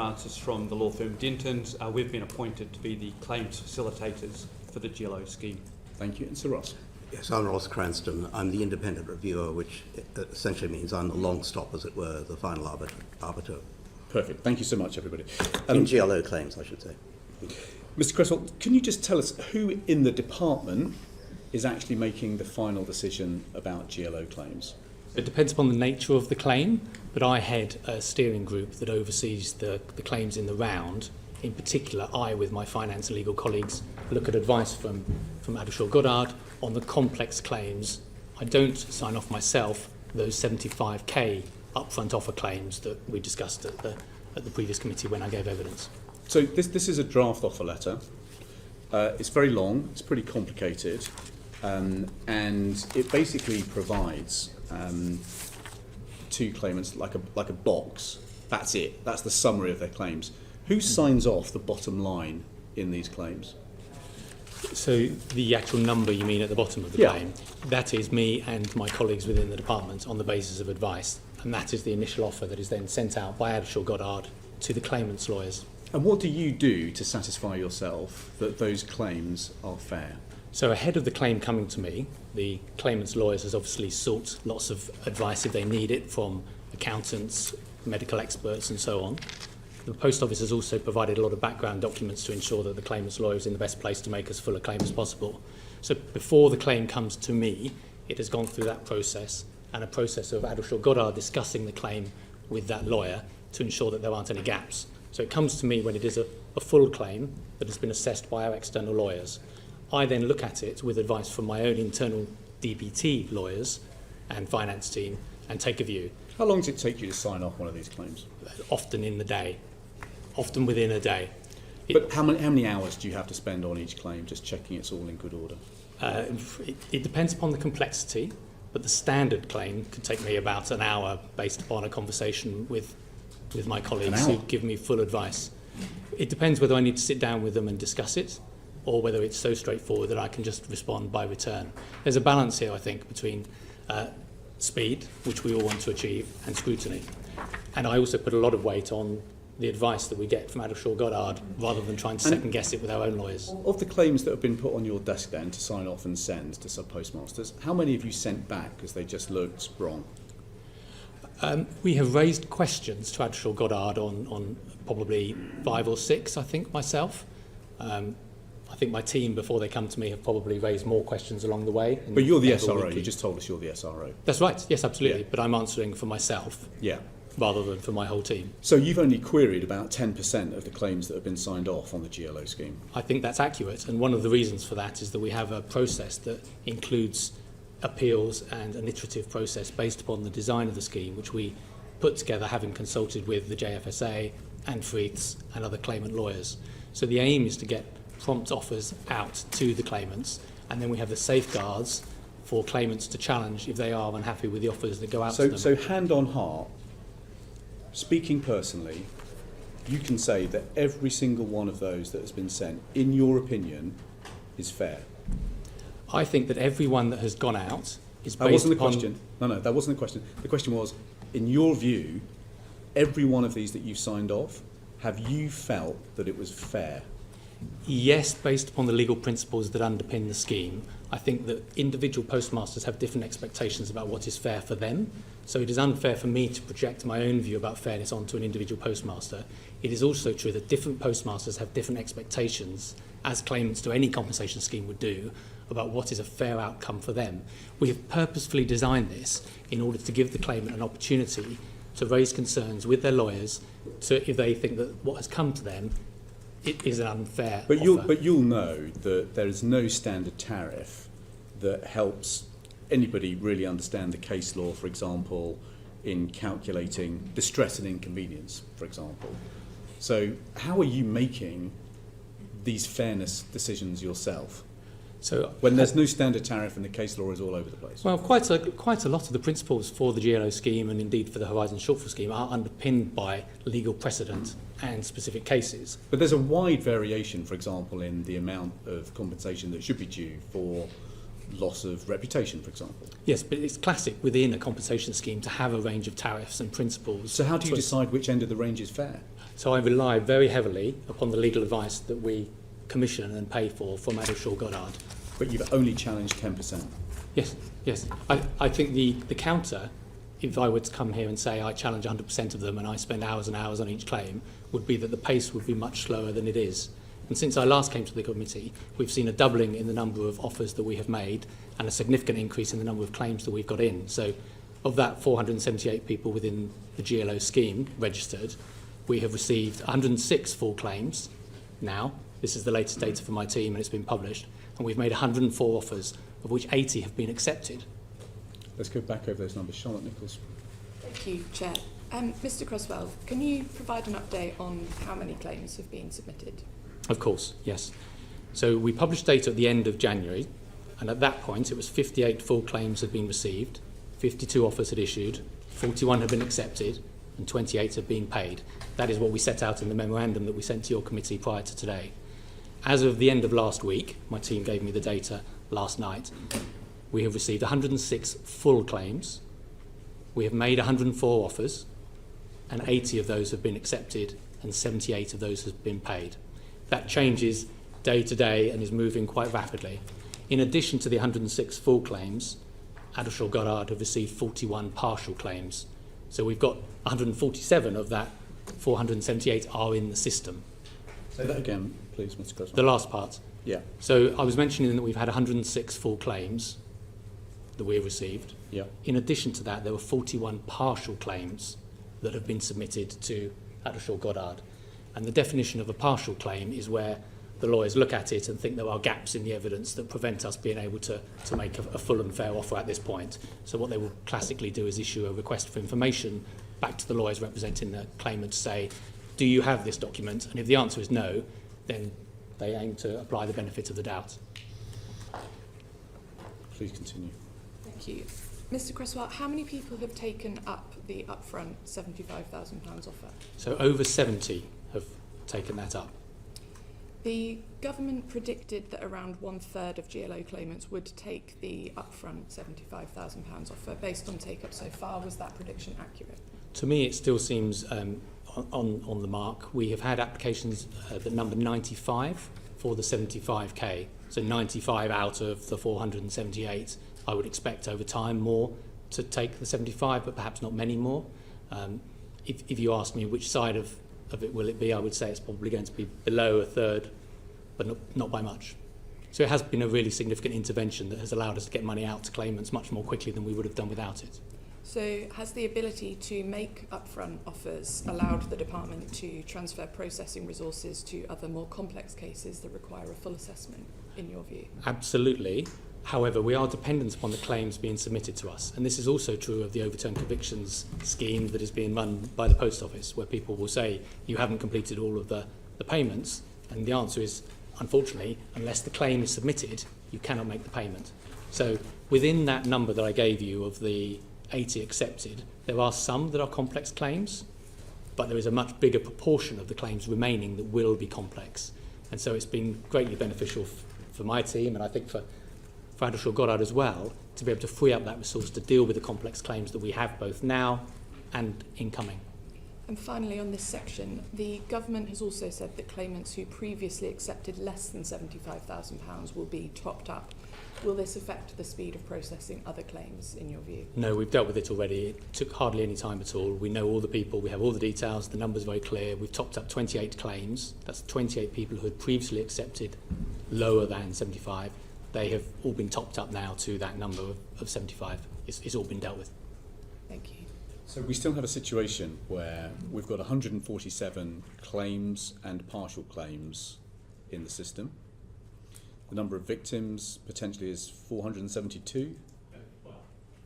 Francis from the law firm Dentons. We've been appointed to be the claims facilitators for the GLO scheme. Thank you. And Sir Ross? Yes, I'm Ross Cranston. I'm the independent reviewer, which essentially means I'm the long stop, as it were, the final arbiter. Perfect. Thank you so much, everybody. In GLO claims, I should say. Mr. Cresswell, can you just tell us who in the department is actually making the final decision about GLO claims? It depends upon the nature of the claim, but I head a steering group that oversees the claims in the round. In particular, I, with my finance and legal colleagues, look at advice from Adelshaw Goddard on the complex claims. I don't sign off myself those 75k upfront offer claims that we discussed at the previous committee when I gave evidence. So this is a draft offer letter. It's very long, it's pretty complicated, and it basically provides two claimants like a box. That's it. That's the summary of their claims. Who signs off the bottom line in these claims? So the actual number you mean at the bottom of the claim, that is me and my colleagues within the department on the basis of advice, and that is the initial offer that is then sent out by Adelshaw Goddard to the claimant's lawyers. And what do you do to satisfy yourself that those claims are fair? So ahead of the claim coming to me, the claimant's lawyers has obviously sought lots of advice if they need it from accountants, medical experts and so on. The Post Office has also provided a lot of background documents to ensure that the claimant's lawyer is in the best place to make as full a claim as possible. So before the claim comes to me, it has gone through that process and a process of Adelshaw Goddard discussing the claim with that lawyer to ensure that there aren't any gaps. So it comes to me when it is a full claim that has been assessed by our external lawyers. I then look at it with advice from my own internal DPT lawyers and finance team and take a view. How long does it take you to sign off one of these claims? Often in the day, often within a day. But how many hours do you have to spend on each claim, just checking it's all in good order? It depends upon the complexity, but the standard claim could take me about an hour based upon a conversation with my colleagues who give me full advice. It depends whether I need to sit down with them and discuss it, or whether it's so straightforward that I can just respond by return. There's a balance here, I think, between speed, which we all want to achieve, and scrutiny. And I also put a lot of weight on the advice that we get from Adelshaw Goddard, rather than trying to second guess it with our own lawyers. Of the claims that have been put on your desk then to sign off and send to sub-postmasters, how many have you sent back because they just looked wrong? We have raised questions to Adelshaw Goddard on probably 5 or 6, I think, myself. I think my team, before they come to me, have probably raised more questions along the way. But you're the SRO, you just told us you're the SRO. That's right, yes, absolutely. Yeah. But I'm answering for myself rather than for my whole team. So you've only queried about 10% of the claims that have been signed off on the GLO scheme? I think that's accurate, and one of the reasons for that is that we have a process that includes appeals and an iterative process based upon the design of the scheme, which we put together having consulted with the JFSA and Freeths and other claimant lawyers. So the aim is to get prompt offers out to the claimants, and then we have the safeguards for claimants to challenge if they are unhappy with the offers that go out to them. So hand on heart, speaking personally, you can say that every single one of those that has been sent, in your opinion, is fair? I think that every one that has gone out is based upon... That wasn't the question. No, that wasn't the question. The question was, in your view, every one of these that you've signed off, have you felt that it was fair? Yes, based upon the legal principles that underpin the scheme. I think that individual postmasters have different expectations about what is fair for them. So it is unfair for me to project my own view about fairness onto an individual postmaster. It is also true that different postmasters have different expectations, as claimants to any compensation scheme would do, about what is a fair outcome for them. We have purposefully designed this in order to give the claimant an opportunity to raise concerns with their lawyers, so if they think that what has come to them it is an unfair offer. But you'll know that there is no standard tariff that helps anybody really understand the case law, for example, in calculating distress and inconvenience, for example. So how are you making these fairness decisions yourself? So when there's no standard tariff and the case law is all over the place? Well, quite a lot of the principles for the GLO scheme and indeed for the Horizon Shortfall scheme are underpinned by legal precedent and specific cases. But there's a wide variation, for example, in the amount of compensation that should be due for loss of reputation, for example. Yes, but it's classic within a compensation scheme to have a range of tariffs and principles. So how do you decide which end of the range is fair? So I rely very heavily upon the legal advice that we commission and pay for from Adelshaw Goddard. But you've only challenged 10%. Yes, yes. I think the counter, if I were to come here and say I challenge 100% of them and I spend hours and hours on each claim, would be that the pace would be much slower than it is. And since I last came to the committee, we've seen a doubling in the number of offers that we have made and a significant increase in the number of claims that we've got in. So of that 478 people within the GLO scheme registered, we have received 106 full claims now. This is the latest data from my team and it's been published. And we've made 104 offers, of which 80 have been accepted. Let's go back over those numbers. Charlotte Nichols. Thank you, Chair. Mr Croswell, can you provide an update on how many claims have been submitted? Of course, yes. So we published data at the end of January, and at that point it was 58 full claims had been received, 52 offers had issued, 41 had been accepted, and 28 had been paid. That is what we set out in the memorandum that we sent to your committee prior to today. As of the end of last week, my team gave me the data last night, we have received 106 full claims, we have made 104 offers, and 80 of those have been accepted, and 78 of those have been paid. That changes day to day and is moving quite rapidly. In addition to the 106 full claims, Adelshaw Goddard have received 41 partial claims. So we've got 147 of that 478 are in the system. Say that again, please, Mr. Croswell. The last part. Yeah. So I was mentioning that we've had 106 full claims that we have received. Yeah. In addition to that, there were 41 partial claims that have been submitted to Adelshaw Goddard. And the definition of a partial claim is where the lawyers look at it and think there are gaps in the evidence that prevent us being able to make a full and fair offer at this point. So what they will classically do is issue a request for information back to the lawyers representing the claimant to say, do you have this document? And if the answer is no, then they aim to apply the benefit of the doubt. Please continue. Thank you. Mr Croswell, how many people have taken up the upfront £75,000 offer? So over 70 have taken that up. The government predicted that around 1/3 of GLO claimants would take the upfront £75,000 offer. Based on take-up so far, was that prediction accurate? To me, it still seems on the mark. We have had applications that number 95 for the 75k. So 95 out of the 478. I would expect over time more to take the 75, but perhaps not many more. If you ask me which side of it will it be, I would say it's probably going to be below 1/3, but not by much. So it has been a really significant intervention that has allowed us to get money out to claimants much more quickly than we would have done without it. So has the ability to make upfront offers allowed the department to transfer processing resources to other more complex cases that require a full assessment, in your view? Absolutely. However, we are dependent upon the claims being submitted to us. And this is also true of the overturned convictions scheme that is being run by the Post Office, where people will say, you haven't completed all of the payments. And the answer is, unfortunately, unless the claim is submitted, you cannot make the payment. So within that number that I gave you of the 80 accepted, there are some that are complex claims, but there is a much bigger proportion of the claims remaining that will be complex. And so it's been greatly beneficial for my team, and I think for Adelshaw Goddard as well, to be able to free up that resource to deal with the complex claims that we have both now and incoming. And finally, on this section, the government has also said that claimants who previously accepted less than £75,000 will be topped up. Will this affect the speed of processing other claims, in your view? No, we've dealt with it already. It took hardly any time at all. We know all the people, we have all the details, the number's very clear. We've topped up 28 claims. That's 28 people who had previously accepted lower than 75. They have all been topped up now to that number of 75. It's all been dealt with. Thank you. So we still have a situation where we've got 147 claims and partial claims in the system. The number of victims potentially is 472.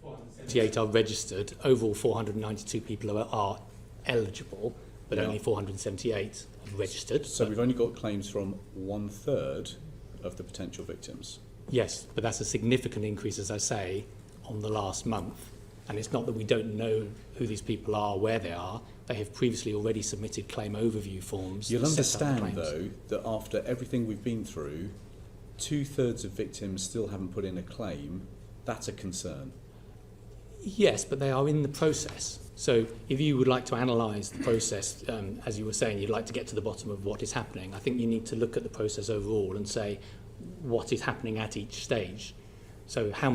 478 are registered. Overall, 492 people are eligible, but Yeah. only 478 are registered. So we've only got claims from 1/3 of the potential victims. Yes, but that's a significant increase, as I say, on the last month. And it's not that we don't know who these people are, where they are. They have previously already submitted claim overview forms. You'll that set out the understand, claims. though, that after everything we've been through 2/3 of victims still haven't put in a claim, that's a concern. Yes, but they are in the process. So if you would like to analyse the process, as you were saying, you'd like to get to the bottom of what is happening, I think you need to look at the process overall and say what is happening at each stage. So how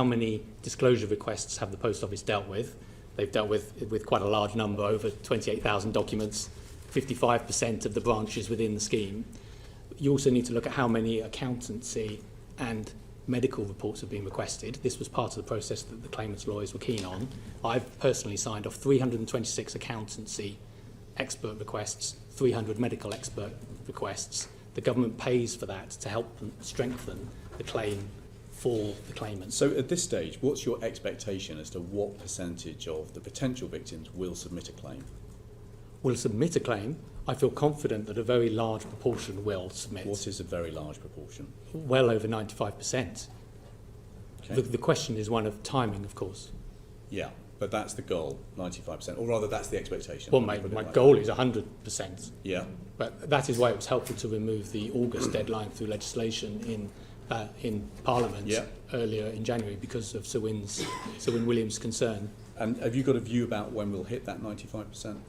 many disclosure requests have the Post Office dealt with? They've dealt with quite a large number, over 28,000 documents, 55% of the branches within the scheme. You also need to look at how many accountancy and medical reports have been requested. This was part of the process that the claimants' lawyers were keen on. I've personally signed off 326 accountancy expert requests, 300 medical expert requests. The government pays for that to help them strengthen the claim for the claimants. So at this stage, what's your expectation as to what percentage of the potential victims will submit a claim? Will submit a claim. I feel confident that a very large proportion will submit. What is a very large proportion? Well over 95%. Okay. The question is one of timing, of course. Yeah, but that's the goal, 95%, or rather that's the expectation. Well, Let me put it my like goal that. is 100%. Yeah. But that is why it was helpful to remove the August deadline through legislation in Parliament Yeah. earlier in January because of Sir Win Williams' concern. And have you got a view about when we'll hit that 95%?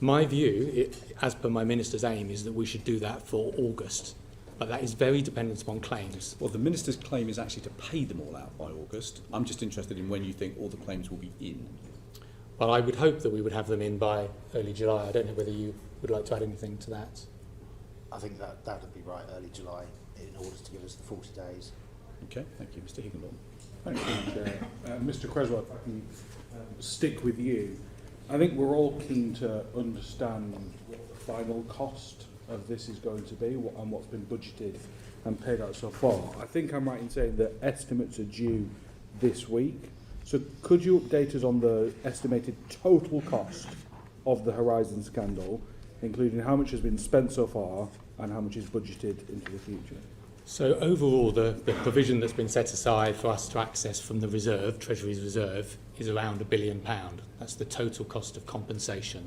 My view, as per my Minister's aim, is that we should do that for August. But that is very dependent upon claims. Well, the Minister's claim is actually to pay them all out by August. I'm just interested in when you think all the claims will be in. Well, I would hope that we would have them in by early July. I don't know whether you would like to add anything to that. I think that would be right, early July, in order to give us the 40 days. Okay, thank you. Mr Higginbotham. Thank you, Chair. Mr Creswell, if I can stick with you. I think we're all keen to understand what the final cost of this is going to be and what's been budgeted and paid out so far. I think I'm right in saying that estimates are due this week. So could you update us on the estimated total cost of the Horizon scandal, including how much has been spent so far and how much is budgeted into the future? So overall, the provision that's been set aside for us to access from the reserve, Treasury's reserve, is around £1 billion. That's the total cost of compensation.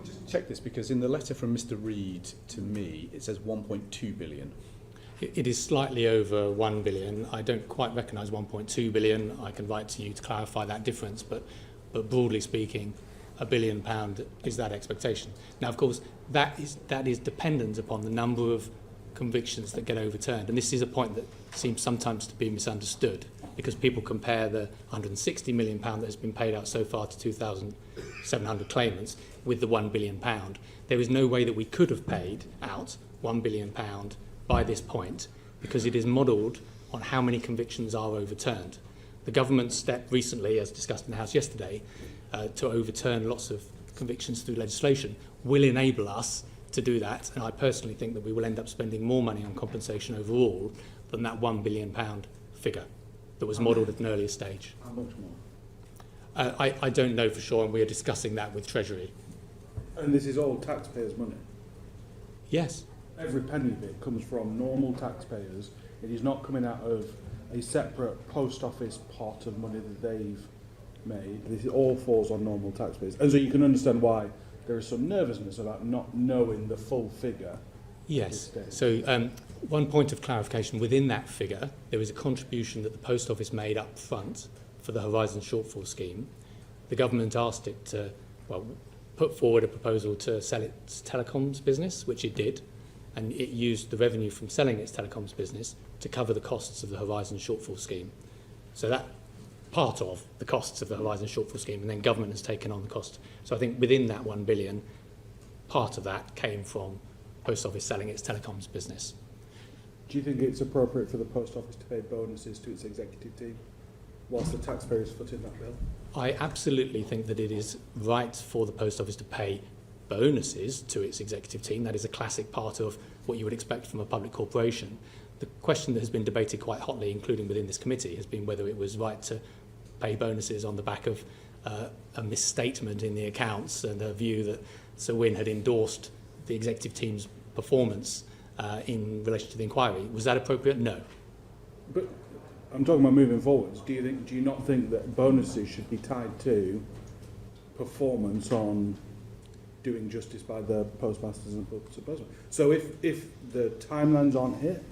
Just check this, because in the letter from Mr Reid to me, it says 1.2 billion. It is slightly over 1 billion. I don't quite recognise 1.2 billion. I can write to you to clarify that difference, but broadly speaking, £1 billion is that expectation. Now, of course, that is dependent upon the number of convictions that get overturned, and this is a point that seems sometimes to be misunderstood because people compare the £160 million that has been paid out so far to 2,700 claimants with the £1 billion. There is no way that we could have paid out £1 billion by this point because it is modelled on how many convictions are overturned. The government step recently, as discussed in the House yesterday, to overturn lots of convictions through legislation will enable us to do that, and I personally think that we will end up spending more money on compensation overall than that £1 billion figure that was modelled at an earlier stage. How much more? I don't know for sure, and we are discussing that with Treasury. And this is all taxpayers' money? Yes. Every penny of it comes from normal taxpayers. It is not coming out of a separate post office pot of money that they've made. This all falls on normal taxpayers. And so you can understand why there is some nervousness about not knowing the full figure. Yes. So one point of clarification, within that figure, there is a contribution that the Post Office made up front for the Horizon shortfall scheme. The government asked it to, put forward a proposal to sell its telecoms business, which it did, and it used the revenue from selling its telecoms business to cover the costs of the Horizon shortfall scheme. So that part of the costs of the Horizon shortfall scheme, and then government has taken on the cost. So I think within that 1 billion, part of that came from Post Office selling its telecoms business. Do you think it's appropriate for the Post Office to pay bonuses to its executive team whilst the taxpayers footing that bill? I absolutely think that it is right for the Post Office to pay bonuses to its executive team. That is a classic part of what you would expect from a public corporation. The question that has been debated quite hotly, including within this committee, has been whether it was right to pay bonuses on the back of a misstatement in the accounts and a view that Sir Win had endorsed the executive team's performance in relation to the inquiry. Was that appropriate? No. But I'm talking about moving forwards. Do you not think that bonuses should be tied to performance on doing justice by the postmasters and postmasters? So if the timelines aren't hit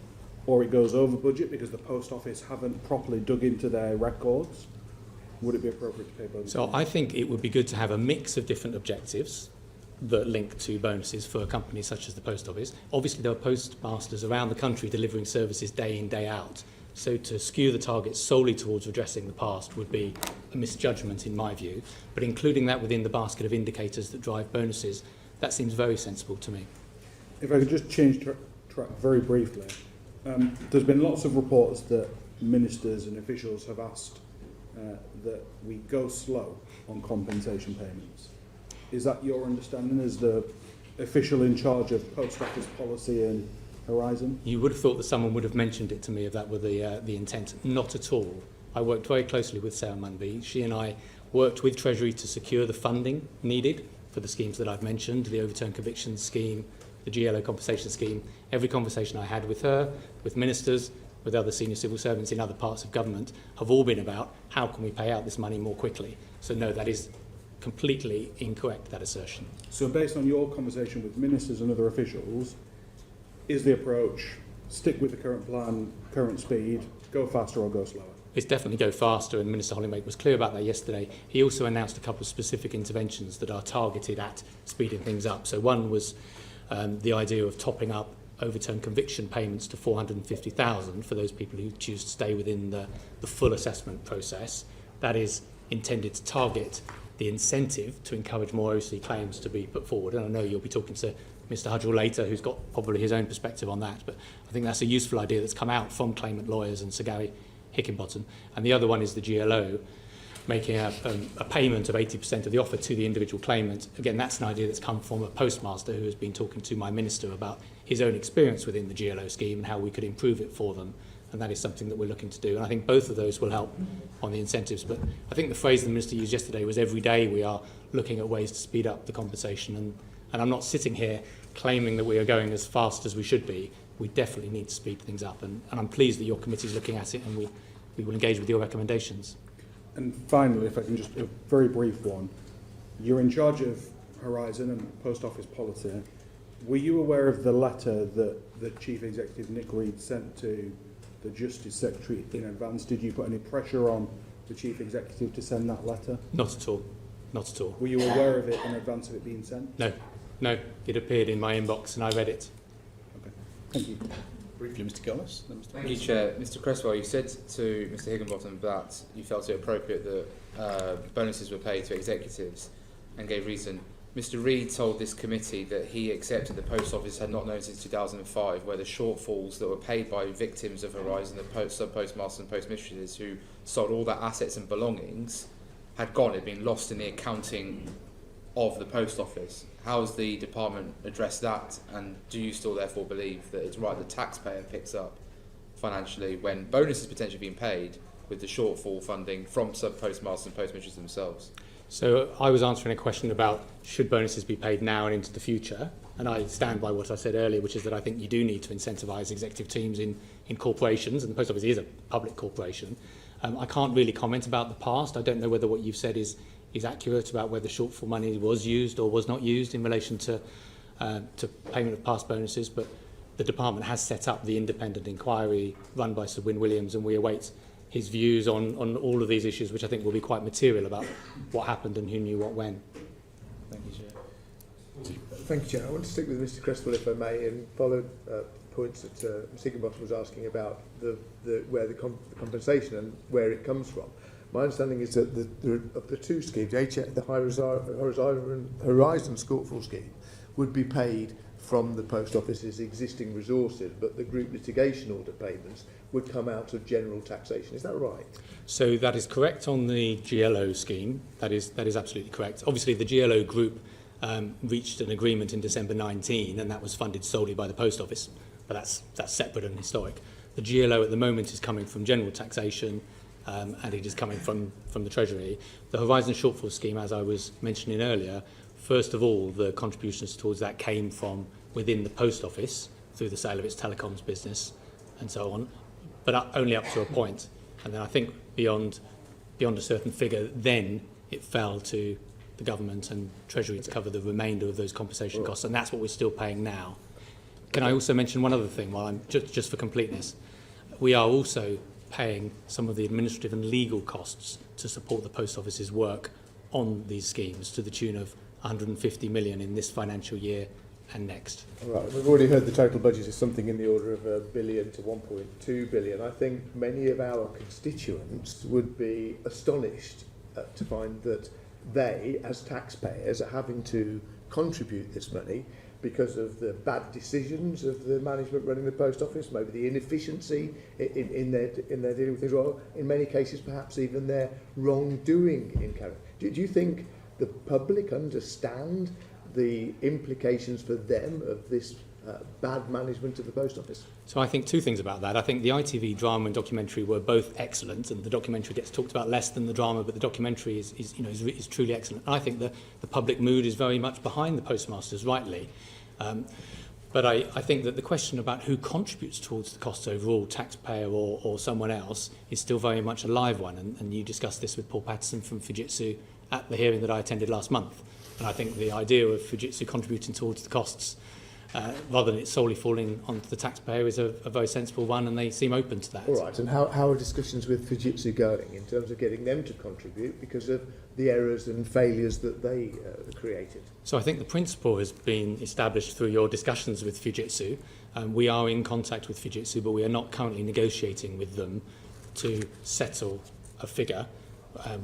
or it goes over budget because the post office haven't properly dug into their records, would it be appropriate to pay bonuses? So I think it would be good to have a mix of different objectives that link to bonuses for companies such as the post office. Obviously, there are postmasters around the country delivering services day in, day out. So to skew the target solely towards redressing the past would be a misjudgment in my view. But including that within the basket of indicators that drive bonuses, that seems very sensible to me. If I could just change track very briefly. There's been lots of reports that ministers and officials have asked that we go slow on compensation payments. Is that your understanding as the official in charge of post office policy and Horizon? You would have thought that someone would have mentioned it to me if that were the intent. Not at all. I worked very closely with Sarah Munby. She and I worked with Treasury to secure the funding needed for the schemes that I've mentioned, the overturned conviction scheme, the GLO compensation scheme. Every conversation I had with her, with ministers, with other senior civil servants in other parts of government have all been about how can we pay out this money more quickly. So no, that is completely incorrect, that assertion. So based on your conversation with ministers and other officials, is the approach stick with the current plan, current speed, go faster or go slower? It's definitely go faster, and Minister Hollingworth was clear about that yesterday. He also announced a couple of specific interventions that are targeted at speeding things up. So one was the idea of topping up overturned conviction payments to $450,000 for those people who choose to stay within the full assessment process. That is intended to target the incentive to encourage more OC claims to be put forward. And I know you'll be talking to Mr Hudgell later, who's got probably his own perspective on that, but I think that's a useful idea that's come out from claimant lawyers and Sir Gary Hickinbottom. And the other one is the GLO, making a payment of 80% of the offer to the individual claimant. Again, that's an idea that's come from a postmaster who has been talking to my minister about his own experience within the GLO scheme and how we could improve it for them. And that is something that we're looking to do. And I think both of those will help on the incentives. But I think the phrase the Minister used yesterday was every day we are looking at ways to speed up the compensation. And I'm not sitting here claiming that we are going as fast as we should be. We definitely need to speed things up. And I'm pleased that your committee is looking at it and we will engage with your recommendations. And finally, if I can just, a very brief one. You're in charge of Horizon and Post Office policy. Were you aware of the letter that the Chief Executive Nick Reed sent to the Justice Secretary in advance? Did you put any pressure on the Chief Executive to send that letter? Not at all. Not at all. Were you aware of it in advance of it being sent? No. No. It appeared in my inbox and I read it. Okay. Thank you. Briefly, Mr. Gillis. Thank you, Chair. Mr. Cresswell, you said to Mr. Higginbotham that you felt it appropriate that bonuses were paid to executives and gave reason. Mr. Reid told this committee that he accepted the Post Office had not known since 2005 where the shortfalls that were paid by victims of Horizon, the sub-postmasters and postmistresses who sold all their assets and belongings, had gone, had been lost in the accounting of the Post Office. How has the department addressed that, and do you still therefore believe that it's right the taxpayer picks up financially when bonuses potentially being paid with the shortfall funding from sub-postmasters and postmistresses themselves? So I was answering a question about should bonuses be paid now and into the future, and I stand by what I said earlier, which is that I think you do need to incentivise executive teams in corporations, and the Post Office is a public corporation. I can't really comment about the past. I don't know whether what you've said is accurate about whether shortfall money was used or was not used in relation to payment of past bonuses, but the department has set up the independent inquiry run by Sir Wyn Williams, and we await his views on all of these issues, which I think will be quite material about what happened and who knew what when. Thank you, Chair. Thank you, Chair. I want to stick with Mr. Cresswell, if I may, and follow points that Mr. Higginbotham was asking about where the compensation and where it comes from. My understanding is that of the two schemes, the Horizon shortfall scheme would be paid from the Post Office's existing resources, but the group litigation order payments would come out of general taxation. Is that right? So that is correct on the GLO scheme. That is absolutely correct. Obviously, the GLO group reached an agreement in December 19, and that was funded solely by the Post Office. But that's separate and historic. The GLO at the moment is coming from general taxation, and it is coming from the Treasury. The Horizon shortfall scheme, as I was mentioning earlier, first of all, the contributions towards that came from within the Post Office through the sale of its telecoms business and so on, but only up to a point. And then I think beyond a certain figure, then it fell to the government and Treasury to cover the remainder of those compensation costs, and that's what we're still paying now. Can I also mention one other thing while I'm just for completeness? We are also paying some of the administrative and legal costs to support the Post Office's work on these schemes to the tune of 150 million in this financial year and next. All right, we've already heard the total budget is something in the order of £1 billion to 1.2 billion. I think many of our constituents would be astonished to find that they, as taxpayers, are having to contribute this money because of the bad decisions of the management running the post office, maybe the inefficiency in their dealing with things, or in many cases perhaps even their wrongdoing in character. Do you think the public understand the implications for them of this bad management of the post office? So I think two things about that. I think the ITV drama and documentary were both excellent, and the documentary gets talked about less than the drama, but the documentary is truly excellent. I think the public mood is very much behind the postmasters, rightly. But I think that the question about who contributes towards the costs overall, taxpayer or someone else, is still very much a live one. And you discussed this with Paul Patterson from Fujitsu at the hearing that I attended last month. And I think the idea of Fujitsu contributing towards the costs, rather than it solely falling onto the taxpayer, is a very sensible one, and they seem open to that. All right, and how are discussions with Fujitsu going in terms of getting them to contribute because of the errors and failures that they created? So I think the principle has been established through your discussions with Fujitsu. We are in contact with Fujitsu, but we are not currently negotiating with them to settle a figure.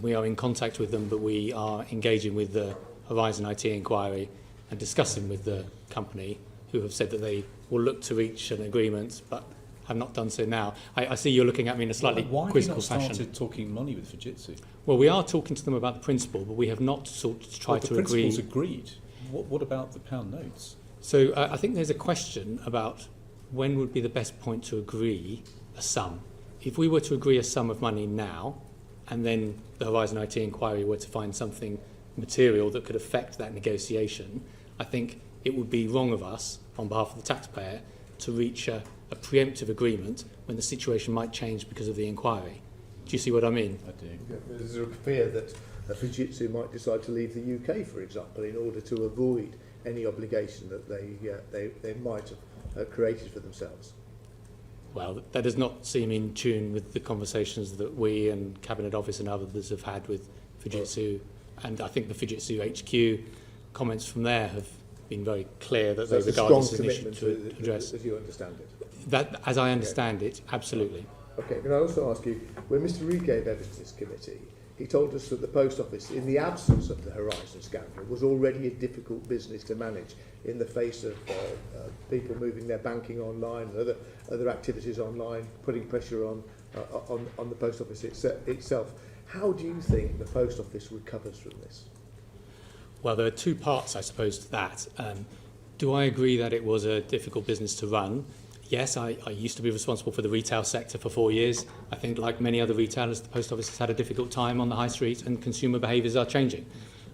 We are in contact with them, but we are engaging with the Horizon IT inquiry and discussing with the company, who have said that they will look to reach an agreement, but have not done so now. I see you're looking at me in a slightly quizzical fashion. Why have you not started talking money with Fujitsu? Well, we are talking to them about the principle, but we have not sought to try to agree. The principle's agreed. What about the pound notes? So I think there's a question about when would be the best point to agree a sum. If we were to agree a sum of money now, and then the Horizon IT inquiry were to find something material that could affect that negotiation, I think it would be wrong of us, on behalf of the taxpayer, to reach a preemptive agreement when the situation might change because of the inquiry. Do you see what I mean? I do. Yeah, there's a fear that Fujitsu might decide to leave the UK, for example, in order to avoid any obligation that they might have created for themselves. Well, that does not seem in tune with the conversations that we and Cabinet Office and others have had with Fujitsu. And I think the Fujitsu HQ comments from there have been very clear that So they regard this as an issue commitment to address. as you understand it. That, as I understand it, absolutely. Okay, can I also ask you, when Mr. Reid gave evidence to this committee, he told us that the Post Office, in the absence of the Horizon scandal, was already a difficult business to manage in the face of people moving their banking online and other activities online, putting pressure on the Post Office itself. How do you think the Post Office recovers from this? Well, there are two parts, I suppose, to that. Do I agree that it was a difficult business to run? Yes, I used to be responsible for the retail sector for 4 years. I think, like many other retailers, the Post Office has had a difficult time on the high street, and consumer behaviours are changing.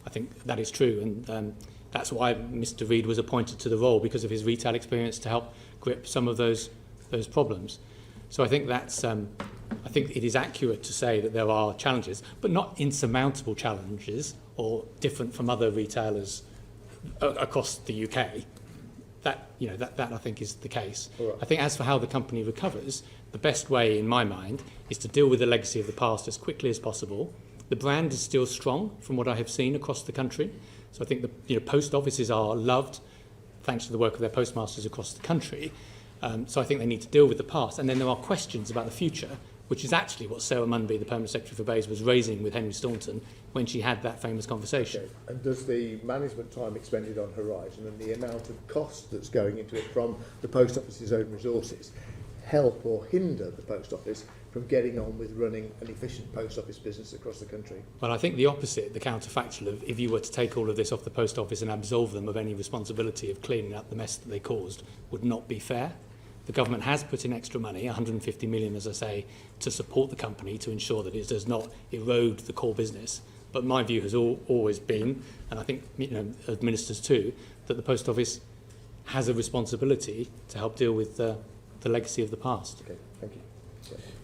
I think that is true, and that's why Mr. Reid was appointed to the role, because of his retail experience, to help grip some of those problems. So I think that's I think it is accurate to say that there are challenges, but not insurmountable challenges or different from other retailers across the UK. That I think is the case. Right. I think as for how the company recovers, the best way, in my mind, is to deal with the legacy of the past as quickly as possible. The brand is still strong, from what I have seen across the country. So I think the post offices are loved, thanks to the work of their postmasters across the country. So I think they need to deal with the past. And then there are questions about the future, which is actually what Sarah Munby, the Permanent Secretary for Bays, was raising with Henry Staunton when she had that famous conversation. Okay. And does the management time expended on Horizon and the amount of cost that's going into it from the Post Office's own resources help or hinder the Post Office from getting on with running an efficient Post Office business across the country? Well, I think the opposite, the counterfactual of if you were to take all of this off the Post Office and absolve them of any responsibility of cleaning up the mess that they caused would not be fair. The government has put in extra money, 150 million, as I say, to support the company to ensure that it does not erode the core business. But my view has always been, and I think as ministers too, that the Post Office has a responsibility to help deal with the legacy of the past. Okay, thank you.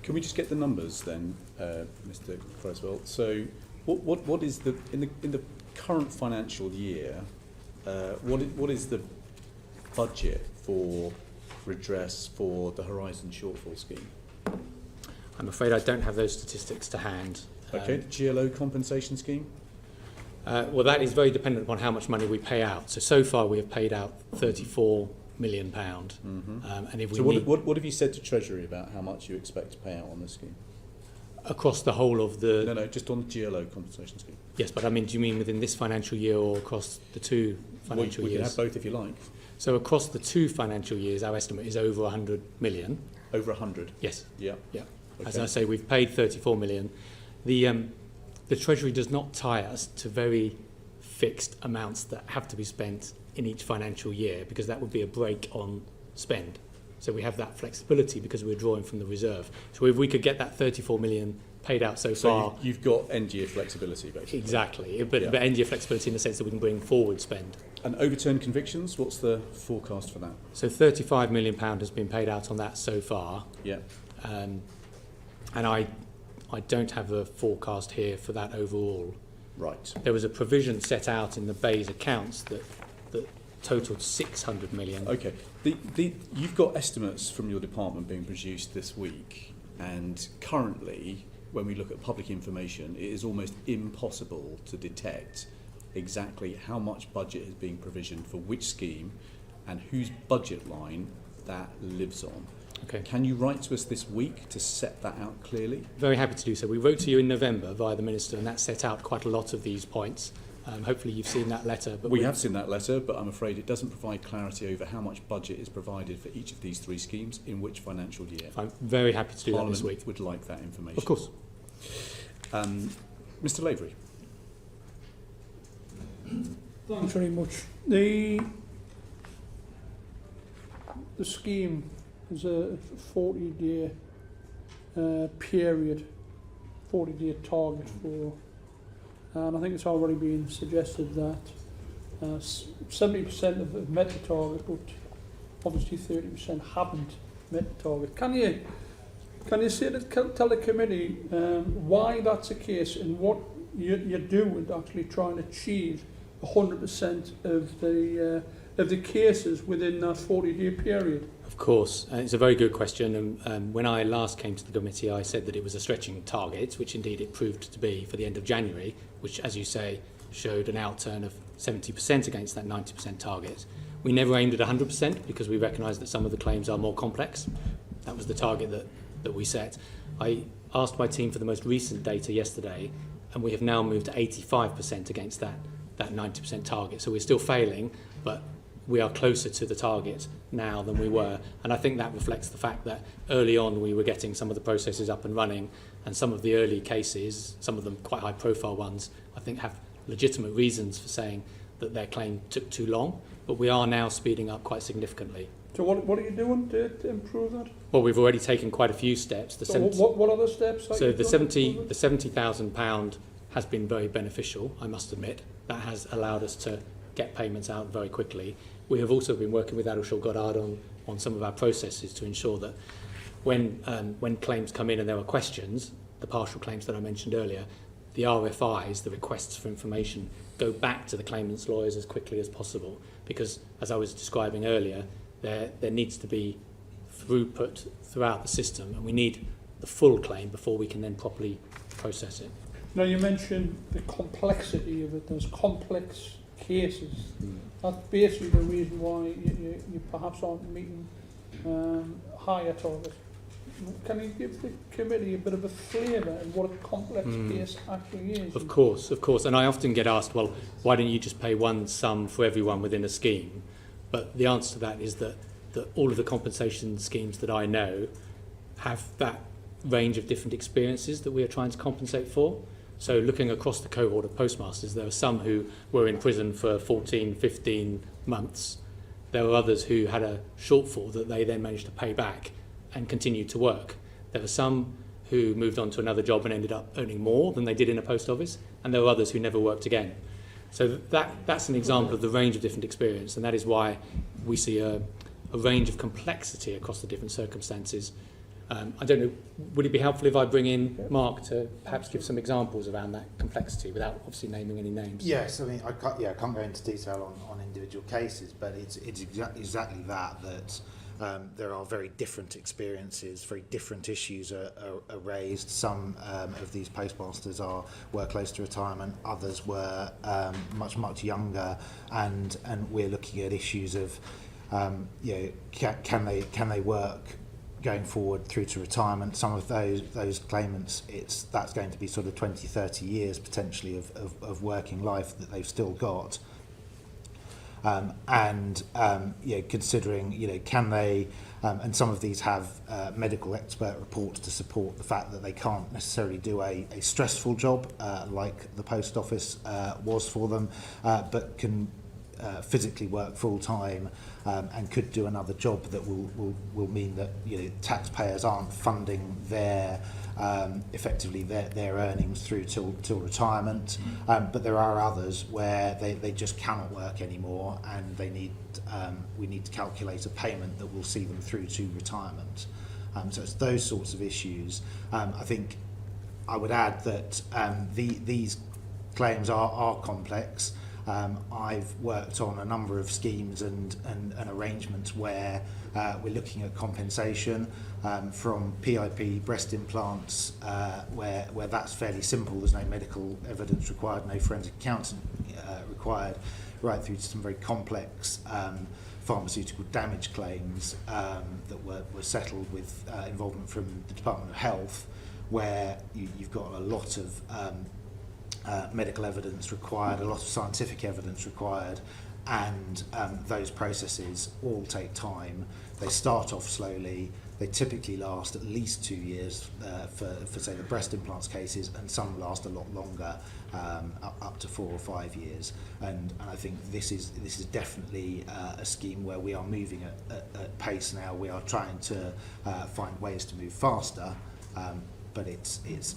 Can we just get the numbers then, Mr. Creswell? So, what is the in the current financial year? What is the budget for redress for the Horizon Shortfall Scheme? I'm afraid I don't have those statistics to hand. Okay, the GLO compensation scheme? Well, that is very dependent upon how much money we pay out. So far we have paid out £34 million. And if we So need, what have you said to Treasury about how much you expect to pay out on this scheme? across the whole of the... No, just on the GLO compensation scheme. Yes, but I mean, do you mean within this financial year or across the two financial We can years? have both if you like. So across the two financial years, our estimate is over 100 million. Over 100? Yes. Yeah. Yeah. Okay. As I say, we've paid 34 million. The Treasury does not tie us to very fixed amounts that have to be spent in each financial year, because that would be a break on spend. So we have that flexibility because we're drawing from the reserve. So if we could get that 34 million paid out so far... you've got end-year flexibility, basically. Exactly, but Yeah. end-year flexibility in the sense that we can bring forward spend. And overturned convictions, what's the forecast for that? So £35 million has been paid out on that so far. Yeah. And I don't have a forecast here for that overall. Right. There was a provision set out in the Bayes accounts that totaled 600 million. Okay. You've got estimates from your department being produced this week, and currently, when we look at public information, it is almost impossible to detect exactly how much budget is being provisioned for which scheme and whose budget line that lives on. Okay. Can you write to us this week to set that out clearly? Very happy to do so. We wrote to you in November via the Minister, and that set out quite a lot of these points. Hopefully you've seen that letter. But We have seen that letter, but I'm afraid it doesn't provide clarity over how much budget is provided for each of these three schemes in which financial year. I'm very happy to do Parliament that this week. would like that information. Of course. Mr. Lavery. Thanks very much. The scheme is a 40-day period, 40-day target for, and I think it's already been suggested that 70% have met the target, but obviously 30% haven't met the target. Can you say that, tell the committee why that's the case and what you're doing to actually try and achieve 100% of the cases within that 40-day period? Of course, it's a very good question. And when I last came to the committee, I said that it was a stretching target, which indeed it proved to be for the end of January, which, as you say, showed an outturn of 70% against that 90% target. We never aimed at 100% because we recognised that some of the claims are more complex. That was the target that we set. I asked my team for the most recent data yesterday, and we have now moved to 85% against that 90% target. So we're still failing, but we are closer to the target now than we were. And I think that reflects the fact that early on we were getting some of the processes up and running, and some of the early cases, some of them quite high profile ones, I think have legitimate reasons for saying that their claim took too long. But we are now speeding up quite significantly. So what are you doing to improve that? Well, we've already taken quite a few steps. What are the steps? So the £70,000 has been very beneficial, I must admit. That has allowed us to get payments out very quickly. We have also been working with Adelshire Goddard on some of our processes to ensure that when claims come in and there are questions, the partial claims that I mentioned earlier, the RFIs, the requests for information, go back to the claimant's lawyers as quickly as possible, because, as I was describing earlier, there needs to be throughput throughout the system, and we need the full claim before we can then properly process it. Now, you mentioned the complexity of it. There's complex cases. That's basically the reason why you perhaps aren't meeting higher targets. Can you give the committee a bit of a flavour of what a complex case actually is? Of course. And I often get asked, well, why don't you just pay one sum for everyone within a scheme? But the answer to that is that all of the compensation schemes that I know have that range of different experiences that we are trying to compensate for. So looking across the cohort of postmasters, there are some who were in prison for 14, 15 months. There were others who had a shortfall that they then managed to pay back and continued to work. There were some who moved on to another job and ended up earning more than they did in a post office, and there were others who never worked again. So that's an example of the range of different experience, and that is why we see a range of complexity across the different circumstances. I don't know, would it be helpful if I bring in Mark to perhaps give some examples around that complexity without obviously naming any names? Yes, I mean, I can't go into detail on individual cases, but it's exactly that there are very different experiences, very different issues are raised. Some of these postmasters were close to retirement, others were much younger, and we're looking at issues of can they work going forward through to retirement. Some of those claimants, that's going to be sort of 20-30 years potentially of working life that they've still got. Considering, can they, and some of these have medical expert reports to support the fact that they can't necessarily do a stressful job like the post office was for them, but can physically work full time and could do another job that will mean that taxpayers aren't funding their effectively their earnings through till retirement, but there are others where they just cannot work anymore, and we need to calculate a payment that will see them through to retirement. So it's those sorts of issues. I think I would add that these claims are complex. I've worked on a number of schemes and arrangements where we're looking at compensation from PIP breast implants, where that's fairly simple. There's no medical evidence required, no forensic accountant required, right through to some very complex pharmaceutical damage claims that were settled with involvement from the Department of Health, where you've got a lot of medical evidence required, a lot of scientific evidence required, and those processes all take time. They start off slowly. They typically last at least 2 years for say the breast implants cases, and some last a lot longer, up to 4 or 5 years. And I think this is definitely a scheme where we are moving at pace now. We are trying to find ways to move faster, but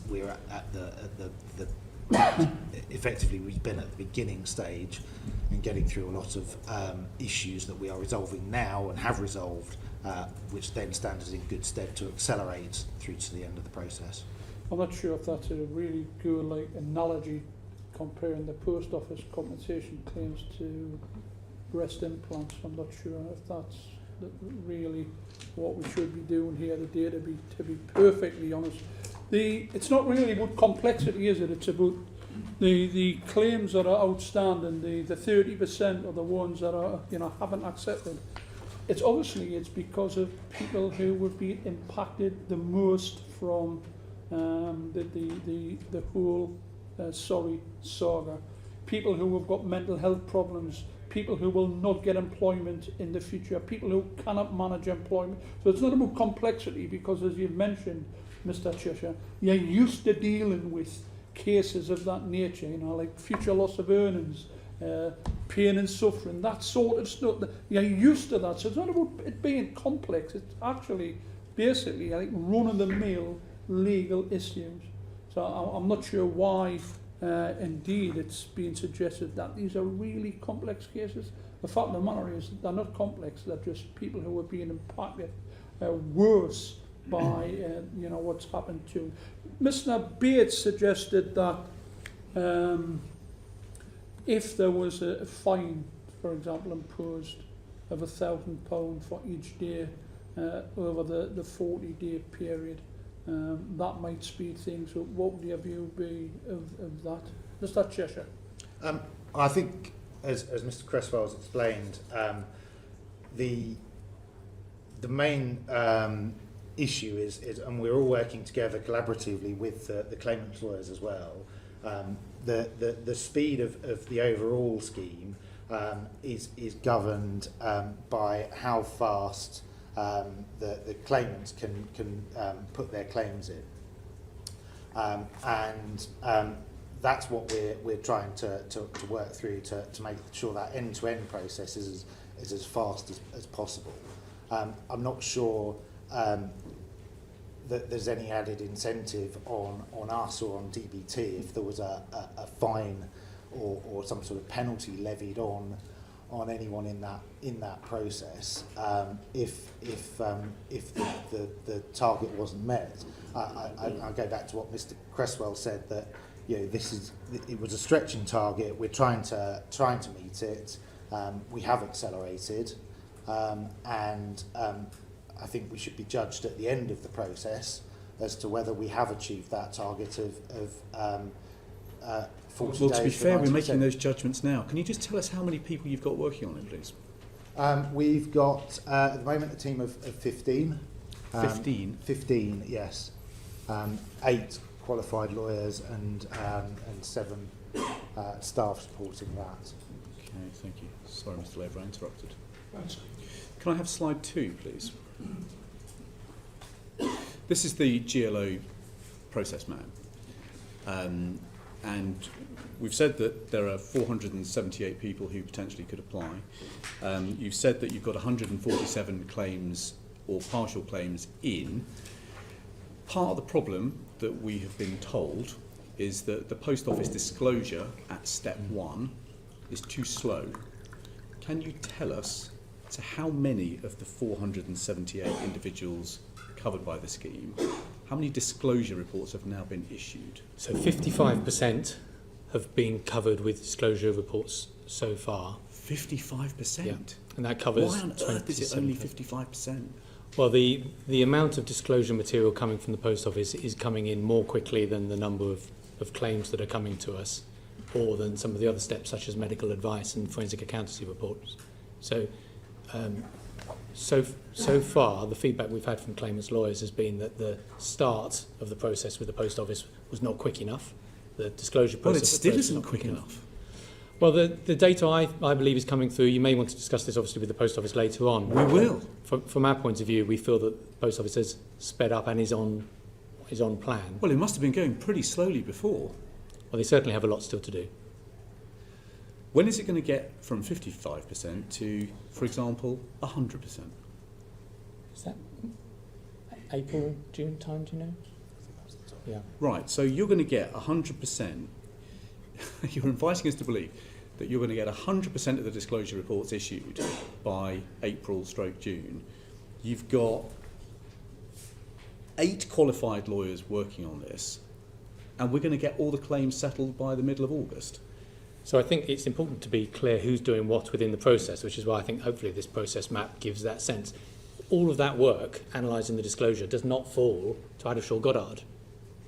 we're at the effectively we've been at the beginning stage and getting through a lot of issues that we are resolving now and have resolved, which then stand us in good stead to accelerate through to the end of the process. I'm not sure if that's a really good analogy, comparing the post office compensation claims to breast implants. I'm not sure if that's really what we should be doing here today, to be perfectly honest. It's not really about complexity, is it? It's about the claims that are outstanding, the 30% are the ones that are haven't accepted. It's because of people who would be impacted the most from the whole saga. People who have got mental health problems, people who will not get employment in the future, people who cannot manage employment. So it's not about complexity, because as you've mentioned, Mr. Cheshire, you're used to dealing with cases of that nature, like future loss of earnings, pain and suffering, that sort of stuff. You're used to that. So it's not about it being complex. It's actually basically like run-of-the-mill legal issues. So I'm not sure why, indeed, it's being suggested that these are really complex cases. The fact of the matter is they're not complex. They're just people who are being impacted worse by what's happened to him. Mr. Bates suggested that if there was a fine, for example, imposed of £1,000 for each day over the 40-day period, that might speed things up. What would your view be of that? Mr. Cheshire? I think, as Mr. Cresswell has explained, the main issue is, and we're all working together collaboratively with the claimant's lawyers as well. The speed of the overall scheme is governed by how fast the claimants can put their claims in, and that's what we're trying to work through to make sure that end-to-end process is as fast as possible. I'm not sure that there's any added incentive on us or on DBT if there was a fine or some sort of penalty levied on on anyone in that process if the target wasn't met. I go back to what Mr. Cresswell said, that it was a stretching target. We're trying to meet it. We have accelerated, and I think we should be judged at the end of the process as to whether we have achieved that target of 40 Well, days. to be fair, we're 90%. making those judgments now. Can you just tell us how many people you've got working on it, please? We've got at the moment a team of 15. 15? 15, yes. 8 qualified lawyers and 7 staff supporting that. Okay, thank you. Sorry, Mr. Laver, I interrupted. That's Can I have slide 2, please? This is the GLO process map. And we've said that there are 478 people who potentially could apply. You've said that you've got 147 claims or partial claims in. Part of the problem that we have been told is that the post office disclosure at step 1 is too slow. Can you tell us to how many of the 478 individuals covered by the scheme, how many disclosure reports have now been issued? So 55% have been covered with disclosure reports so far. 55%? Yeah. And that covers... Why on earth is it only 55%? Well, the amount of disclosure material coming from the post office is coming in more quickly than the number of claims that are coming to us, or than some of the other steps such as medical advice and forensic accountancy reports. So, so far, the feedback we've had from claimants' lawyers has been that the start of the process with the post office was not quick enough. The disclosure process... Well, it still isn't quick enough. Well, the data I believe is coming through. You may want to discuss this obviously with the post office later on. We will. From our point of view, we feel that the post office has sped up and is on plan. Well, it must have been going pretty slowly before. Well, they certainly have a lot still to do. When is it going to get from 55% to, for example, 100%? Is that April, June time, do you know? Yeah. Right, so you're going to get 100%. You're inviting us to believe that you're going to get 100% of the disclosure reports issued by April/June. You've got 8 qualified lawyers working on this, and we're going to get all the claims settled by the middle of August. So I think it's important to be clear who's doing what within the process, which is why I think hopefully this process map gives that sense. All of that work, analysing the disclosure, does not fall to Idleshaw Goddard.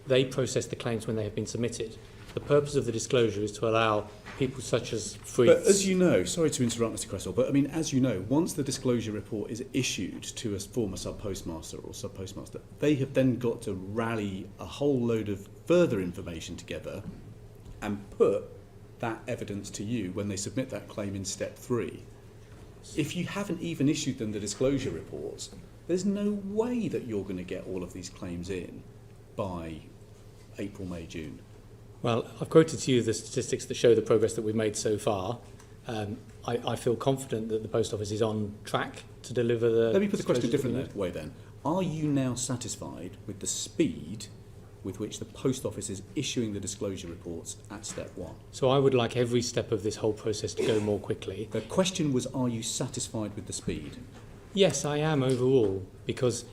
They process the claims when they have been submitted. The purpose of the disclosure is to allow people such as Freeth... But as you know, sorry to interrupt Mr Cresswell, but I mean, as you know, once the disclosure report is issued to a former sub-postmaster or sub-postmaster, they have then got to rally a whole load of further information together and put that evidence to you when they submit that claim in step 3. If you haven't even issued them the disclosure reports, there's no way that you're going to get all of these claims in by April, May, June. Well, I've quoted to you the statistics that show the progress that we've made so far. I feel confident that the post office is on track to deliver the... Let me put the question a different way then. Are you now satisfied with the speed with which the post office is issuing the disclosure reports at step 1? So I would like every step of this whole process to go more quickly. The question was, are you satisfied with the speed? Yes, I am overall, because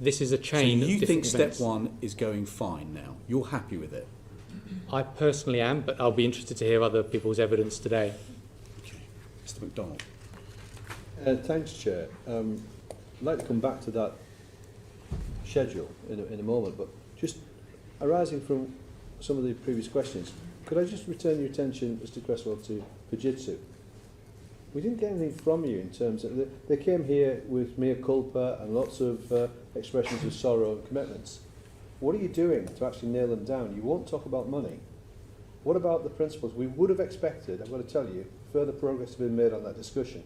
this is a chain So of you think different events. step 1 is going fine now? You're happy with it? I personally am, but I'll be interested to hear other people's evidence today. Okay. Mr MacDonald. Thanks, Chair. I'd like to come back to that schedule in a moment, but just arising from some of the previous questions, could I just return your attention, Mr Cresswell, to Fujitsu? We didn't get anything from you in terms of... They came here with mea culpa and lots of expressions of sorrow and commitments. What are you doing to actually nail them down? You won't talk about money. What about the principles? We would have expected, I've got to tell you, further progress to be made on that discussion,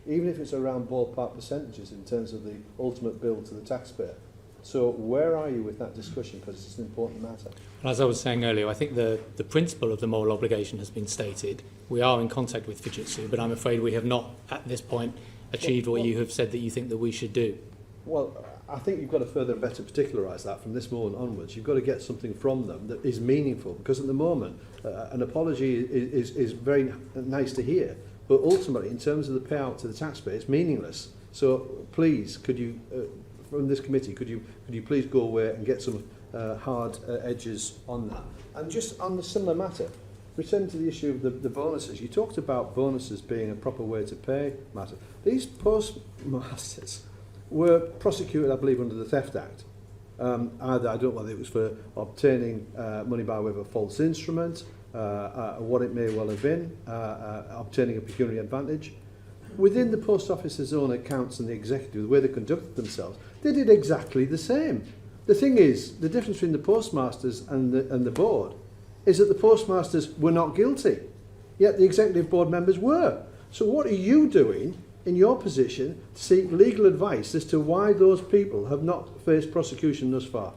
even if it's around ballpark percentages in terms of the ultimate bill to the taxpayer. So where are you with that discussion? Because it's an important matter. As I was saying earlier, I think the principle of the moral obligation has been stated. We are in contact with Fujitsu, but I'm afraid we have not, at this point, achieved what you have said that you think that we should do. Well, I think you've got to further and better particularise that from this moment onwards. You've got to get something from them that is meaningful, because at the moment, an apology is very nice to hear, but ultimately, in terms of the payout to the taxpayer, it's meaningless. So please, could you, from this committee, could you please go away and get some hard edges on that? And just on the similar matter, returning to the issue of the bonuses, you talked about bonuses being a proper way to pay matter. These postmasters were prosecuted, I believe, under the Theft Act. Either, I don't know whether it was for obtaining money by way of a false instrument, what it may well have been, obtaining a pecuniary advantage. Within the Post Office's own accounts and the executive, the way they conducted themselves, they did exactly the same. The thing is, the difference between the postmasters and the board is that the postmasters were not guilty, yet the executive board members were. So what are you doing in your position to seek legal advice as to why those people have not faced prosecution thus far?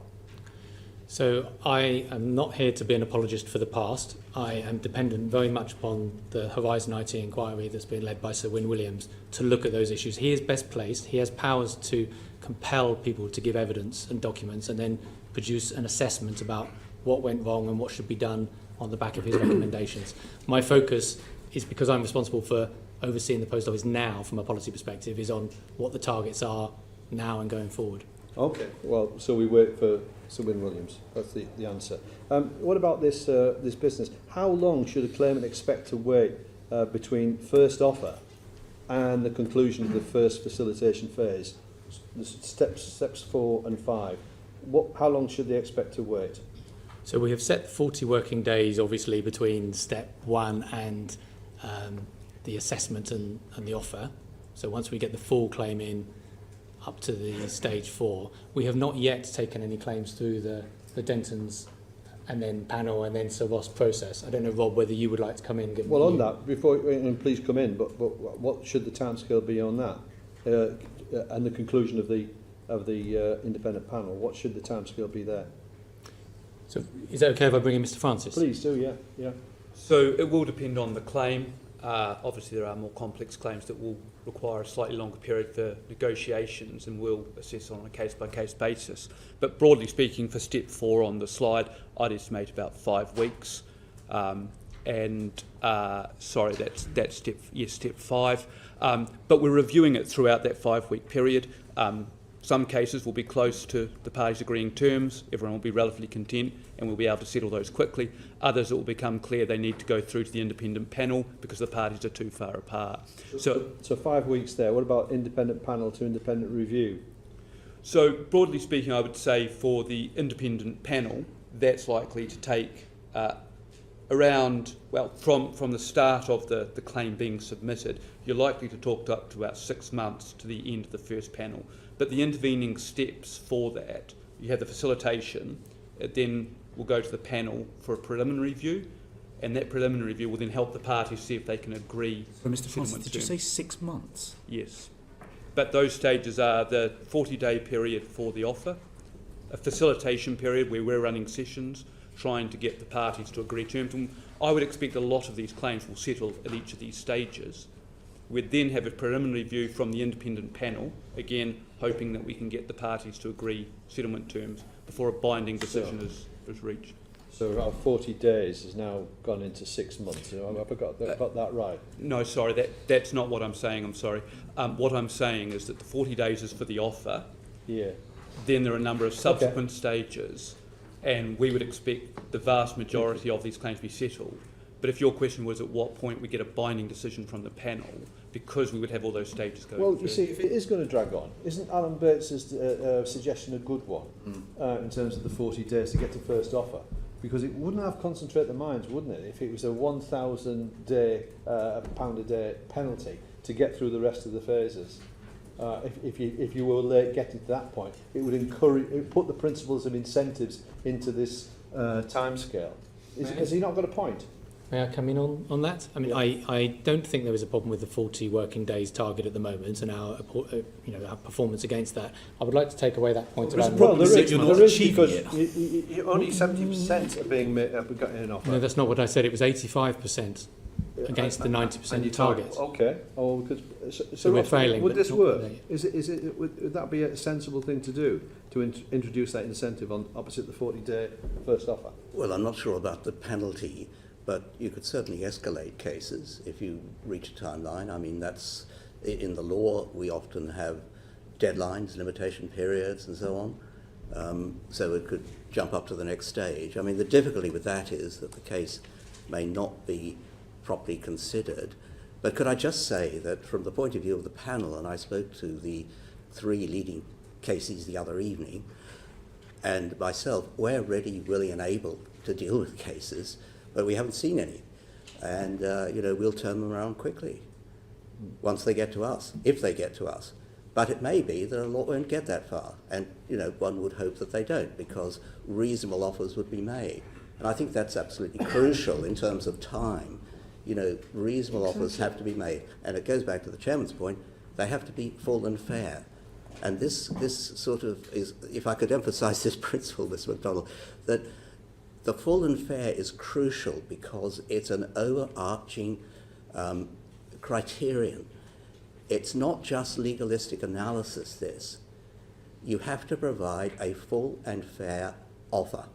So I am not here to be an apologist for the past. I am dependent very much upon the Horizon IT inquiry that's been led by Sir Wyn Williams to look at those issues. He is best placed. He has powers to compel people to give evidence and documents and then produce an assessment about what went wrong and what should be done on the back of his recommendations. My focus is, because I'm responsible for overseeing the Post Office now from a policy perspective, is on what the targets are now and going forward. Okay, well, so we wait for Sir Wyn Williams. That's the answer. What about this business? How long should a claimant expect to wait between first offer and the conclusion of the first facilitation phase? Steps 4 and 5. How long should they expect to wait? So we have set 40 working days, obviously, between step 1 and the assessment and the offer. So once we get the full claim in, up to the stage 4, we have not yet taken any claims through the Denton's and then panel and then Sir Ross process. I don't know, Rob, whether you would like to come in. Well, on that, before, and please come in, but what should the timescale be on that? And the conclusion of the independent panel, what should the timescale be there? So is it okay if I bring in Mr. Francis? Please do, yeah. So it will depend on the claim. Obviously, there are more complex claims that will require a slightly longer period for negotiations, and we'll assess on a case-by-case basis. But broadly speaking, for step 4 on the slide, I'd estimate about 5 weeks. Sorry, that's step 5. But we're reviewing it throughout that 5-week period. Some cases will be close to the parties agreeing terms, everyone will be relatively content, and we'll be able to settle those quickly. Others, it will become clear they need to go through to the independent panel because the parties are too far apart. So 5 weeks there. What about independent panel to independent review? So broadly speaking, I would say for the independent panel, that's likely to take around, well, from the start of the claim being submitted, you're likely to talk up to about 6 months to the end of the first panel. But the intervening steps for that, you have the facilitation, it then will go to the panel for a preliminary review, and that preliminary review will then help the parties see if they can agree. So, Mr. Francis, did you say 6 months? Yes. But those stages are the 40-day period for the offer, a facilitation period where we're running sessions, trying to get the parties to agree terms. And I would expect a lot of these claims will settle at each of these stages. We'd then have a preliminary review from the independent panel, again hoping that we can get the parties to agree settlement terms before a binding decision is reached. So our 40 days has now gone into 6 months. Have I got that right? No, sorry, that's not what I'm saying, I'm sorry. What I'm saying is that the 40 days is for the offer. Yeah. Then there are a number of subsequent stages, and we would expect the vast majority of these claims to be settled. But if your question was at what point we get a binding decision from the panel, because we would have all those stages going Well, through. you see, if it is going to drag on, isn't Alan Bates' suggestion a good one in terms of the 40 days to get to first offer? Because it wouldn't have concentrated the minds, wouldn't it, if it was a £1,000 pound a day penalty to get through the rest of the phases. If you were late getting to that point, it would put the principles of incentives into this timescale. Has he not got a point? May I come in on that? I mean, I don't think there is a problem with the 40 working days target at the moment and our performance against that. I would like to take away that point about... Well, there is because only 70% are being got in an offer. No, that's not what I said. It was 85% against the 90% target. Okay. Oh, because so we're failing. Would this work? Would that be a sensible thing to do, to introduce that incentive on opposite the 40-day first offer? Well, I'm not sure about the penalty, but you could certainly escalate cases if you reach a timeline. I mean, that's in the law. We often have deadlines, limitation periods, and so on. So it could jump up to the next stage. I mean, the difficulty with that is that the case may not be properly considered. But could I just say that from the point of view of the panel, and I spoke to the 3 leading cases the other evening, and myself, we're ready, willing and able to deal with cases, but we haven't seen any. And, we'll turn them around quickly once they get to us, if they get to us. But it may be that a lot won't get that far. And, one would hope that they don't, because reasonable offers would be made. And I think that's absolutely crucial in terms of time. Reasonable offers have to be made. And it goes back to the chairman's point, they have to be full and fair. And this sort of is, if I could emphasise this principle, Mr. MacDonald, that the full and fair is crucial because it's an overarching criterion. It's not just legalistic analysis, this. You have to provide a full and fair offer.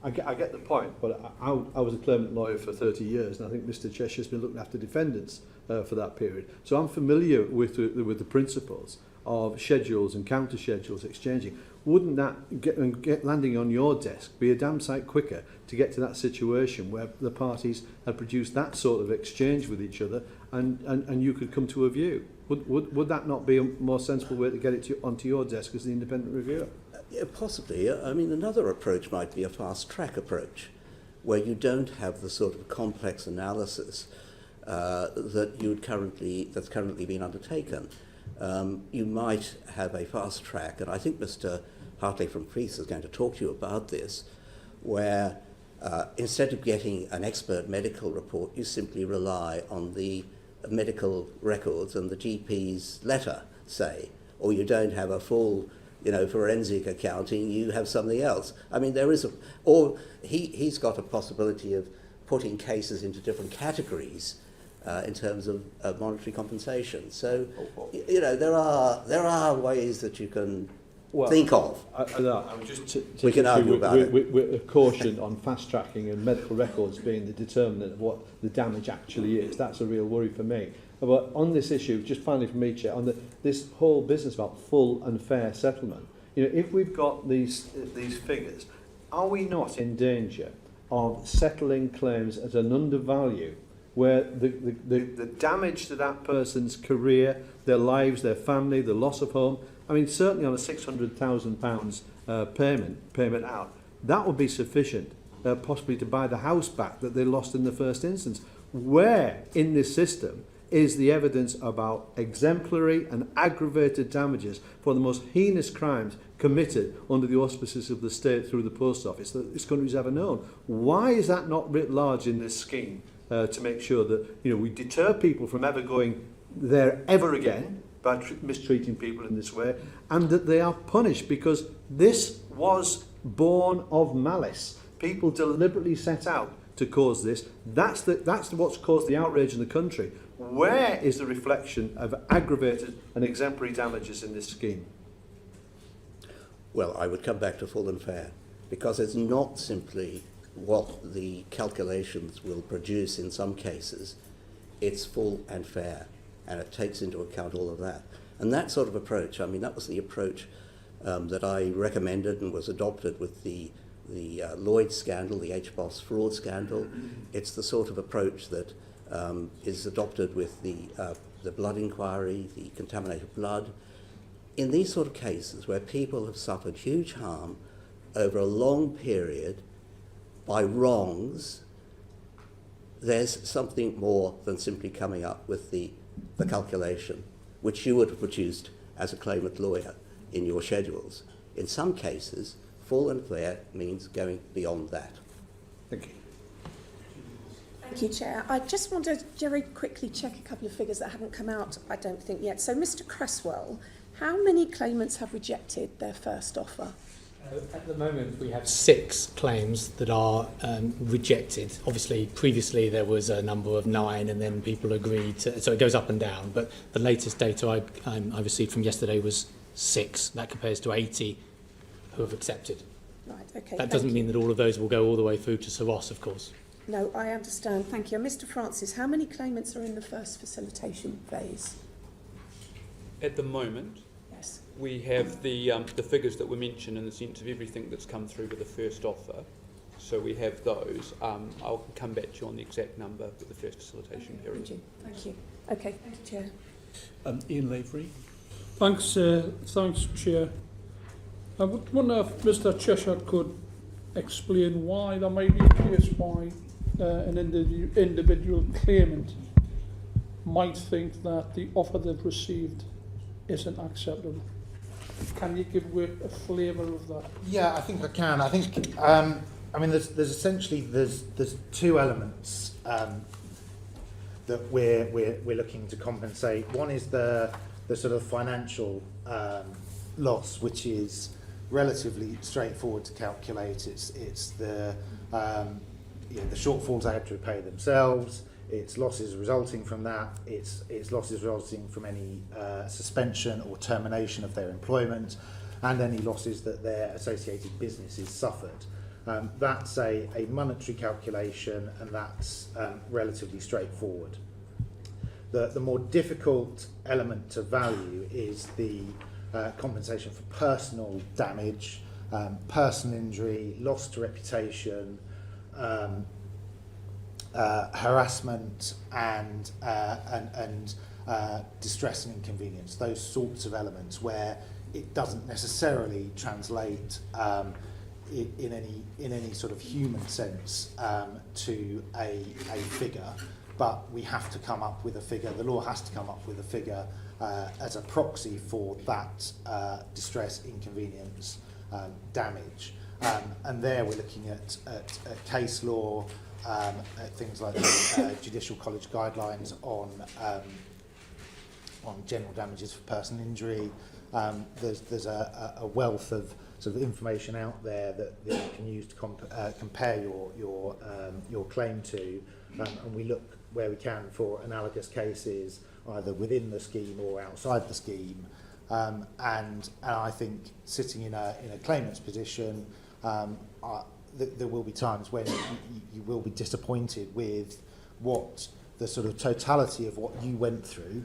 I get the point, but I was a claimant lawyer for 30 years, and I think Mr. Cheshire's been looking after defendants for that period. So I'm familiar with the principles of schedules and counter schedules exchanging. Wouldn't that get landing on your desk be a damn sight quicker to get to that situation where the parties had produced that sort of exchange with each other, and you could come to a view? Would that not be a more sensible way to get it onto your desk as the independent reviewer? Yeah, possibly. I mean, another approach might be a fast-track approach, where you don't have the sort of complex analysis that's currently being undertaken. You might have a fast track, and I think Mr. Hartley from Priest is going to talk to you about this, where instead of getting an expert medical report, you simply rely on the medical records and the GP's letter, say, or you don't have a full forensic accounting, you have something else. I mean, he's got a possibility of putting cases into different categories in terms of monetary compensation. So, there are ways that you can think of. We can argue about it. With a caution on fast tracking and medical records being the determinant of what the damage actually is. That's a real worry for me. But on this issue, just finally from me, Chair, on this whole business about full and fair settlement, if we've got these figures, are we not in danger of settling claims at an undervalue, where the damage to that person's career, their lives, their family, the loss of home, I mean, certainly on a £600,000 payment out, that would be sufficient, possibly to buy the house back that they lost in the first instance. Where in this system is the evidence about exemplary and aggravated damages for the most heinous crimes committed under the auspices of the state through the post office that this country's ever known? Why is that not writ large in this scheme to make sure that we deter people from ever going there ever again by mistreating people in this way, and that they are punished, because this was born of malice. People deliberately set out to cause this. That's what's caused the outrage in the country. Where is the reflection of aggravated and exemplary damages in this scheme? Well, I would come back to full and fair, because it's not simply what the calculations will produce in some cases. It's full and fair, and it takes into account all of that. And that sort of approach, I mean, that was the approach that I recommended and was adopted with the Lloyd scandal, the HBOS fraud scandal. It's the sort of approach that is adopted with the blood inquiry, the contaminated blood. In these sort of cases where people have suffered huge harm over a long period by wrongs, there's something more than simply coming up with the calculation, which you would have produced as a claimant lawyer in your schedules. In some cases, full and fair means going beyond that. Thank you. Thank you, Chair. I just want to very quickly check a couple of figures that haven't come out, I don't think, yet. So, Mr. Cresswell, how many claimants have rejected their first offer? At the moment, we have 6 claims that are rejected. Obviously, previously there was a number of 9, and then people agreed to, so it goes up and down. But the latest data I received from yesterday was 6. That compares to 80 who have accepted. Right, okay. That doesn't mean that all of those will go all the way through to Sir Ross, of course. No, I understand. Thank you. And Mr. Francis, how many claimants are in the first facilitation phase? At the moment, Yes. we have the figures that were mentioned in the sense of everything that's come through with the first offer. So we have those. I'll come back to you on the exact number with the first facilitation period. Thank you. Okay, thank you, Chair. Ian Lavery. Thanks, Chair. I would wonder if Mr. Cheshire could explain why there may be a case why an individual claimant might think that the offer they've received isn't acceptable. Can you give a flavour of that? Yeah, I think I can. I think I mean there's essentially there's two elements that we're looking to compensate. One is the sort of financial loss, which is relatively straightforward to calculate. It's the the shortfalls they had to repay themselves. It's losses resulting from that. It's losses resulting from any suspension or termination of their employment, and any losses that their associated businesses suffered. That's a monetary calculation, and that's relatively straightforward. The more difficult element to value is the compensation for personal damage, personal injury, loss to reputation, harassment, and distress and inconvenience. Those sorts of elements where it doesn't necessarily translate in any sort of human sense to a figure, but we have to come up with a figure. The law has to come up with a figure as a proxy for that distress, inconvenience, damage. And there we're looking at case law, at things like the Judicial College guidelines on general damages for personal injury. There's a wealth of sort of information out there that you can use to compare your claim to, and we look where we can for analogous cases either within the scheme or outside the scheme. And I think sitting in a claimant's position, there will be times when you will be disappointed with what the sort of totality of what you went through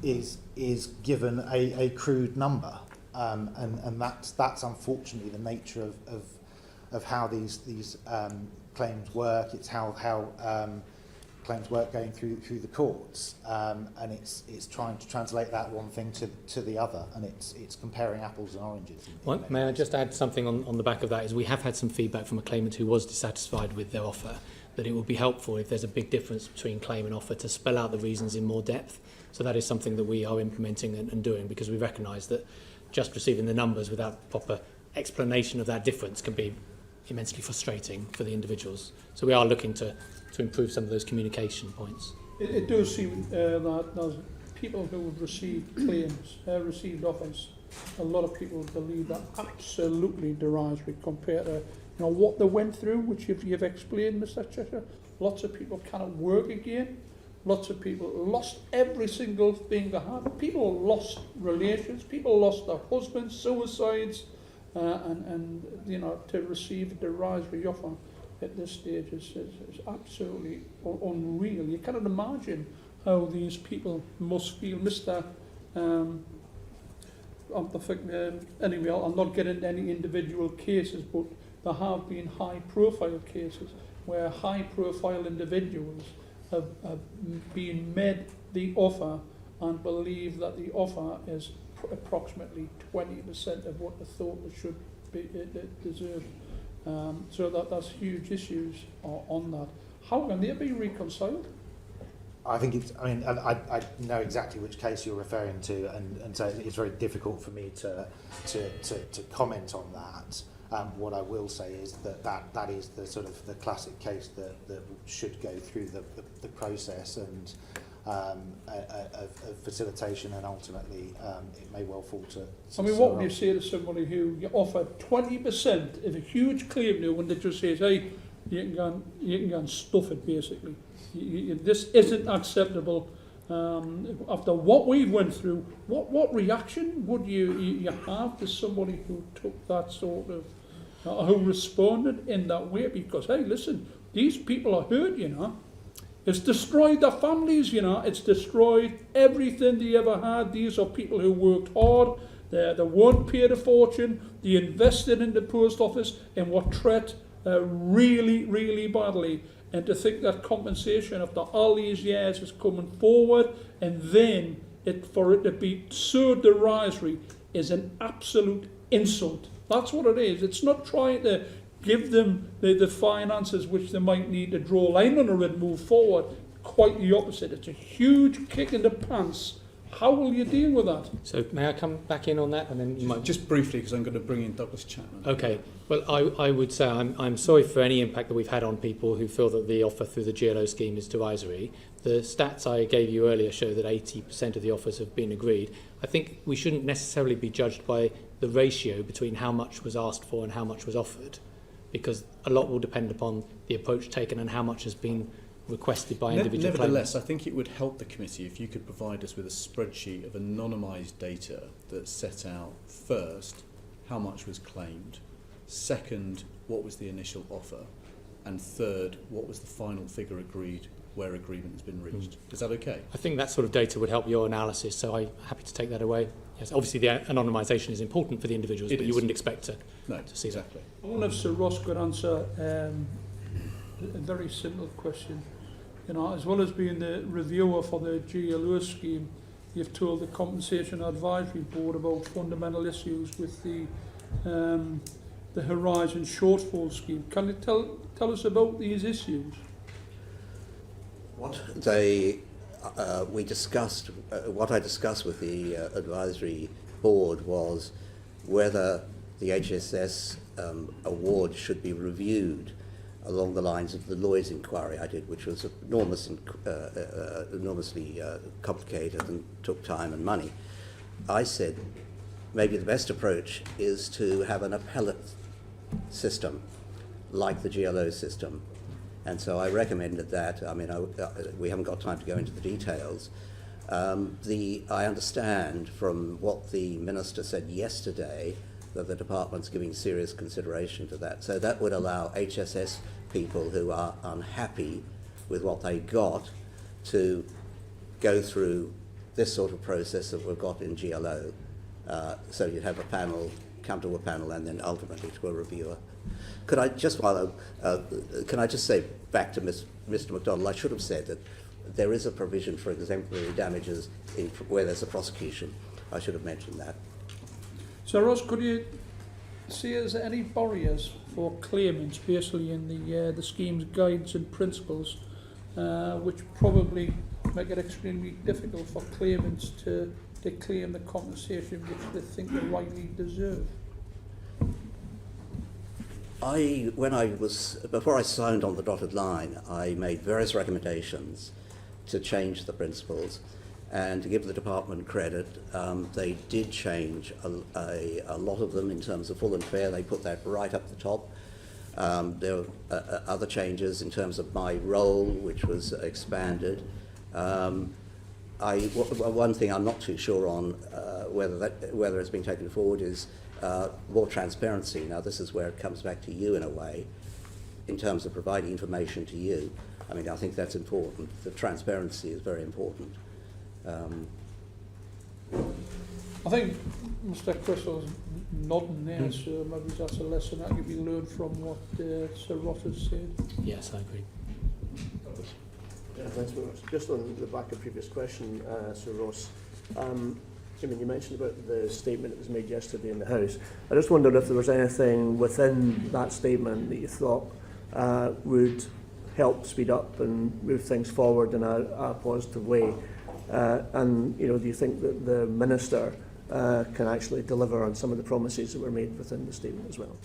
is given a crude number, and that's unfortunately the nature of how these claims work. It's how claims work going through the courts, and it's trying to translate that one thing to the other, and it's comparing apples and oranges. May I just add something on the back of that? Is we have had some feedback from a claimant who was dissatisfied with their offer, that it would be helpful if there's a big difference between claim and offer to spell out the reasons in more depth. So that is something that we are implementing and doing, because we recognise that just receiving the numbers without proper explanation of that difference can be immensely frustrating for the individuals. So we are looking to improve some of those communication points. It does seem that there's people who have received claims, received offers, a lot of people believe that absolutely derisory compared to what they went through, which you've explained, Mr. Cheshire. Lots of people cannot work again. Lots of people lost every single thing they had. People lost relations. People lost their husbands, suicides, and to receive a derisory offer at this stage is absolutely unreal. You cannot imagine how these people must feel. Anyway, I'll not get into any individual cases, but there have been high-profile cases where high-profile individuals have been made the offer and believe that the offer is approximately 20% of what they thought it should be deserved. So that's huge issues on that. How can they be reconciled? I think I know exactly which case you're referring to, and so it's very difficult for me to comment on that. What I will say is that is the sort of the classic case that should go through the process and of facilitation, and ultimately it may well fall to. What would you say to somebody who you offer 20% of a huge claim now, when they just says, hey, you can go and stuff it basically. This isn't acceptable. After what we went through, what reaction would you have to somebody who took that sort of who responded in that way, because, hey, listen, these people are hurt, you know. It's destroyed their families, you know. It's destroyed everything they ever had. These are people who worked hard. They weren't paid a fortune. They invested in the post office and were treated really, really badly. And to think that compensation after all these years is coming forward, and then for it to be so derisory is an absolute insult. That's what it is. It's not trying to give them the finances which they might need to draw a line under and move forward. Quite the opposite. It's a huge kick in the pants. How will you deal with that? So may I come back in on that? And then you might... Just briefly, because I'm going to bring in Douglas Chapman. Okay. Well, I would say I'm sorry for any impact that we've had on people who feel that the offer through the GLO scheme is derisory. The stats I gave you earlier show that 80% of the offers have been agreed. I think we shouldn't necessarily be judged by the ratio between how much was asked for and how much was offered, because a lot will depend upon the approach taken and how much has been requested by individual Nevertheless, claimants. I think it would help the committee if you could provide us with a spreadsheet of anonymised data that set out, first, how much was claimed, second, what was the initial offer, and third, what was the final figure agreed where agreement has been reached. Is that okay? I think that sort of data would help your analysis, so I'm happy to take that away. Yes, obviously the anonymisation is important for the individuals, but you wouldn't expect to see exactly. I wonder if Sir Ross could answer a very simple question. You know, as well as being the reviewer for the GLO scheme, you've told the Compensation Advisory Board about fundamental issues with the Horizon Shortfall scheme. Can you tell us about these issues? What we discussed, what I discussed with the advisory board was whether the HSS award should be reviewed along the lines of the Lloyd's inquiry I did, which was enormously complicated and took time and money. I said maybe the best approach is to have an appellate system like the GLO system. And so I recommended that. I mean, we haven't got time to go into the details. I understand from what the Minister said yesterday that the Department's giving serious consideration to that. So that would allow HSS people who are unhappy with what they got to go through this sort of process that we've got in GLO. So you'd have a panel, come to a panel, and then ultimately to a reviewer. Could I just, can I just say back to Mr. MacDonald, I should have said that there is a provision for exemplary damages where there's a prosecution. I should have mentioned that. So Ross, could you see is there any barriers for claimants basically in the scheme's guides and principles which probably make it extremely difficult for claimants to claim the compensation which they think they rightly deserve? Before I signed on the dotted line, I made various recommendations to change the principles, and to give the department credit, they did change a lot of them in terms of full and fair. They put that right up the top. There were other changes in terms of my role, which was expanded. One thing I'm not too sure on whether it's been taken forward is more transparency. Now, this is where it comes back to you in a way, in terms of providing information to you. I mean, I think that's important. The transparency is very important. I think Mr. Crystal's nodding there, so maybe that's a lesson that could be learned from what Sir Ross has said. Yes, I agree. Yeah, thanks very much. Just on the back of previous question, Sir Ross, I mean, you mentioned about the statement that was made yesterday in the House. I just wondered if there was anything within that statement that you thought would help speed up and move things forward in a positive way. And, you know, do you think that the Minister can actually deliver on some of the promises that were made within the statement as well?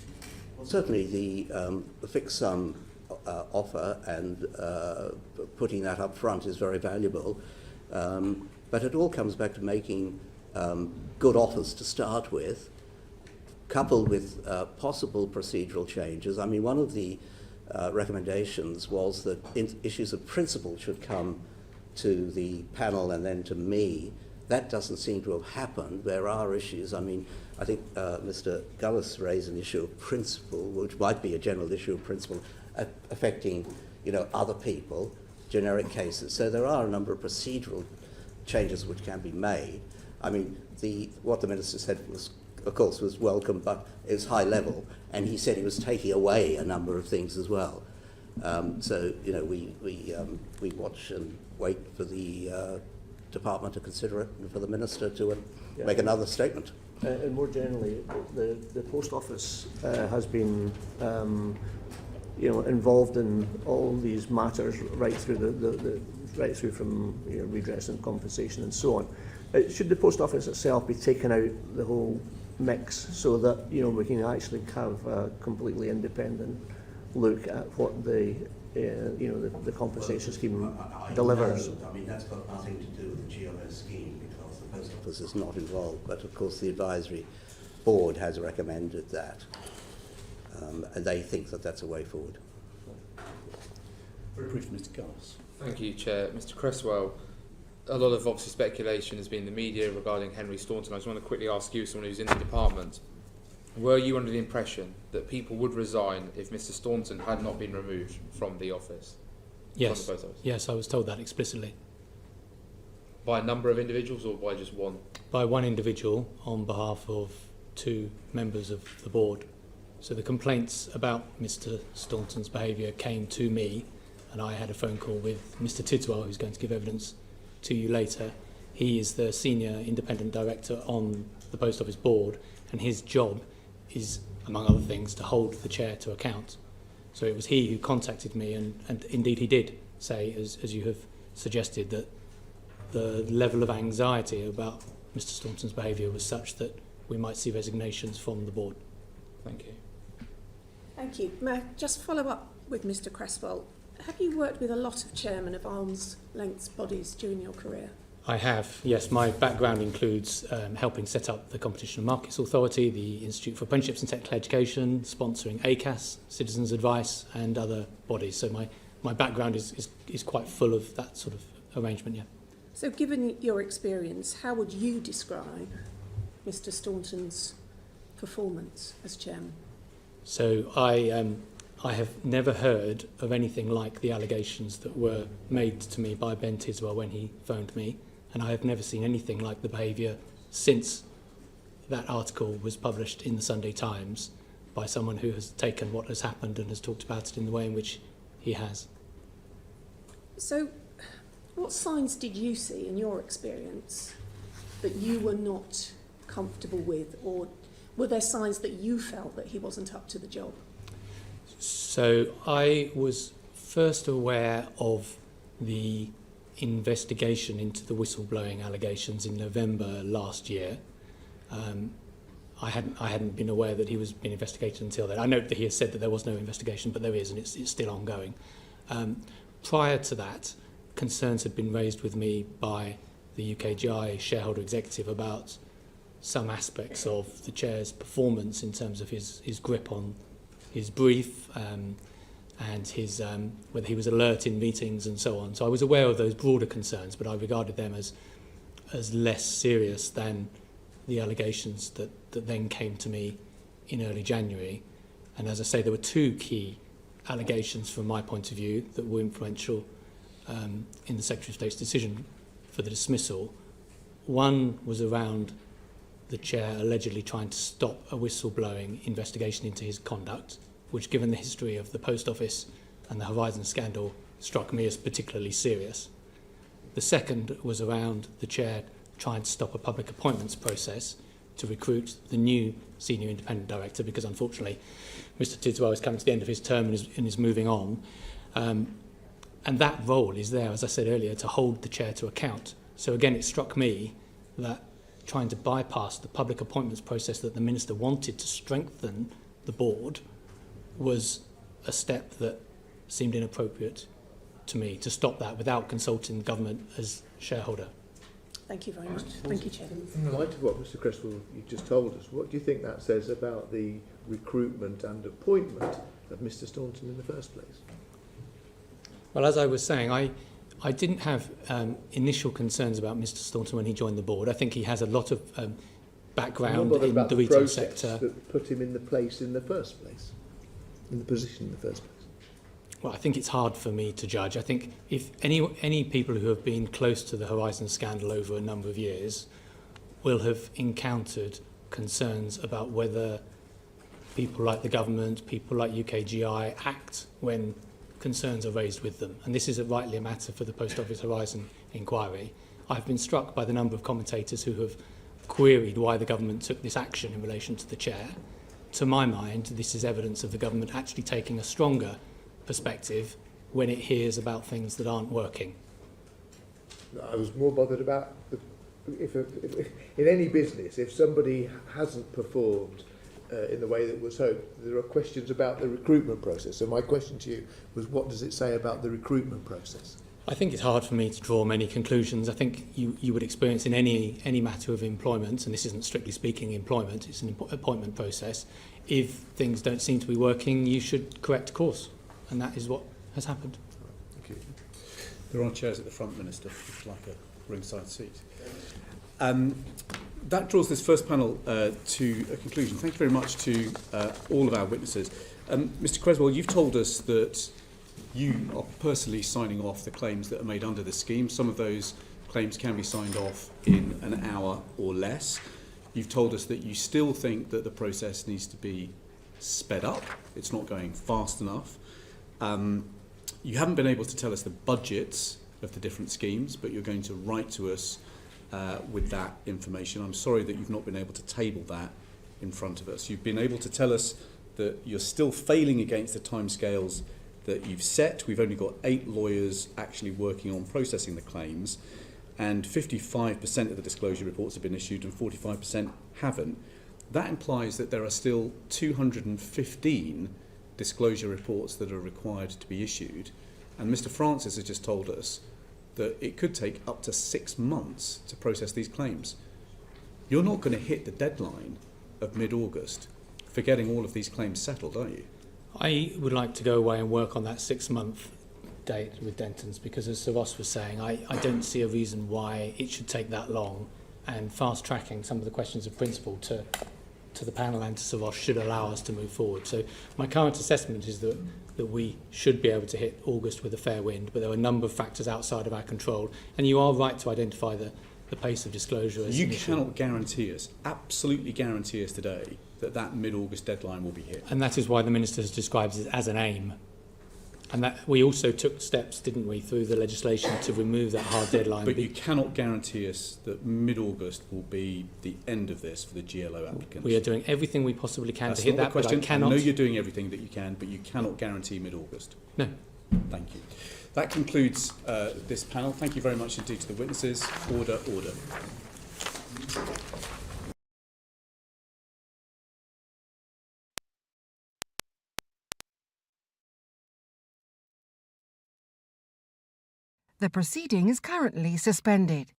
Well, certainly the fixed sum offer and putting that up front is very valuable. But it all comes back to making good offers to start with, coupled with possible procedural changes. I mean, one of the recommendations was that issues of principle should come to the panel and then to me that doesn't seem to have happened. There are issues. I mean, I think Mr. Gullis raised an issue of principle, which might be a general issue of principle, affecting, you know, other people, generic cases. So there are a number of procedural changes which can be made. I mean, what the Minister said was, of course, was welcome, but it was high level, and he said he was taking away a number of things as well. So, you know, we watch and wait for the Department to consider it and for the Minister to make another statement. And more generally, the Post Office has been involved in all these matters right through right through from redress and compensation and so on. Should the Post Office itself be taken out the whole mix so that we can actually have a completely independent look at what the compensation scheme delivers? I mean, that's got nothing to do with the GLO scheme because the Post Office is not involved, but of course the advisory board has recommended that, and they think that that's a way forward. Very brief, Mr. Gullis. Thank you, Chair. Mr. Cresswell, a lot of obviously speculation has been in the media regarding Henry Staunton. I just want to quickly ask you, someone who's in the department, were you under the impression that people would resign if Mr. Staunton had not been removed from the office? Yes. From the post office? Yes, I was told that explicitly. By a number of individuals or by just one? By one individual on behalf of 2 members of the board. So the complaints about Mr. Staunton's behaviour came to me, and I had a phone call with Mr. Tidswell, who's going to give evidence to you later. He is the senior independent director on the Post Office board, and his job is, among other things, to hold the chair to account. So it was he who contacted me, and indeed he did say, as you have suggested, that the level of anxiety about Mr. Staunton's behaviour was such that we might see resignations from the board. Thank you. Thank you. May I just follow up with Mr. Cresswell? Have you worked with a lot of chairmen of arm's length bodies during your career? I have, yes. My background includes helping set up the Competition and Markets Authority, the Institute for Apprenticeships and Technical Education, sponsoring ACAS, Citizens Advice, and other bodies. So my background is quite full of that sort of arrangement, yeah. So given your experience, how would you describe Mr. Staunton's performance as chairman? So I have never heard of anything like the allegations that were made to me by Ben Tiswell when he phoned me, and I have never seen anything like the behaviour since that article was published in the Sunday Times by someone who has taken what has happened and has talked about it in the way in which he has. So what signs did you see in your experience that you were not comfortable with, or were there signs that you felt that he wasn't up to the job? So I was first aware of the investigation into the whistleblowing allegations in November last year. I hadn't been aware that he was being investigated until then. I note that he has said that there was no investigation, but there is, and it's still ongoing. Prior to that, concerns had been raised with me by the UKGI shareholder executive about some aspects of the chair's performance in terms of his grip on his brief and his whether he was alert in meetings and so on. So I was aware of those broader concerns, but I regarded them as less serious than the allegations that then came to me in early January. And as I say, there were 2 key allegations from my point of view that were influential in the Secretary of State's decision for the dismissal. One was around the chair allegedly trying to stop a whistleblowing investigation into his conduct, which, given the history of the Post Office and the Horizon scandal, struck me as particularly serious. The second was around the chair trying to stop a public appointments process to recruit the new senior independent director, because unfortunately Mr. Tidswell is coming to the end of his term and is moving on. And that role is there, as I said earlier, to hold the chair to account. So again, it struck me that trying to bypass the public appointments process that the Minister wanted to strengthen the board was a step that seemed inappropriate to me, to stop that without consulting government as shareholder. Thank you very much. Thank you, Chair. In the light of what Mr. Cresswell you just told us, what do you think that says about the recruitment and appointment of Mr. Staunton in the first place? Well, as I was saying, I didn't have initial concerns about Mr Staunton when he joined the board. I think he has a lot of background in the retail sector. That put him in the place in the first place, in the position in the first place. Well, I think it's hard for me to judge. I think if any people who have been close to the Horizon scandal over a number of years will have encountered concerns about whether people like the government, people like UKGI act when concerns are raised with them. And this is rightly a matter for the Post Office Horizon inquiry. I've been struck by the number of commentators who have queried why the government took this action in relation to the chair. To my mind, this is evidence of the government actually taking a stronger perspective when it hears about things that aren't working. I was more bothered about if in any business, if somebody hasn't performed in the way that was hoped, there are questions about the recruitment process. So my question to you was, what does it say about the recruitment process? I think it's hard for me to draw many conclusions. I think you would experience in any matter of employment, and this isn't strictly speaking employment, it's an appointment process. If things don't seem to be working, you should correct course. And that is what has happened. Thank you. There are chairs at the front, Minister, if you'd like a ringside seat. That draws this first panel to a conclusion. Thank you very much to all of our witnesses. Mr Creswell, you've told us that you are personally signing off the claims that are made under the scheme. Some of those claims can be signed off in an hour or less. You've told us that you still think that the process needs to be sped up. It's not going fast enough. You haven't been able to tell us the budgets of the different schemes, but you're going to write to us with that information. I'm sorry that you've not been able to table that in front of us. You've been able to tell us that you're still failing against the timescales that you've set. We've only got 8 lawyers actually working on processing the claims, and 55% of the disclosure reports have been issued and 45% haven't. That implies that there are still 215 disclosure reports that are required to be issued, and Mr Francis has just told us that it could take up to 6 months to process these claims. You're not going to hit the deadline of mid-August for getting all of these claims settled, are you? I would like to go away and work on that 6-month date with Denton's, because as Sir Ross was saying, I don't see a reason why it should take that long, and fast-tracking some of the questions of principle to the panel and to Sir Ross should allow us to move forward. So my current assessment is that we should be able to hit August with a fair wind, but there are a number of factors outside of our control, and you are right to identify the pace of disclosure as you an issue. cannot guarantee us, absolutely guarantee us today, that mid-August deadline will be hit. And that is why the Minister has described it as an aim. And that we also took steps, didn't we, through the legislation to remove that hard deadline. But you cannot guarantee us that mid-August will be the end of this for the GLO applicants. We are doing everything we possibly can That's to hit not that, the question. but I cannot... I know you're doing everything that you can, but you cannot guarantee mid-August. No. Thank you. That concludes this panel. Thank you very much indeed to the witnesses. Order, order. The proceeding is currently suspended.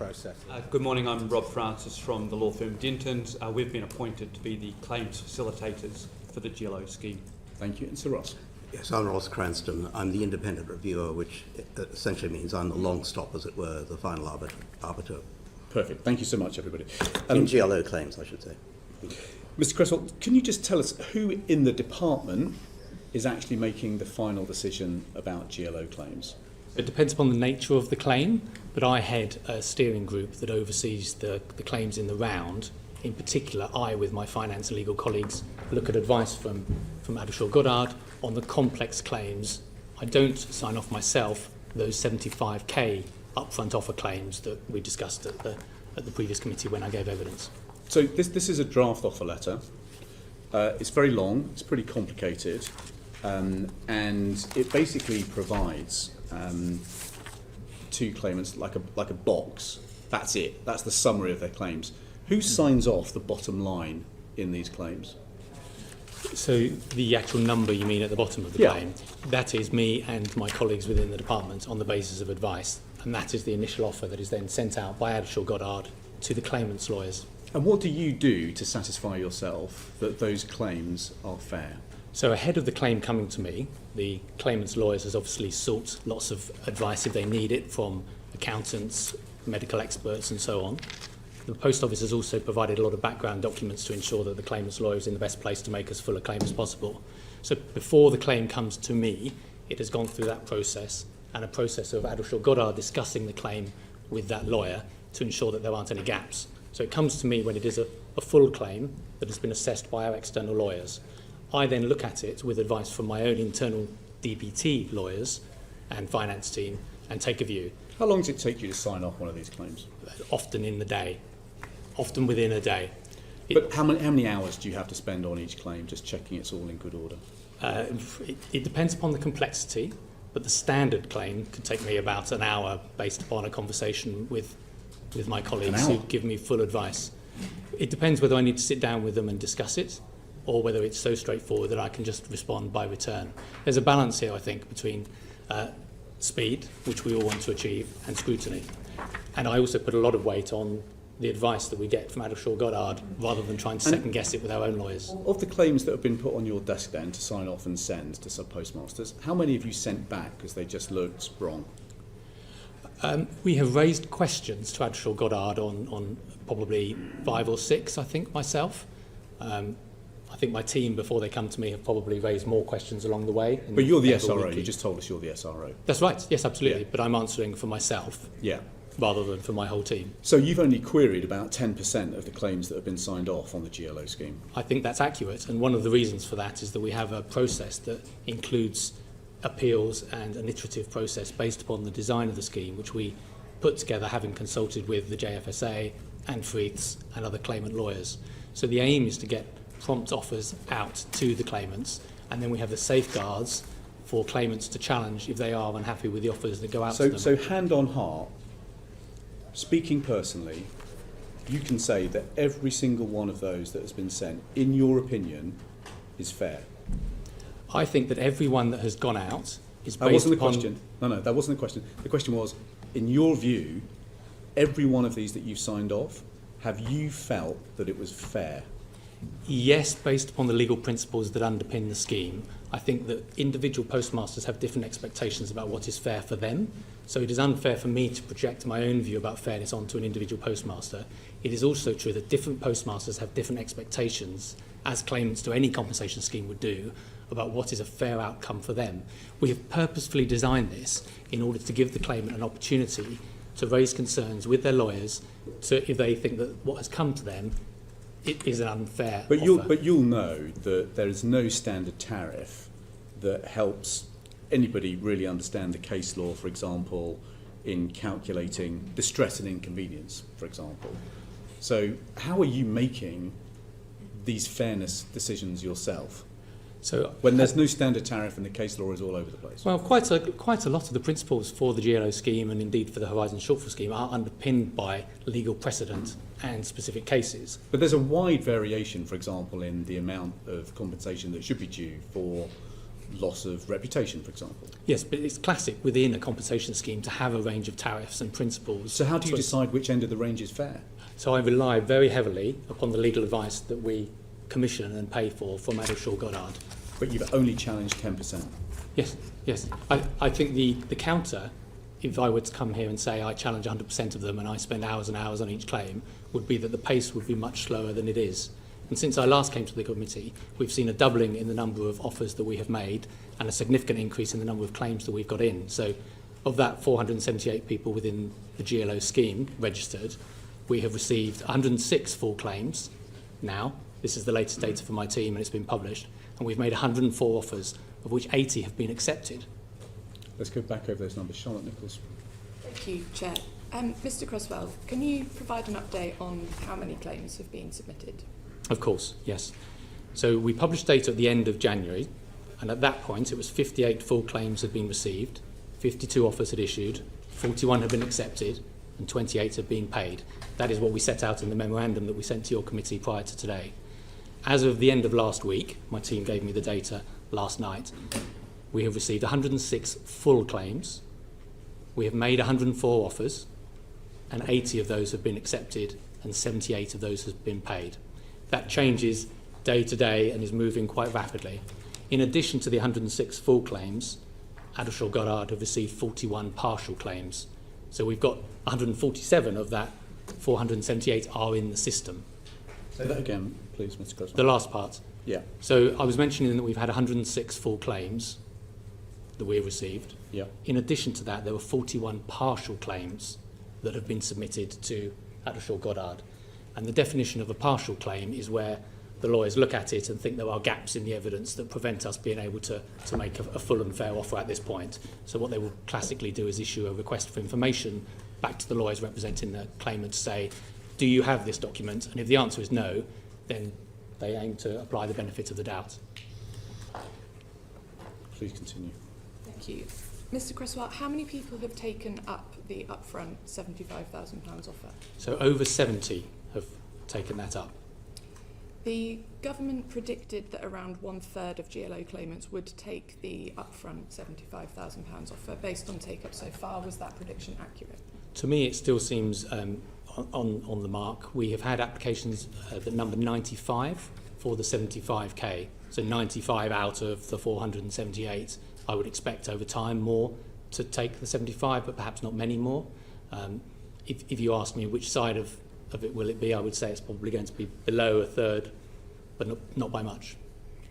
process. Good morning, I'm Rob Francis from the law firm Dentons. We've been appointed to be the claims facilitators for the GLO scheme. Thank you. And Sir Ross? Yes, I'm Ross Cranston. I'm the independent reviewer, which essentially means I'm the long stop, as it were, the final arbiter. Perfect. Thank you so much, everybody. In GLO claims, I should say. Mr. Cresswell, can you just tell us who in the department is actually making the final decision about GLO claims? It depends upon the nature of the claim, but I head a steering group that oversees the claims in the round. In particular, I, with my finance and legal colleagues, look at advice from Adelshaw Goddard on the complex claims. I don't sign off myself those 75k upfront offer claims that we discussed at the previous committee when I gave evidence. So this is a draft offer letter. It's very long, it's pretty complicated, and it basically provides two claimants like a box. That's it. That's the summary of their claims. Who signs off the bottom line in these claims? So the actual number you mean at the bottom of the claim, that is me and my colleagues within the department on the basis of advice, and that is the initial offer that is then sent out by Adelshaw Goddard to the claimant's lawyers. And what do you do to satisfy yourself that those claims are fair? So ahead of the claim coming to me, the claimant's lawyers has obviously sought lots of advice if they need it from accountants, medical experts and so on. The Post Office has also provided a lot of background documents to ensure that the claimant's lawyer is in the best place to make as full a claim as possible. So before the claim comes to me, it has gone through that process and a process of Adelshaw Goddard discussing the claim with that lawyer to ensure that there aren't any gaps. So it comes to me when it is a full claim that has been assessed by our external lawyers. I then look at it with advice from my own internal DPT lawyers and finance team and take a view. How long does it take you to sign off one of these claims? Often in the day, often within a day. But how many hours do you have to spend on each claim, just checking it's all in good order? It depends upon the complexity, but the standard claim could take me about an hour based upon a conversation with my colleagues who give me full advice. It depends whether I need to sit down with them and discuss it, or whether it's so straightforward that I can just respond by return. There's a balance here, I think, between speed, which we all want to achieve, and scrutiny. And I also put a lot of weight on the advice that we get from Adelshaw Goddard, rather than trying to second guess it with our own lawyers. Of the claims that have been put on your desk then to sign off and send to sub-postmasters, how many have you sent back because they just looked wrong? We have raised questions to Adelshaw Goddard on probably 5 or 6, I think, myself. I think my team, before they come to me, have probably raised more questions along the way. But you're the SRO, you just told us you're the SRO. That's right, yes, absolutely. Yeah. But I'm answering for myself rather than for my whole team. So you've only queried about 10% of the claims that have been signed off on the GLO scheme? I think that's accurate, and one of the reasons for that is that we have a process that includes appeals and an iterative process based upon the design of the scheme, which we put together having consulted with the JFSA and Freeths and other claimant lawyers. So the aim is to get prompt offers out to the claimants, and then we have the safeguards for claimants to challenge if they are unhappy with the offers that go out to them. So hand on heart, speaking personally, you can say that every single one of those that has been sent, in your opinion, is fair? I think that every one that has gone out is based upon... That wasn't the question. No, that wasn't the question. The question was, in your view, every one of these that you've signed off, have you felt that it was fair? Yes, based upon the legal principles that underpin the scheme. I think that individual postmasters have different expectations about what is fair for them. So it is unfair for me to project my own view about fairness onto an individual postmaster. It is also true that different postmasters have different expectations, as claimants to any compensation scheme would do, about what is a fair outcome for them. We have purposefully designed this in order to give the claimant an opportunity to raise concerns with their lawyers if they think that what has come to them it is an unfair offer. But you'll know that there is no standard tariff that helps anybody really understand the case law, for example, in calculating distress and inconvenience, for example. So how are you making these fairness decisions yourself? So when there's no standard tariff and the case law is all over the place? Well, quite a lot of the principles for the GLO scheme and indeed for the Horizon Shortfall scheme are underpinned by legal precedent and specific cases. But there's a wide variation, for example, in the amount of compensation that should be due for loss of reputation, for example. Yes, but it's classic within a compensation scheme to have a range of tariffs and principles. So how do you decide which end of the range is fair? So I rely very heavily upon the legal advice that we commission and pay for from Adelshaw Goddard. But you've only challenged 10%. Yes, yes. I think the counter, if I were to come here and say I challenge 100% of them and I spend hours and hours on each claim, would be that the pace would be much slower than it is. And since I last came to the committee, we've seen a doubling in the number of offers that we have made and a significant increase in the number of claims that we've got in. So of that 478 people within the GLO scheme registered, we have received 106 full claims now. This is the latest data from my team and it's been published. And we've made 104 offers, of which 80 have been accepted. Let's go back over those numbers. Charlotte Nichols. Thank you, Chair. Mr Cresswell, can you provide an update on how many claims have been submitted? Of course, yes. So we published data at the end of January, and at that point it was 58 full claims had been received, 52 offers had issued, 41 had been accepted, and 28 had been paid. That is what we set out in the memorandum that we sent to your committee prior to today. As of the end of last week, my team gave me the data last night, we have received 106 full claims, we have made 104 offers, and 80 of those have been accepted, and 78 of those have been paid. That changes day to day and is moving quite rapidly. In addition to the 106 full claims, Adelshaw Goddard have received 41 partial claims. So we've got 147 of that 478 are in the system. Say that again, please, Mr. Cresswell. The last part. Yeah. So I was mentioning that we've had 106 full claims that we have received. Yeah. In addition to that, there were 41 partial claims that have been submitted to Adelshaw Goddard. And the definition of a partial claim is where the lawyers look at it and think there are gaps in the evidence that prevent us being able to make a full and fair offer at this point. So what they will classically do is issue a request for information back to the lawyers representing the claimant to say, do you have this document? And if the answer is no, then they aim to apply the benefit of the doubt. Please continue. Thank you. Mr Cresswell, how many people have taken up the upfront £75,000 offer? So over 70 have taken that up. The government predicted that around 1/3 of GLO claimants would take the upfront £75,000 offer. Based on take-up so far, was that prediction accurate? To me, it still seems on the mark. We have had applications that number 95 for the 75k. So 95 out of the 478. I would expect over time more to take the 75, but perhaps not many more. If you ask me which side of it will it be, I would say it's probably going to be below 1/3, but not by much.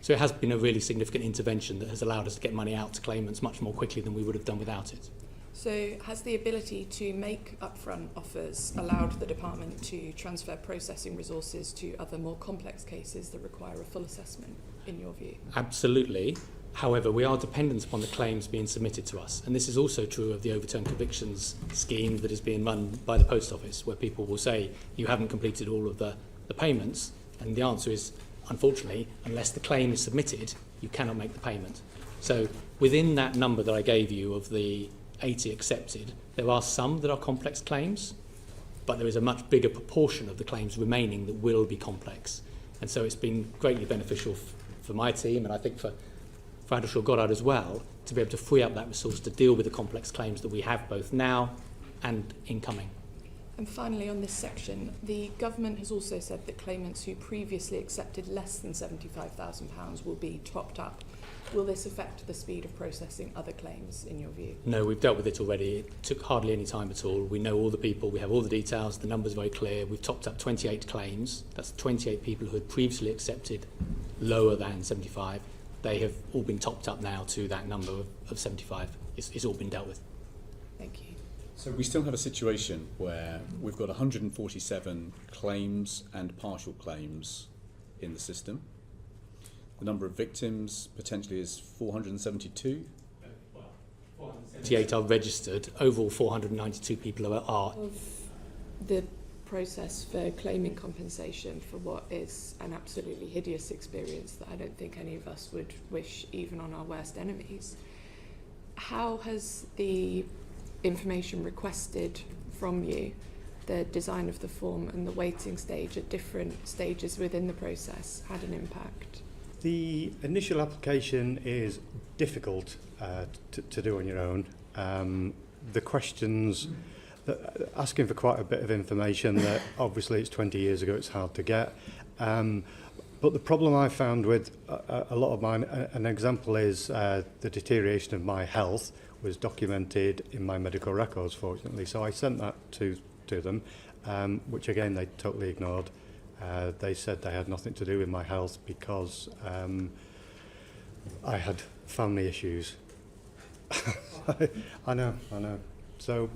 So it has been a really significant intervention that has allowed us to get money out to claimants much more quickly than we would have done without it. So has the ability to make upfront offers allowed the department to transfer processing resources to other more complex cases that require a full assessment, in your view? Absolutely. However, we are dependent upon the claims being submitted to us. And this is also true of the overturned convictions scheme that is being run by the Post Office, where people will say, you haven't completed all of the payments. And the answer is, unfortunately, unless the claim is submitted, you cannot make the payment. So within that number that I gave you of the 80 accepted, there are some that are complex claims, but there is a much bigger proportion of the claims remaining that will be complex. And so it's been greatly beneficial for my team, and I think for Adelshaw Goddard as well, to be able to free up that resource to deal with the complex claims that we have both now and incoming. And finally, on this section, the government has also said that claimants who previously accepted less than £75,000 will be topped up. Will this affect the speed of processing other claims, in your view? No, we've dealt with it already. It took hardly any time at all. We know all the people, we have all the details, the numbers are very clear. We've topped up 28 claims. That's 28 people who had previously accepted lower than 75. They have all been topped up now to that number of 75. It's all been dealt with. Thank you. So we still have a situation where we've got 147 claims and partial claims in the system. The number of victims potentially is 472. 78 are registered. Overall, 492 people are. Of the process for claiming compensation for what is an absolutely hideous experience that I don't think any of us would wish even on our worst enemies, how has the information requested from you, the design of the form and the waiting stage at different stages within the process, had an impact? The initial application is difficult to do on your own. The questions, asking for quite a bit of information that obviously it's 20 years ago, it's hard to get. But the problem I found with a lot of mine, an example is the deterioration of my health was documented in my medical records, fortunately. So I sent that to them, which again they totally ignored. They said they had nothing to do with my health because I had family issues. I know. So,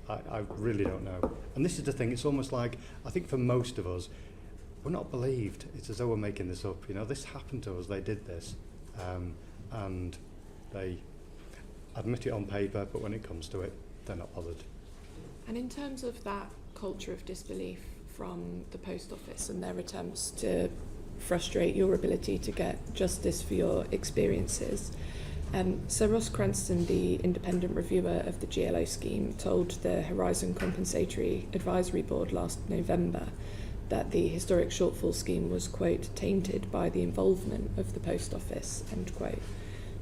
I really don't know. And this is the thing, it's almost like, I think for most of us, we're not believed. It's as though we're making this up. You know, this happened to us, they did this. And they admit it on paper, but when it comes to it, they're not bothered. And in terms of that culture of disbelief from the post office and their attempts to frustrate your ability to get justice for your experiences, Sir Ross Cranston, the independent reviewer of the GLO scheme, told the Horizon Compensatory Advisory Board last November that the historic shortfall scheme was, quote, tainted by the involvement of the post office, end quote.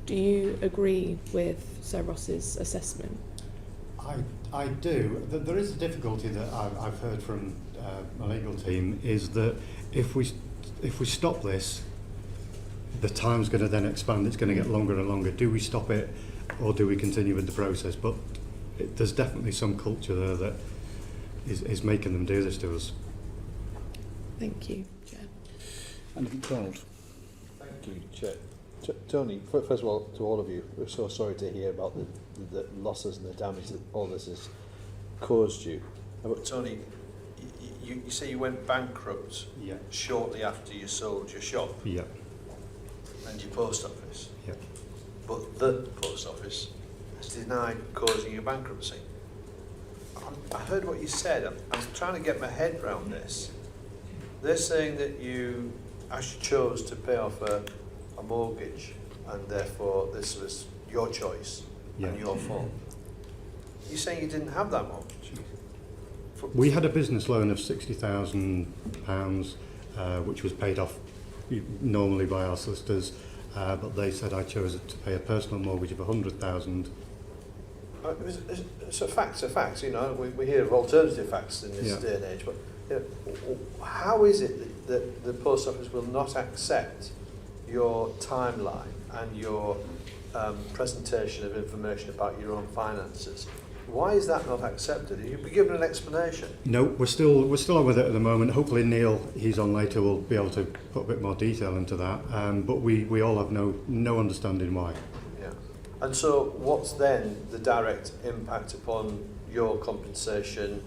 Do you agree with Sir Ross's assessment? I do. There is a difficulty that I've heard from my legal team, is that if we stop this, the time's going to then expand, it's going to get longer and longer. Do we stop it or do we continue with the process? But there's definitely some culture there that is making them do this to us. Thank you, Chair. And Donald. Thank you, Chair. Tony, first of all, to all of you, we're so sorry to hear about the losses and the damage that all this has caused you. But Tony, you say you went bankrupt shortly after you sold your shop and your post office. But the post office has denied causing you bankruptcy. I heard what you said. I'm trying to get my head around this. They're saying that you actually chose to pay off a mortgage and therefore this was your choice and your fault. You're saying you didn't have that mortgage? We had a business loan of £60,000, which was paid off normally by our solicitors, but they said I chose to pay a personal mortgage of £100,000. So facts, you know, we hear of alternative facts in this day and age, but you know, how is it that the post office will not accept your timeline and your presentation of information about your own finances? Why is that not accepted? Have you been given an explanation? No, we're still on with it at the moment. Hopefully Neil, he's on later, will be able to put a bit more detail into that. But we all have no understanding why. Yeah. And so what's then the direct impact upon your compensation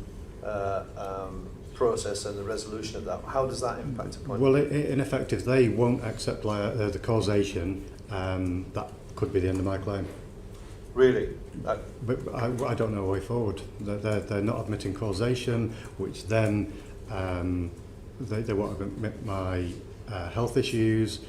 process and the resolution of that? How does that impact upon you? Well, in effect, if they won't accept the causation, that could be the end of my claim. Really? But I don't know a way forward. They're not admitting causation, which then they won't admit my health issues.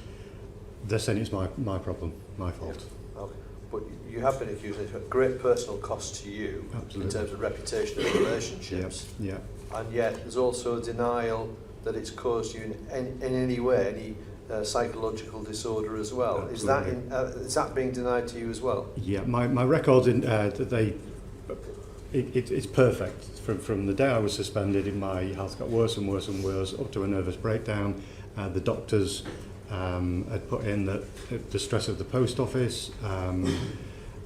They're saying it's my problem, my fault. Yeah. Okay. But you have been accused of a great personal cost to you. Absolutely. In terms of reputation and relationships. Yeah. And yet there's also a denial that it's caused you in any way, any psychological disorder as well. Absolutely. Is that being denied to you as well? Yeah, my records it's perfect. From the day I was suspended, my health got worse and worse and worse, up to a nervous breakdown. The doctors had put in that the stress of the post office,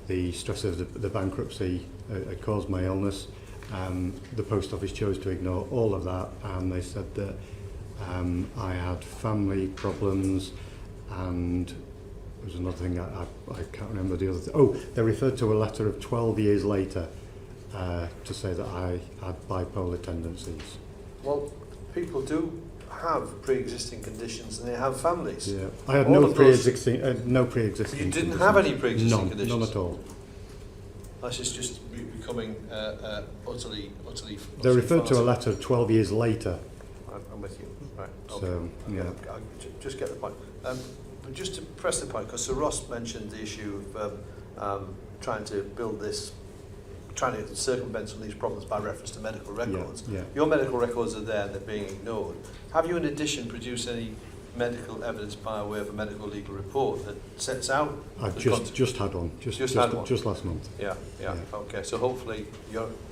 the stress of the bankruptcy had caused my illness. The post office chose to ignore all of that, and they said that I had family problems, and there was another thing I can't remember the other thing. Oh, they referred to a letter of 12 years later to say that I had bipolar tendencies. Well, people do have pre-existing conditions and they have families. Yeah, I had no pre-existing conditions. You didn't have any pre-existing conditions? None at all. This is just becoming utterly They referred to a letter 12 years later. I'm with you. Right. Okay. So, yeah. I just get the point. But just to press the point, because Sir Ross mentioned the issue of trying to circumvent some of these problems by reference to medical records. Yeah. Your medical records are there and they're being ignored. Have you in addition produced any medical evidence by way of a medical legal report that sets out? I've just had one, just last month. Yeah. Okay, so hopefully,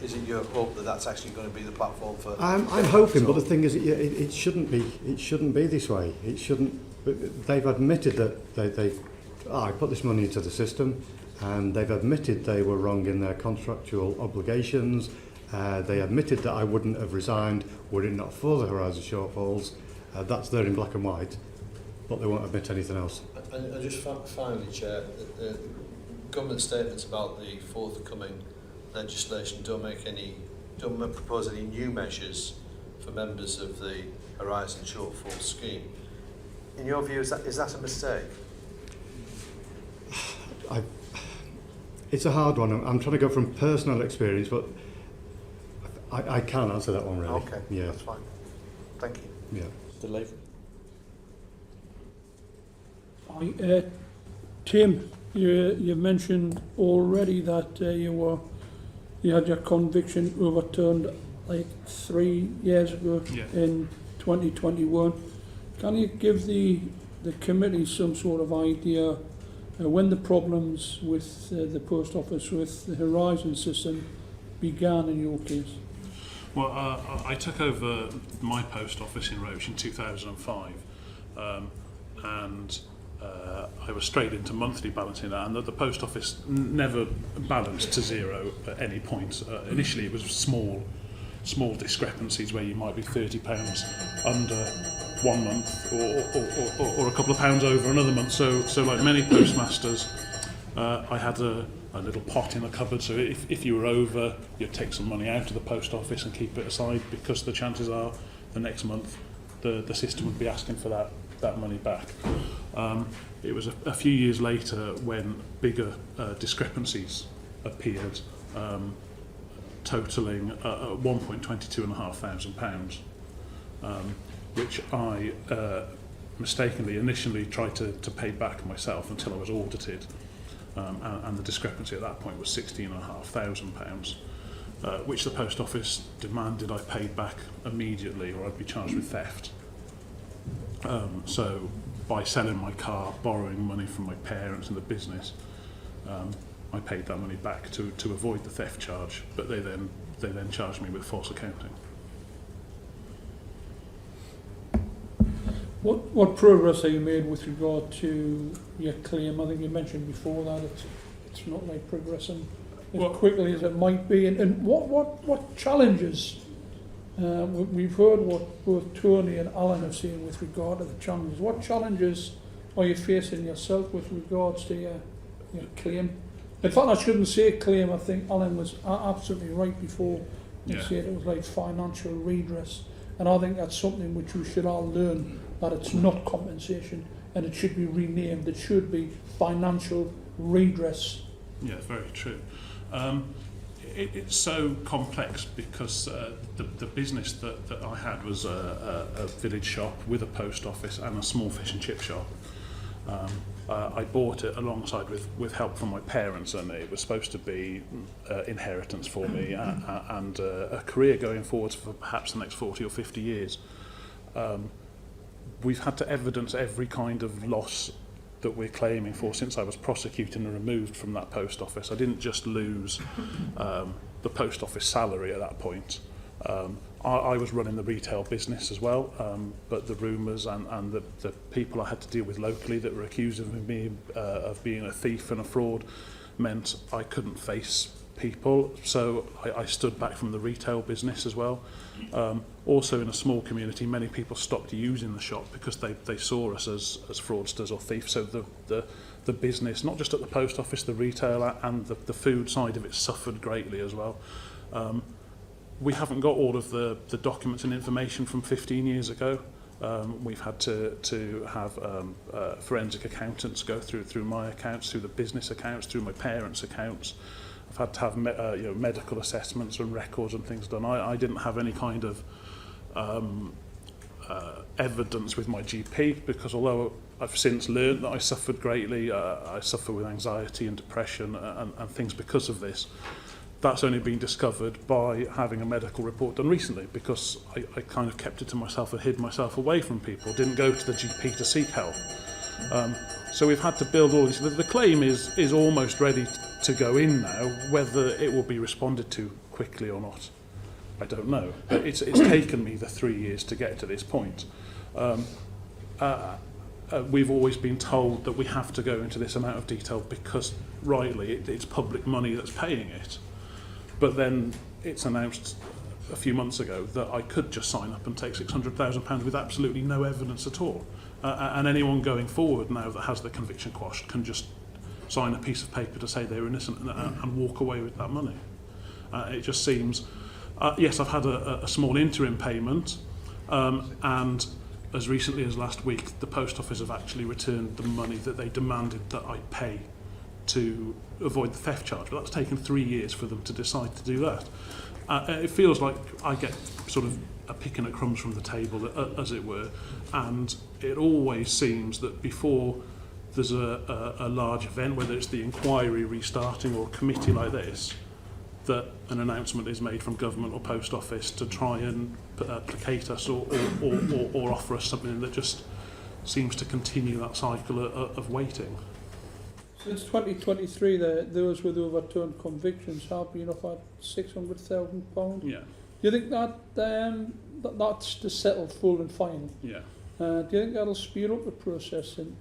is it your hope that that's actually going to be the platform for? I'm hoping, but the thing is, it shouldn't be. It shouldn't be this way. It shouldn't. They've admitted that I put this money into the system, and they've admitted they were wrong in their contractual obligations. They admitted that I wouldn't have resigned were it not for the horizon shortfalls. That's there in black and white, but they won't admit anything else. And just finally, Chair, the government statements about the forthcoming legislation don't propose any new measures for members of the horizon shortfall scheme. In your view, is that a mistake? It's a hard one. I'm trying to go from personal experience, but I can't answer that one really. Okay, yeah, that's fine. Thank you. Yeah. Mr. Lavery. Tim, you mentioned already that you had your conviction overturned like 3 years ago in 2021. Can you give the committee some sort of idea when the problems with the post office with the Horizon system began in your case? Well, I took over my post office in Roche in 2005, and I was straight into monthly balancing that, and the post office never balanced to zero at any point. Initially, it was small discrepancies where you might be £30 under 1 month, or a couple of pounds over another month. So like many postmasters, I had a little pot in the cupboard, so if you were over, you'd take some money out of the post office and keep it aside, because the chances are the next month the system would be asking for that money back. It was a few years later when bigger discrepancies appeared, totalling £1,225,000, which I mistakenly initially tried to pay back myself until I was audited. And the discrepancy at that point was £16,500, which the post office demanded I paid back immediately or I'd be charged with theft. So by selling my car, borrowing money from my parents and the business, I paid that money back to avoid the theft charge, but they then charged me with false accounting. What progress have you made with regard to your claim? I think you mentioned before that it's not like progressing as quickly as it might be. And what challenges? We've heard what both Tony and Alan have said with regard to the challenges. What challenges are you facing yourself with regards to your claim? In fact, I shouldn't say claim. I think Alan was absolutely right before he said it was like financial redress. And I think that's something which we should all learn, that it's not compensation and it should be renamed. It should be financial redress. Yeah, very true. It's so complex because the business that I had was a village shop with a post office and a small fish and chip shop. I bought it alongside with help from my parents, and it was supposed to be inheritance for me and a career going forwards for perhaps the next 40 or 50 years. We've had to evidence every kind of loss that we're claiming for since I was prosecuted and removed from that post office. I didn't just lose the post office salary at that point. I was running the retail business as well, but the rumours and the people I had to deal with locally that were accused of me of being a thief and a fraud meant I couldn't face people, so I stood back from the retail business as well. Also in a small community, many people stopped using the shop because they saw us as fraudsters or thieves, so the business, not just at the post office, the retail and the food side of it suffered greatly as well. We haven't got all of the documents and information from 15 years ago. We've had to have forensic accountants go through my accounts, through the business accounts, through my parents' accounts. I've had to have medical assessments and records and things done. I didn't have any kind of evidence with my GP because although I've since learned that I suffered greatly, I suffer with anxiety and depression and things because of this. that's only been discovered by having a medical report done recently, because I kind of kept it to myself and hid myself away from people, didn't go to the GP to seek help. So we've had to build all these. The claim is almost ready to go in now. Whether it will be responded to quickly or not, I don't know. But it's taken me the 3 years to get to this point. We've always been told that we have to go into this amount of detail because, rightly, it's public money that's paying it. But then it's announced a few months ago that I could just sign up and take £600,000 with absolutely no evidence at all. And anyone going forward now that has the conviction quashed can just sign a piece of paper to say they're innocent and walk away with that money. It just seems... yes, I've had a small interim payment, and as recently as last week, the post office have actually returned the money that they demanded that I pay to avoid the theft charge. But that's taken 3 years for them to decide to do that. It feels like I get sort of a picking at crumbs from the table, as it were, and it always seems that before there's a large event, whether it's the inquiry restarting or a committee like this, that an announcement is made from government or post office to try and placate us or offer us something that just seems to continue that cycle of waiting. Since 2023, those with overturned convictions have been offered £600,000. Yeah. Do you think that's to settle full and final? Yeah. Do you think that'll speed up the process and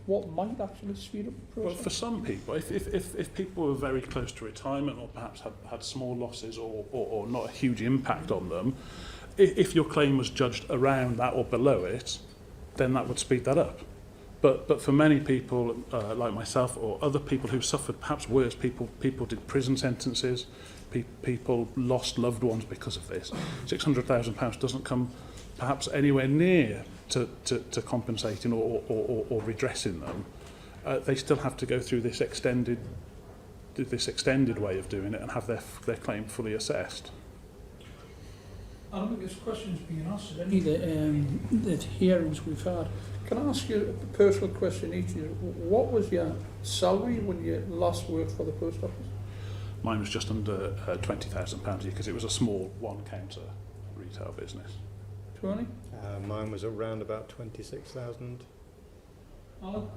what might actually speed up the process? Well, for some people, if people were very close to retirement or perhaps had small losses or not a huge impact on them, if your claim was judged around that or below it, then that would speed that up. But for many people, like myself or other people who suffered perhaps worse, people did prison sentences, people lost loved ones because of this. £600,000 doesn't come perhaps anywhere near to compensating or redressing them. They still have to go through this extended way of doing it and have their claim fully assessed. I don't think this question's been answered. Any of the hearings we've had. Can I ask you a personal question each of you? What was your salary when you last worked for the post office? Mine was just under £20,000 a year because it was a small one-counter retail business. 20? Mine was around about 26,000. Alan?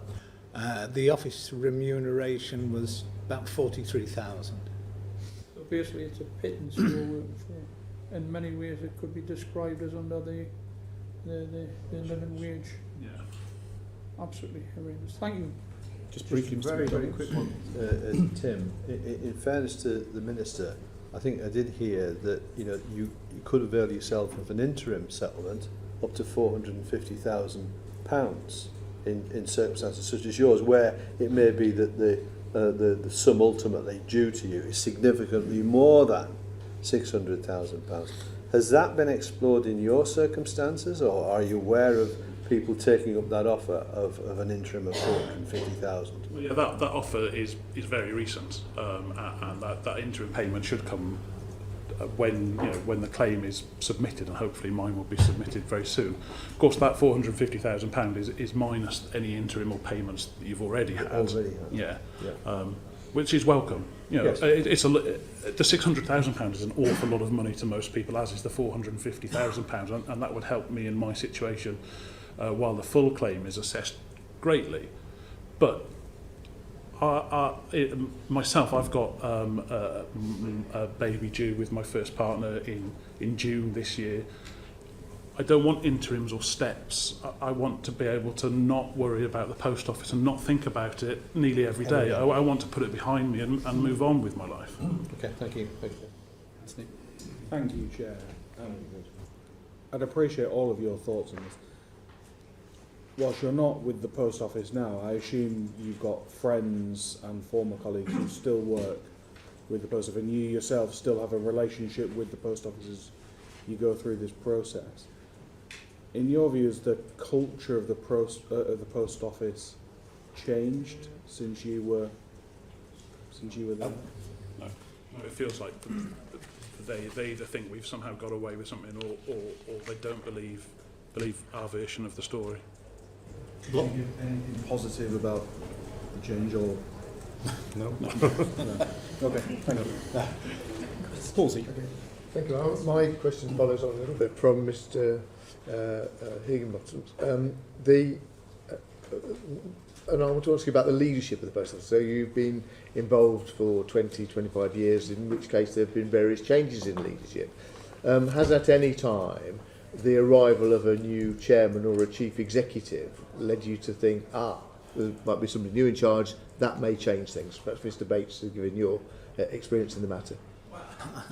The office remuneration was about 43,000. So basically it's a pittance you're working for. In many ways it could be described as under the living wage. Yeah. Absolutely horrendous. Thank you. Just briefly, very quick one, Tim. In fairness to the Minister, I think I did hear that you could avail yourself of an interim settlement up to £450,000 in circumstances such as yours, where it may be that the sum ultimately due to you is significantly more than £600,000. Has that been explored in your circumstances, or are you aware of people taking up that offer of an interim of £450,000? Well, yeah, that offer is very recent, and that interim payment should come when the claim is submitted, and hopefully mine will be submitted very soon. Of course, that £450,000 is minus any interim or payments that you've already had. Yeah. Which is welcome. Yes. The £600,000 is an awful lot of money to most people, as is the £450,000, and that would help me in my situation while the full claim is assessed greatly. But myself, I've got a baby due with my first partner in June this year. I don't want interims or steps. I want to be able to not worry about the post office and not think about it nearly every day. I want to put it behind me and move on with my life. Okay, thank you. Thank you, Chair. I'd appreciate all of your thoughts on this. Whilst you're not with the post office now, I assume you've got friends and former colleagues who still work with the post office, and you yourself still have a relationship with the post office as you go through this process. In your view, has the culture of the post office changed since you were there? No, it feels like they either think we've somehow got away with something, or they don't believe our version of the story. Anything positive about the change, or No. Okay, thank you. Palsy. Okay. Thank you. My question follows on a little bit from Mr. Higginbottom's. And I want to ask you about the leadership of the Post Office. So you've been involved for 20, 25 years, in which case there have been various changes in leadership. Has at any time the arrival of a new chairman or a chief executive led you to think, there might be somebody new in charge, that may change things? Perhaps Mr. Bates has given your experience in the matter.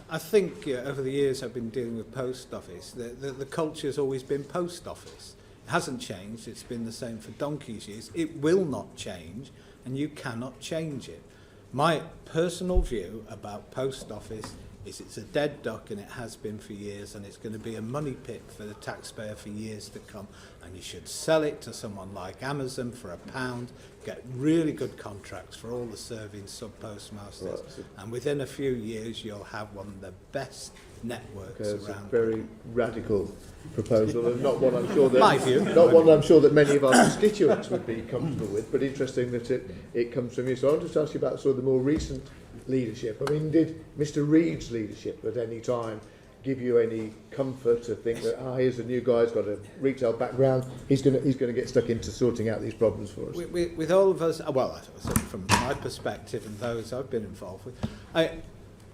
I think over the years I've been dealing with Post Office, the culture has always been Post Office. It hasn't changed, it's been the same for donkey's years. It will not change, and you cannot change it. My personal view about Post Office is it's a dead duck, and it has been for years, and it's going to be a money pit for the taxpayer for years to come. And you should sell it to someone like Amazon for £1, get really good contracts for all the serving sub-postmasters, Right. and within a few years you'll have one of the best networks It's a around. very radical proposal, and not one I'm sure that My view. not one I'm sure that many of our constituents would be comfortable with. But interesting that it comes from you. So I want to ask you about sort of the more recent leadership. I mean, did Mr. Reid's leadership at any time give you any comfort to think that here's a new guy, he's got a retail background, he's going to get stuck into sorting out these problems for us? With all of us, well, from my perspective and those I've been involved with,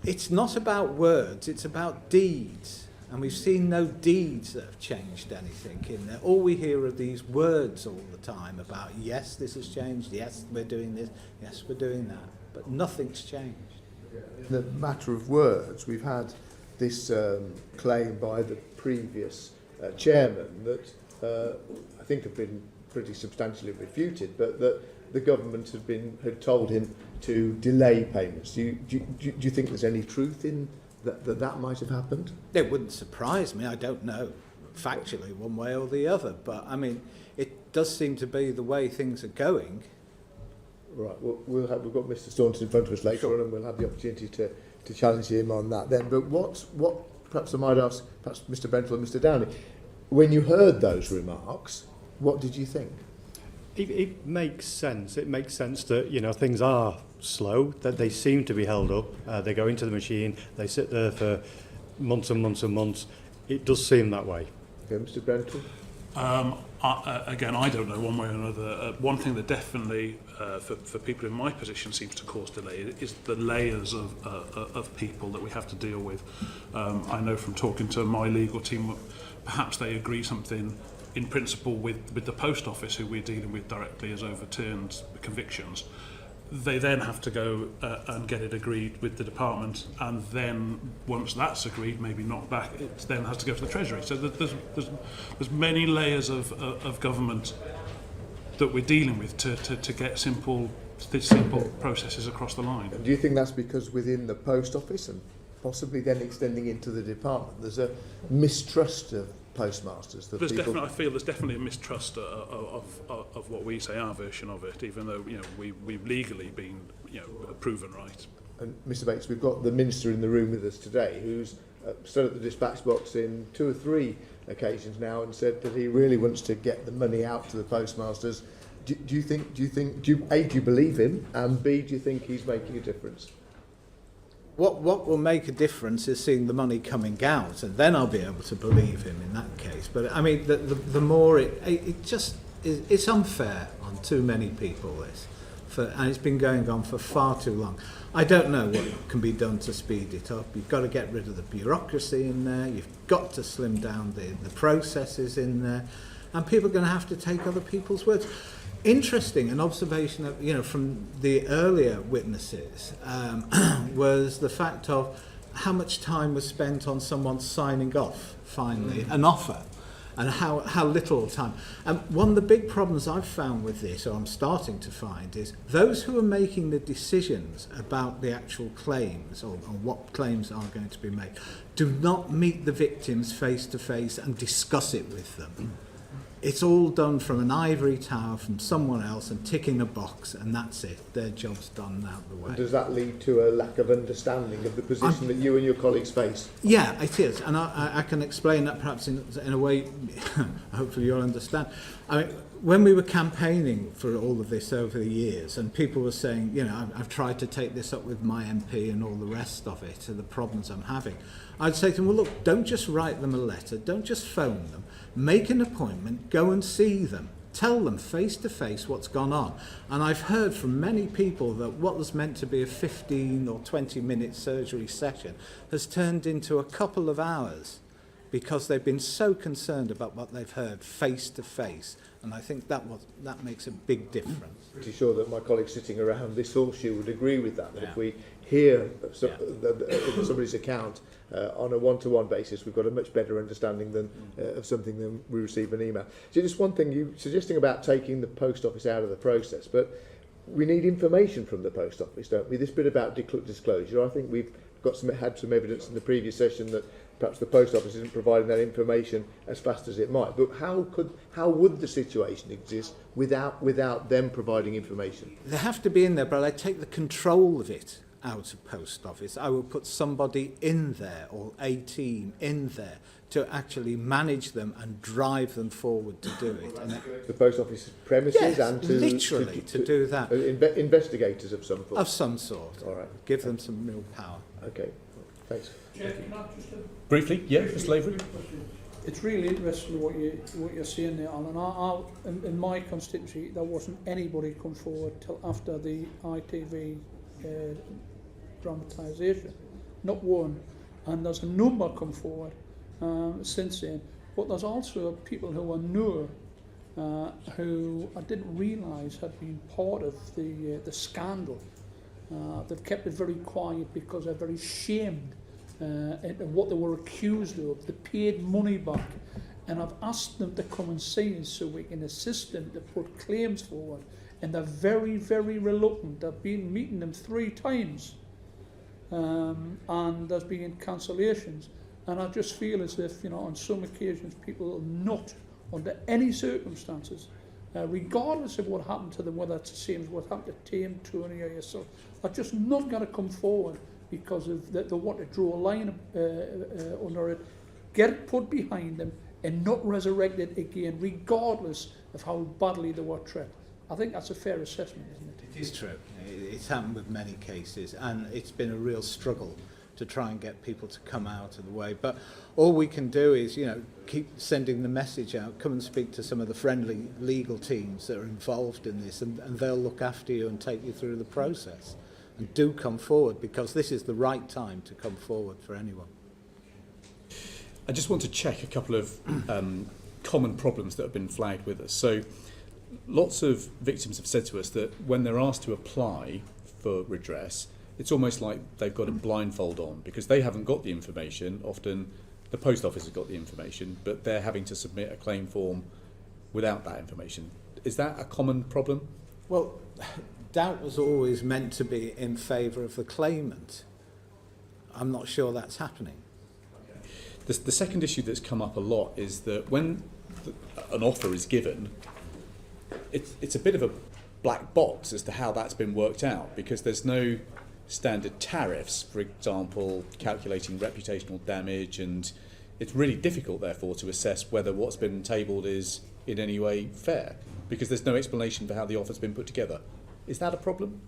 it's not about words, it's about deeds. And we've seen no deeds that have changed anything in there. All we hear are these words all the time about, yes, this has changed, yes, we're doing this, yes, we're doing that. But nothing's changed. In the matter of words, we've had this claim by the previous chairman that I think have been pretty substantially refuted, but that the government had told him to delay payments. Do you think there's any truth in that might have happened? It wouldn't surprise me. I don't know factually one way or the other, but I mean, it does seem to be the way things are going. Right. Well, we've got Mr. Staunton in front of us later on, and we'll have the opportunity to challenge him on that then. But what perhaps I might ask, perhaps Mr. Brentle and Mr. Downey, when you heard those remarks, what did you think? It makes sense. It makes sense that, you know, things are slow, that they seem to be held up. They go into the machine, they sit there for months and months and months. It does seem that way. Okay, Mr. Brentle? Again, I don't know one way or another. One thing that definitely, for people in my position, seems to cause delay is the layers of people that we have to deal with. I know from talking to my legal team, perhaps they agree something in principle with the Post Office, who we're dealing with directly, has overturned convictions. They then have to go and get it agreed with the department, and then once that's agreed, maybe knocked back, it then has to go to the Treasury. So there's many layers of government that we're dealing with to get simple processes across the line. And do you think that's because within the Post Office, and possibly then extending into the department, there's a mistrust of postmasters? I feel there's definitely a mistrust of what we say, our version of it, even though, you know, we've legally been, you know, proven right. And Mr. Bates, we've got the Minister in the room with us today, who's stood at the dispatch box in 2 or 3 occasions now and said that he really wants to get the money out to the postmasters. Do you believe him, and B, do you think he's making a difference? What will make a difference is seeing the money coming out, and then I'll be able to believe him in that case. But I mean, the more it just is, it's unfair on too many people. And it's been going on for far too long. I don't know what can be done to speed it up. You've got to get rid of the bureaucracy in there. You've got to slim down the processes in there, and people are going to have to take other people's words. Interesting, an observation of, you know, from the earlier witnesses was the fact of how much time was spent on someone signing off finally an offer, and how little time. And one of the big problems I've found with this, or I'm starting to find, is those who are making the decisions about the actual claims, or what claims are going to be made, do not meet the victims face to face and discuss it with them. It's all done from an ivory tower from someone else and ticking a box, and that's it. Their job's done out the way. And does that lead to a lack of understanding of the position that you and your colleagues face? Yeah, it is, and I can explain that perhaps in a way hopefully you'll understand. I mean, when we were campaigning for all of this over the years, and people were saying, you know, I've tried to take this up with my MP and all the rest of it, and the problems I'm having, I'd say to them, well, look, don't just write them a letter, don't just phone them, make an appointment, go and see them. Tell them face to face what's gone on. And I've heard from many people that what was meant to be a 15 or 20-minute surgery session has turned into a couple of hours because they've been so concerned about what they've heard face to face. And I think that makes a big difference. Pretty sure that my colleagues sitting around this horseshoe would agree with that. That if we hear somebody's account on a one-to-one basis, we've got a much better understanding than of something than we receive an email. So just one thing, you suggesting about taking the post office out of the process, but we need information from the post office, don't we? This bit about disclosure, I think we've had some evidence in the previous session that perhaps the post office isn't providing that information as fast as it might. But how would the situation exist without them providing information? They have to be in there, but I take the control of it out of post office. I will put somebody in there or a team in there to actually manage them and drive them forward to do it. And the post office premises, yes, and to literally to do that. Investigators of some sort. Of some sort. All right. Give them some real power. Okay. Thanks. Chair, can I just Briefly, yeah, Mr. Lavery. It's really interesting what you're saying there, Alan. In my constituency, there wasn't anybody come forward till after the ITV dramatisation, not one. And there's a number come forward since then. But there's also people who are newer, who I didn't realise had been part of the scandal. They've kept it very quiet because they're very shamed at what they were accused of. They paid money back, and I've asked them to come and see us so we can assist them to put claims forward, and they're very, very reluctant. I've been meeting them 3 times, and there's been cancellations, and I just feel as if, you know, on some occasions people are not, under any circumstances, regardless of what happened to them, whether it's the same as what happened to Tim, Tony or yourself, are just not going to come forward because of they want to draw a line under it, get it put behind them, and not resurrect it again, regardless of how badly they were treated. I think that's a fair assessment, isn't it? It is true. It's happened with many cases, and it's been a real struggle to try and get people to come out of the way. But all we can do is, you know, keep sending the message out. Come and speak to some of the friendly legal teams that are involved in this, and they'll look after you and take you through the process. And do come forward, because this is the right time to come forward for anyone. I just want to check a couple of common problems that have been flagged with us. So lots of victims have said to us that when they're asked to apply for redress, it's almost like they've got a blindfold on because they haven't got the information. Often the post office has got the information, but they're having to submit a claim form without that information. Is that a common problem? Well, doubt was always meant to be in favour of the claimant. I'm not sure that's happening. The second issue that's come up a lot is that when an offer is given, it's a bit of a black box as to how that's been worked out, because there's no standard tariffs, for example, calculating reputational damage, and it's really difficult, therefore, to assess whether what's been tabled is in any way fair, because there's no explanation for how the offer's been put together. Is that a problem?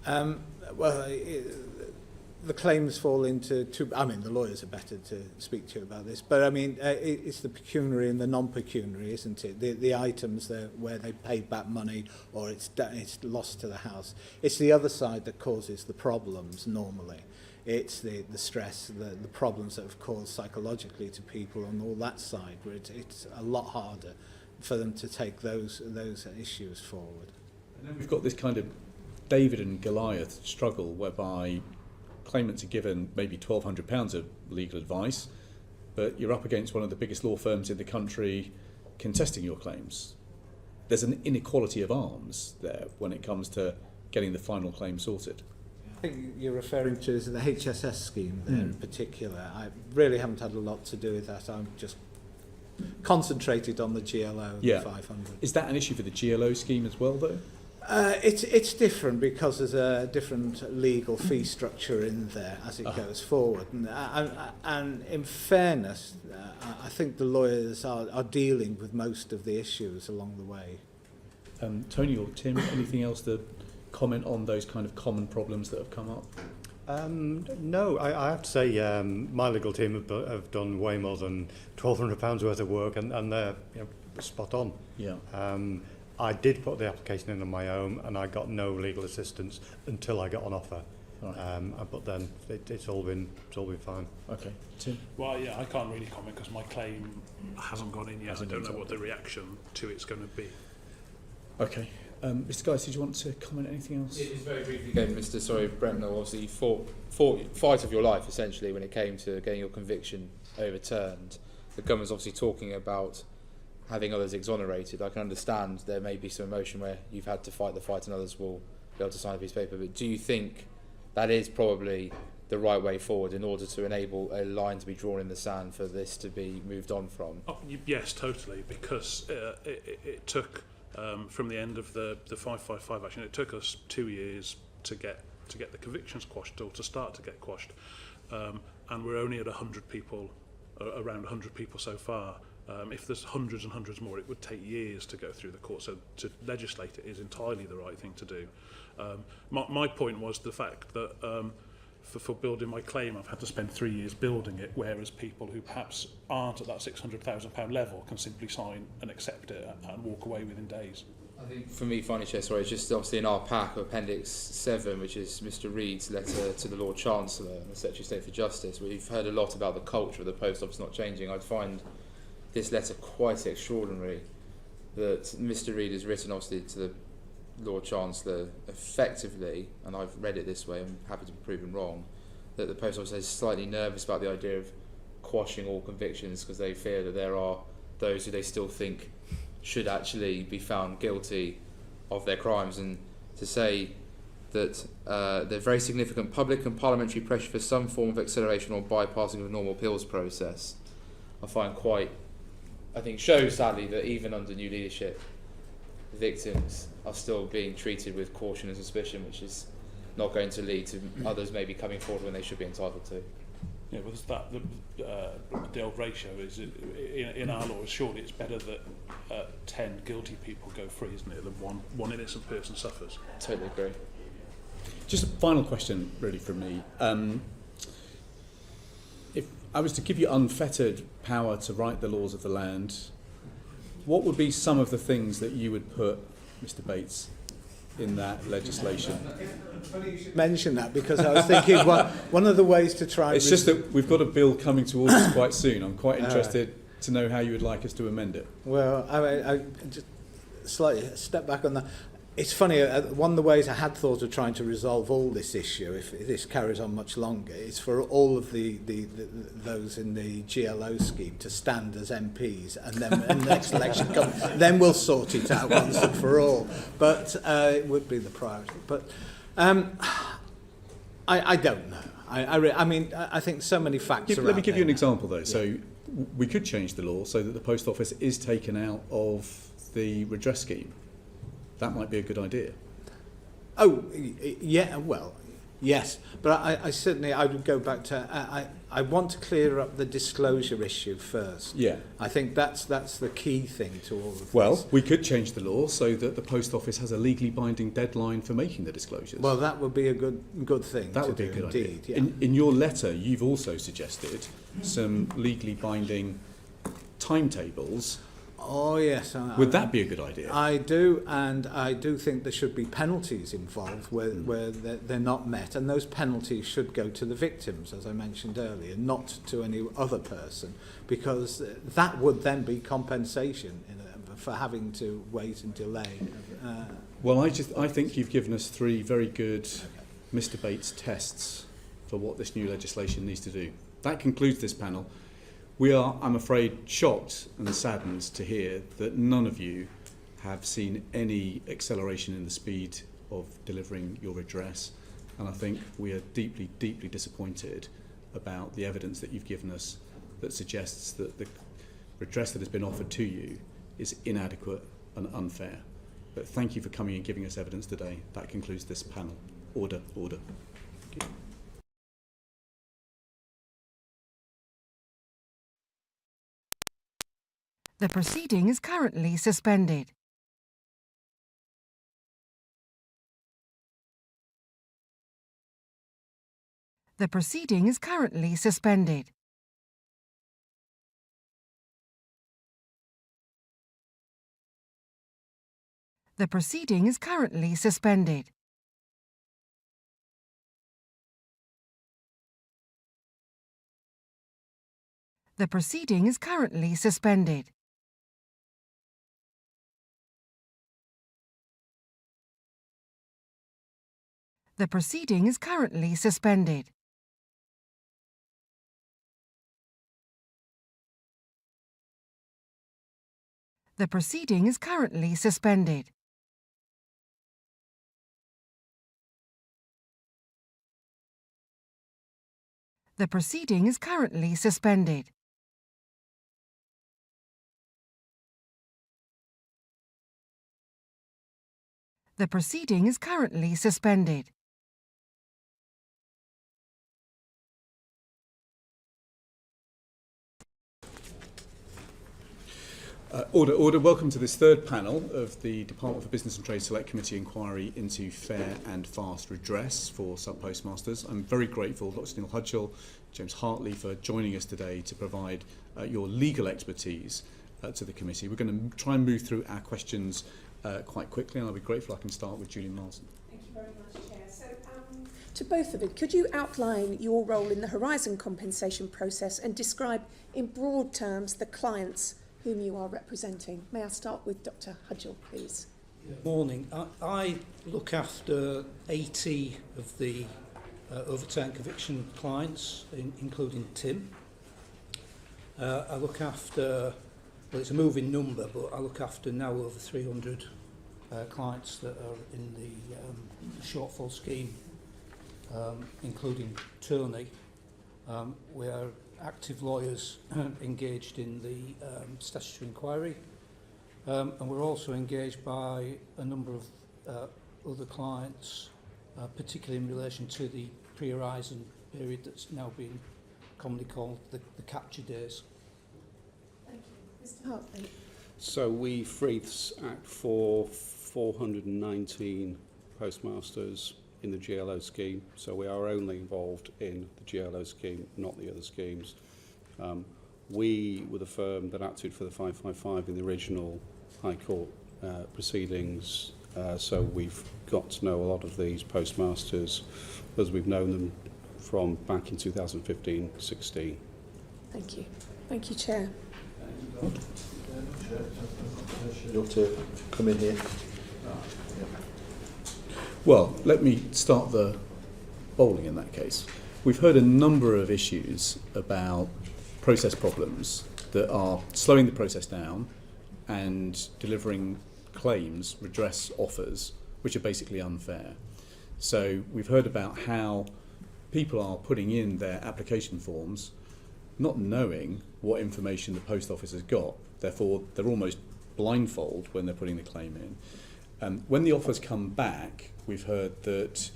Well, the claims fall into two. I mean, the lawyers are better to speak to you about this, but I mean, it's the pecuniary and the non-pecuniary, isn't it? The items where they paid back money or it's lost to the house. It's the other side that causes the problems normally. It's the stress, the problems that have caused psychologically to people on all that side, where it's a lot harder for them to take those issues forward. And then we've got this kind of David and Goliath struggle whereby claimants are given maybe £1,200 of legal advice, but you're up against one of the biggest law firms in the country contesting your claims. There's an inequality of arms there when it comes to getting the final claim sorted. I think you're referring to the HSS scheme there in particular. I really haven't had a lot to do with that. I'm just concentrated on the GLO and the 500. Is that an issue for the GLO scheme as well, though? It's different because there's a different legal fee structure in there as it goes forward. And in fairness, I think the lawyers are dealing with most of the issues along the way. Tony or Tim, anything else to comment on those kind of common problems that have come up? No, I have to say my legal team have done way more than £1,200 worth of work, and they're spot on. Yeah. I did put the application in on my own, and I got no legal assistance until I got an offer. Right. But then it's all been fine. Okay, Tim. Well, yeah, I can't really comment because my claim hasn't gone in yet. I don't know what the reaction to it's going to be. Okay. Mr. Guys, did you want to comment anything else? It is very briefly again, Mr. Bremner, obviously you fought fight of your life essentially when it came to getting your conviction overturned. The government's obviously talking about having others exonerated. I can understand there may be some emotion where you've had to fight the fight and others will be able to sign a piece of paper, but do you think that is probably the right way forward in order to enable a line to be drawn in the sand for this to be moved on from? Oh, yes, totally, because it took from the end of the 555 action, it took us 2 years to get the convictions quashed, or to start to get quashed, and we're only at 100 people, around 100 people so far. If there's hundreds and hundreds more, it would take years to go through the court. So to legislate it is entirely the right thing to do. My point was the fact that for building my claim, I've had to spend 3 years building it, whereas people who perhaps aren't at that £600,000 level can simply sign and accept it and walk away within days. I think for me, finally, Chair, sorry, it's just obviously in our pack of Appendix 7, which is Mr. Reid's letter to the Lord Chancellor and the Secretary of State for Justice. We've heard a lot about the culture of the Post Office not changing. I'd find this letter quite extraordinary, that Mr. Reid has written obviously to the Lord Chancellor effectively, and I've read it this way, I'm happy to be proven wrong, that the Post Office is slightly nervous about the idea of quashing all convictions because they fear that there are those who they still think should actually be found guilty of their crimes, and to say that there's very significant public and parliamentary pressure for some form of acceleration or bypassing of the normal appeals process, I find shows sadly that even under new leadership, victims are still being treated with caution and suspicion, which is not going to lead to others maybe coming forward when they should be entitled to. Yeah, well, the old ratio is in our law. Surely it's better that 10 guilty people go free, isn't it, than one innocent person suffers. Totally agree. Just a final question, really, from me. If I was to give you unfettered power to write the laws of the land, what would be some of the things that you would put, Mr. Bates, in that legislation? Funny you should mention that, because I was thinking one of the ways to try. It's just that we've got a bill coming towards us quite soon. I'm quite interested to know how you would like us to amend it. Well, I just slightly step back on that. It's funny, one of the ways I had thought of trying to resolve all this issue, if this carries on much longer, is for all of those in the GLO scheme to stand as MPs, and then when the next election comes, then we'll sort it out once and for all. But it would be the priority. But I don't know. I mean, I think so many facts are Let me give you an there. example, though. Yeah. So we could change the law so that the Post Office is taken out of the redress scheme. That might be a good idea. Oh, yeah, well, yes. But I would go back to, I want to clear up the disclosure issue first. Yeah. I think that's the key thing to all of this. Well, we could change the law so that the Post Office has a legally binding deadline for making the disclosures. Well, that would be a good thing That to would be do, a good indeed. idea. Yeah. In your letter, you've also suggested some legally binding timetables. Oh, yes. Would that be a good idea? I do, and I do think there should be penalties involved where they're not met, and those penalties should go to the victims, as I mentioned earlier, not to any other person, because that would then be compensation for having to wait and delay. Well, I think you've given us 3 very good Mr. Bates tests for what this new legislation needs to do. That concludes this panel. We are, I'm afraid, shocked and saddened to hear that none of you have seen any acceleration in the speed of delivering your redress. And I think we are deeply, deeply disappointed about the evidence that you've given us that suggests that the redress that has been offered to you is inadequate and unfair. But thank you for coming and giving us evidence today. That concludes this panel. Order, order. Thank you. The proceeding is currently suspended. The proceeding is currently suspended. The proceeding is currently suspended. The proceeding is currently suspended. The proceeding is currently suspended. The proceeding is currently suspended. The proceeding is currently suspended. The proceeding is currently suspended. Order. Welcome to this third panel of the Department for Business and Trade Select Committee inquiry into fair and fast redress for sub-postmasters. I'm very grateful, Dr. Neil Hudgell, James Hartley, for joining us today to provide your legal expertise to the committee. We're going to try and move through our questions quite quickly, and I'll be grateful I can start with Julian Marsden. Thank you very much, Chair. So, to both of you, could you outline your role in the Horizon compensation process and describe in broad terms the clients whom you are representing? May I start with Dr. Hudgell, please? Morning. I look after 80 of the overturned conviction clients, including Tim. I look after, well, it's a moving number, but I look after now over 300 clients that are in the shortfall scheme, including Tony. We are active lawyers engaged in the statutory inquiry, and we're also engaged by a number of other clients, particularly in relation to the pre-Horizon period that's now been commonly called the capture days. Thank you. Mr. Hartley. So we freed Act for 419 postmasters in the GLO scheme, so we are only involved in the GLO scheme, not the other schemes. We were the firm that acted for the 555 in the original High Court proceedings, so we've got to know a lot of these postmasters as we've known them from back in 2015-16. Thank you. Thank you, Chair. You want to come in here? Well, let me start the bowling in that case. We've heard a number of issues about process problems that are slowing the process down and delivering claims, redress offers, which are basically unfair. So we've heard about how people are putting in their application forms not knowing what information the post office has got. Therefore, they're almost blindfold when they're putting the claim in. When the offers come back, we've heard that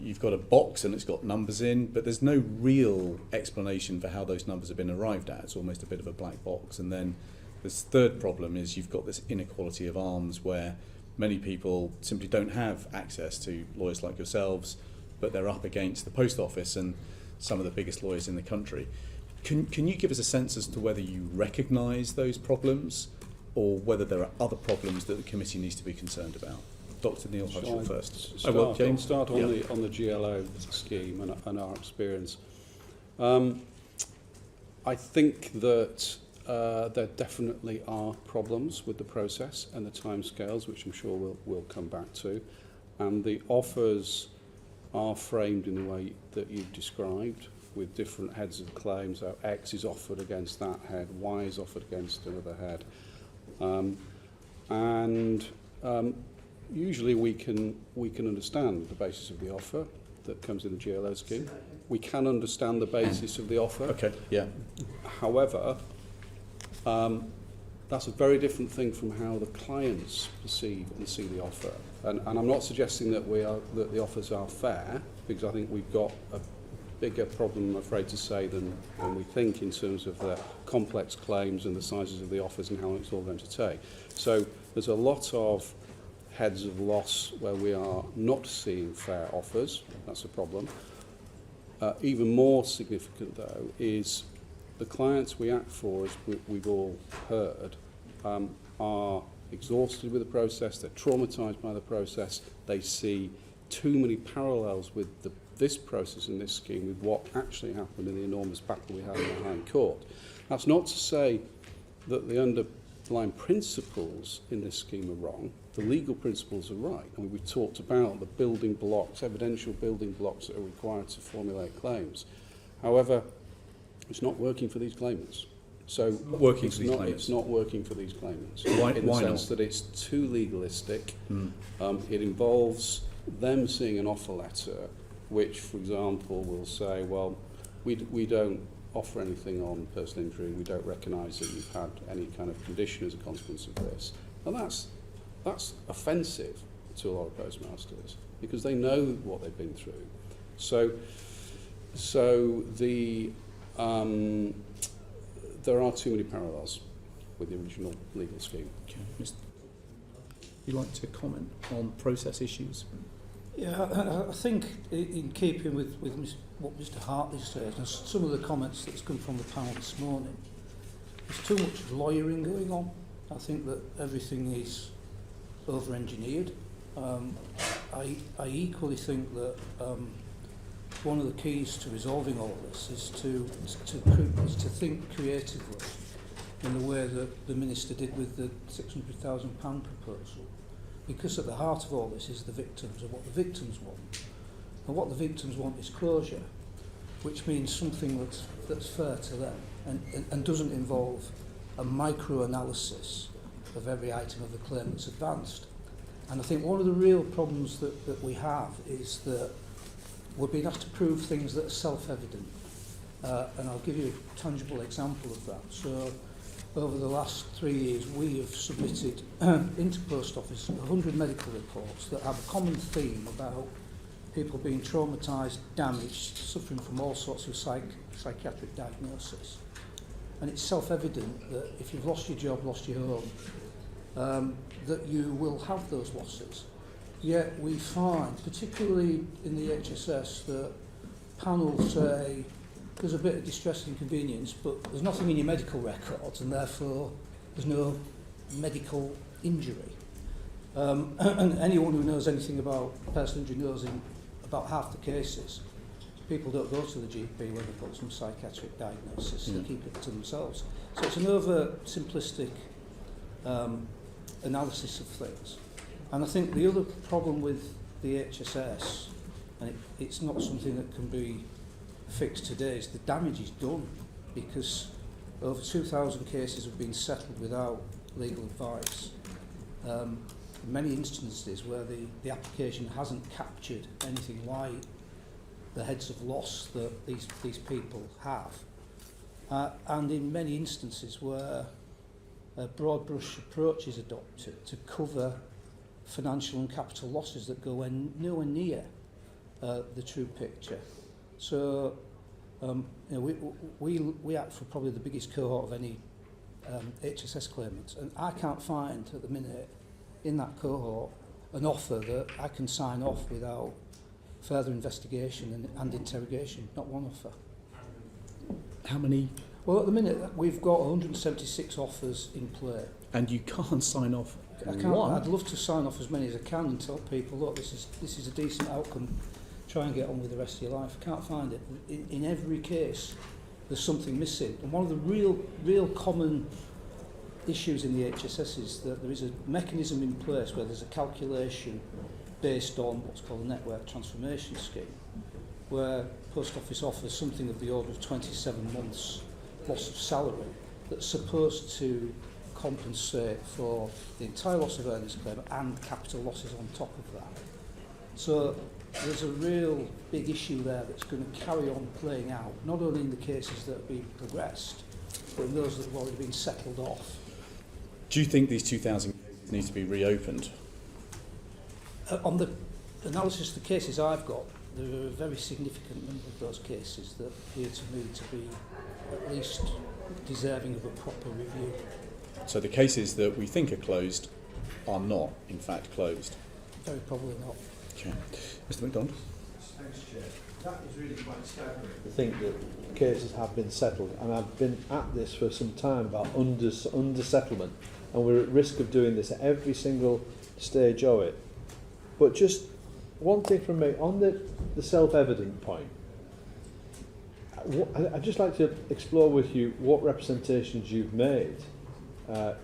you've got a box and it's got numbers in, but there's no real explanation for how those numbers have been arrived at. It's almost a bit of a black box. And then this third problem is you've got this inequality of arms where many people simply don't have access to lawyers like yourselves, but they're up against the post office and some of the biggest lawyers in the country. Can you give us a sense as to whether you recognise those problems or whether there are other problems that the committee needs to be concerned about? Dr. Neil Hudgell first. James. Start on the GLO scheme and our experience. I think that there definitely are problems with the process and the timescales, which I'm sure we'll come back to. And the offers are framed in the way that you've described, with different heads of claims. So X is offered against that head, Y is offered against another head. Usually we can understand the basis of the offer that comes in the GLO scheme. We can understand the basis of the offer. Okay, yeah. However, that's a very different thing from how the clients perceive and see the offer. And I'm not suggesting that the offers are fair, because I think we've got a bigger problem, I'm afraid to say, than we think in terms of the complex claims and the sizes of the offers and how long it's all going to take. So there's a lot of heads of loss where we are not seeing fair offers. That's a problem. Even more significant, though, is the clients we act for, as we've all heard, are exhausted with the process, they're traumatised by the process, they see too many parallels with this process in this scheme with what actually happened in the enormous battle we had in the High Court. That's not to say that the underlying principles in this scheme are wrong. The legal principles are right. I mean, we talked about the building blocks, evidential building blocks that are required to formulate claims. However, it's not working for these claimants. So it's not working for these claimants. Why in the sense not? that it's too legalistic. It involves them seeing an offer letter which, for example, will say, well, we don't offer anything on personal injury, we don't recognise that you've had any kind of condition as a consequence of this. And that's offensive to a lot of postmasters because they know what they've been through. So there are too many parallels with the original legal scheme. Okay. Would you like to comment on process issues? Yeah, I think in keeping with what Mr Hartley said and some of the comments that's come from the panel this morning, there's too much lawyering going on. I think that everything is over-engineered. I equally think that one of the keys to resolving all this is to think creatively in the way that the Minister did with the £600,000 proposal. Because at the heart of all this is the victims and what the victims want. And what the victims want is closure, which means something that's fair to them and doesn't involve a micro-analysis of every item of the claim that's advanced. And I think one of the real problems that we have is that we're being asked to prove things that are self-evident. And I'll give you a tangible example of that. So, over the last 3 years, we have submitted into Post Office 100 medical reports that have a common theme about people being traumatised, damaged, suffering from all sorts of psychiatric diagnosis. And it's self-evident that if you've lost your job, lost your home, that you will have those losses. Yet we find, particularly in the HSS, that panels say there's a bit of distress and inconvenience, but there's nothing in your medical records, and therefore there's no medical injury. And anyone who knows anything about personal injury knows in about half the cases, people don't go to the GP when they've got some psychiatric diagnosis, they keep it to themselves. So it's an over-simplistic analysis of things. And I think the other problem with the HSS, and it's not something that can be fixed today, is the damage is done, because over 2,000 cases have been settled without legal advice. In many instances where the application hasn't captured anything like the heads of loss that these people have. And in many instances where a broad brush approach is adopted to cover financial and capital losses that go nowhere near the true picture. So we act for probably the biggest cohort of any HSS claimants, and I can't find at the minute in that cohort an offer that I can sign off without further investigation and interrogation. Not one offer. How many? Well, at the minute we've got 176 offers in play. And you can't sign off one? I'd love to sign off as many as I can and tell people, look, this is a decent outcome. Try and get on with the rest of your life. I can't find it. In every case, there's something missing. And one of the real common issues in the HSS is that there is a mechanism in place where there's a calculation based on what's called a network transformation scheme, where Post Office offers something of the order of 27 months loss of salary that's supposed to compensate for the entire loss of earnings claim and capital losses on top of that. So there's a real big issue there that's going to carry on playing out, not only in the cases that have been progressed, but in those that have already been settled off. Do you think these 2,000 cases need to be reopened? On the analysis of the cases I've got, there are a very significant number of those cases that appear to me to be at least deserving of a proper review. So the cases that we think are closed are not, in fact, closed? Very probably not. Okay. Mr. MacDonald? Thanks, Chair. That is really quite staggering. I think that cases have been settled, and I've been at this for some time about under-settlement, and we're at risk of doing this at every single stage of it. But just one thing from me, on the self-evident point, I'd just like to explore with you what representations you've made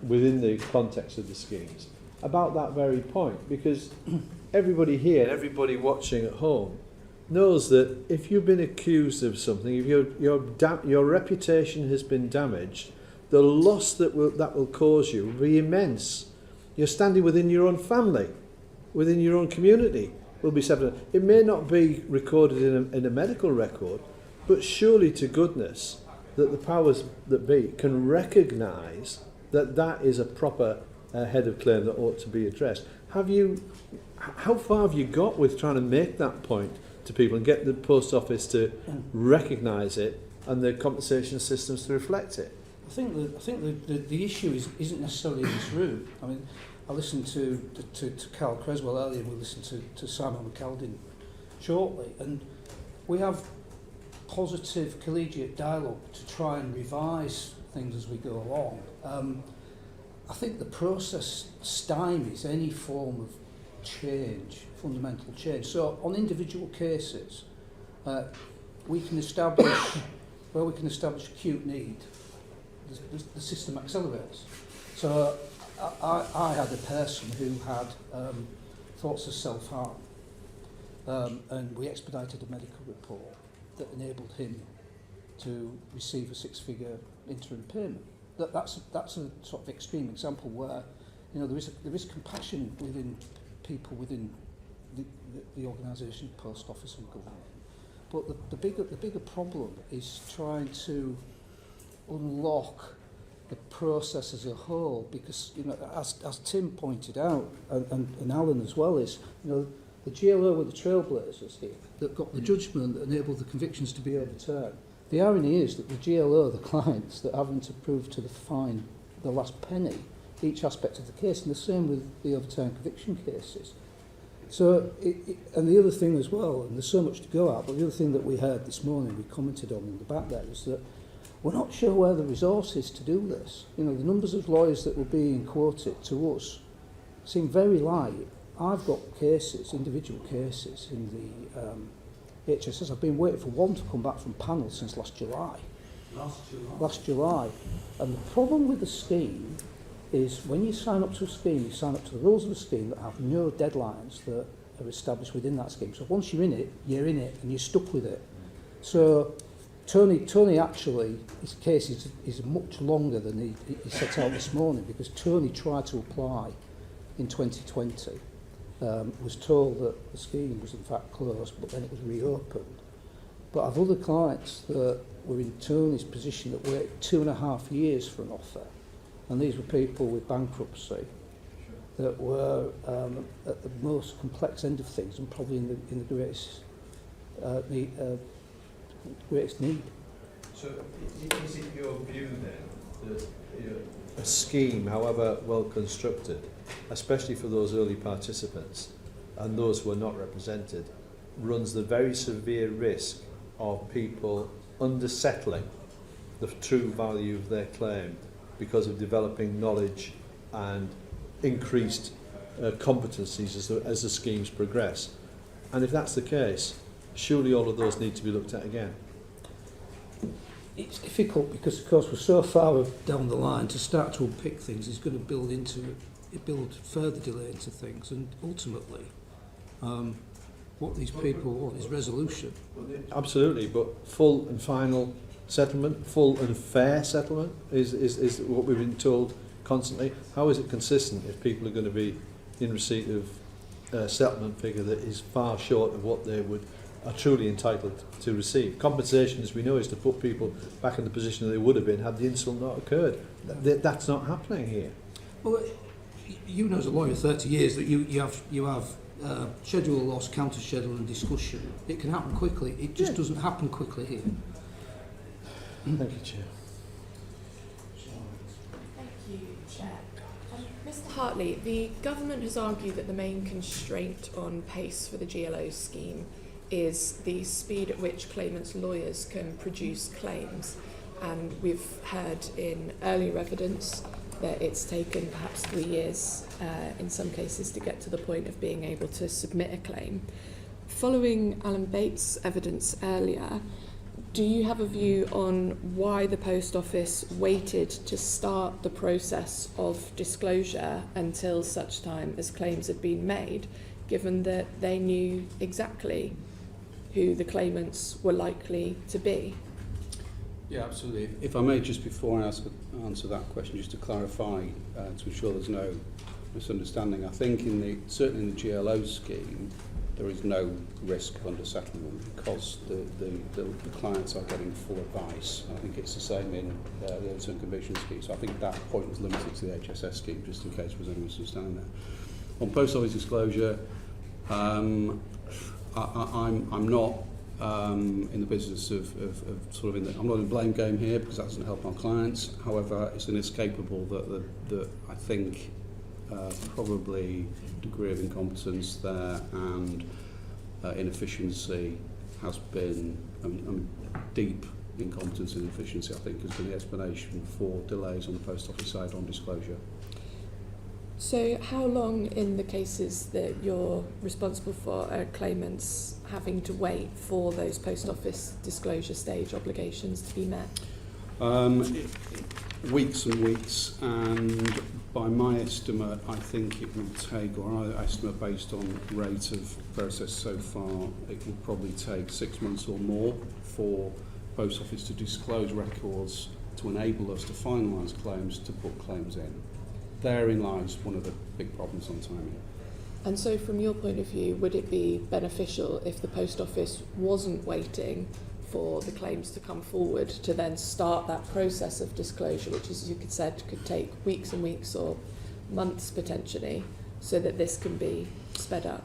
within the context of the schemes about that very point, because everybody here, everybody watching at home, knows that if you've been accused of something, if your reputation has been damaged, the loss that will cause you will be immense. You're standing within your own family, within your own community, will be separate. It may not be recorded in a medical record, but surely to goodness that the powers that be can recognise that that is a proper head of claim that ought to be addressed. How far have you got with trying to make that point to people and get the post office to recognise it and the compensation systems to reflect it? I think the issue isn't necessarily in this room. I mean, I listened to Carl Creswell earlier, and we listened to Simon McAldin shortly, and we have positive collegiate dialogue to try and revise things as we go along. I think the process stymies any form of change, fundamental change. So on individual cases, we can establish where we can establish acute need. The system accelerates. So I had a person who had thoughts of self-harm, and we expedited a medical report that enabled him to receive a six-figure interim payment. That's a sort of extreme example where, you know, there is compassion within people within the organisation, post office and government. But the bigger problem is trying to unlock the process as a whole, because, you know, as Tim pointed out, and Alan as well, is, you know, the GLO were the trailblazers here that got the judgment that enabled the convictions to be overturned. The irony is that the GLO are the clients that haven't approved to the fine the last penny each aspect of the case, and the same with the overturned conviction cases. So, and the other thing as well, and there's so much to go at, but the other thing that we heard this morning, we commented on in the back there, is that we're not sure where the resource is to do this. You know, the numbers of lawyers that were being quoted to us seem very light. I've got cases, individual cases, in the HSS. I've been waiting for one to come back from panel since last July. Last July. And the problem with the scheme is when you sign up to a scheme, you sign up to the rules of the scheme that have no deadlines that are established within that scheme. So once you're in it, and you're stuck with it. So Tony actually, his case is much longer than he set out this morning, because Tony tried to apply in 2020, was told that the scheme was in fact closed, but then it was reopened. But I've other clients that were in Tony's position that waited 2.5 years for an offer, and these were people with bankruptcy that were at the most complex end of things and probably in the greatest greatest need. So is it your view then that a scheme, however well constructed, especially for those early participants and those who are not represented, runs the very severe risk of people undersettling the true value of their claim because of developing knowledge and increased competencies as the schemes progress? And if that's the case, surely all of those need to be looked at again. It's difficult because, of course, we're so far down the line. To start to unpick things is going to build further delay into things, and ultimately, what these people want is resolution. Absolutely, but full and final settlement, full and fair settlement is what we've been told constantly. How is it consistent if people are going to be in receipt of a settlement figure that is far short of what they are truly entitled to receive? Compensation, as we know, is to put people back in the position that they would have been had the insult not occurred. That's not happening here. Well, you know as a lawyer 30 years that you have schedule loss, counter schedule and discussion. It can happen quickly. It just doesn't happen quickly here. Thank you, Chair. Thank you, Chair. Mr. Hartley, the government has argued that the main constraint on pace for the GLO scheme is the speed at which claimants' lawyers can produce claims. And we've heard in earlier evidence that it's taken perhaps 3 years in some cases to get to the point of being able to submit a claim. Following Alan Bates' evidence earlier, do you have a view on why the Post Office waited to start the process of disclosure until such time as claims had been made, given that they knew exactly who the claimants were likely to be? Yeah, absolutely. If I may, just before I answer that question, just to clarify, to ensure there's no misunderstanding, I think certainly in the GLO scheme, there is no risk of undersettlement because the clients are getting full advice. I think it's the same in the overturn conviction scheme. So I think that point was limited to the HSS scheme, just in case there was any misunderstanding there. On post office disclosure, I'm not in the business of sort of I'm not in the blame game here because that doesn't help our clients. However, it's inescapable that I think probably degree of incompetence there and inefficiency has been deep incompetence and inefficiency, I think, has been the explanation for delays on the post office side on disclosure. So how long in the cases that you're responsible for are claimants having to wait for those post office disclosure stage obligations to be met? Weeks and weeks, and by my estimate, I think it will take, or I estimate based on rate of process so far, it will probably take 6 months or more for Post Office to disclose records to enable us to finalise claims, to put claims in. Therein lies one of the big problems on timing. And so from your point of view, would it be beneficial if the Post Office wasn't waiting for the claims to come forward to then start that process of disclosure, which, as you said, could take weeks and weeks or months potentially, so that this can be sped up?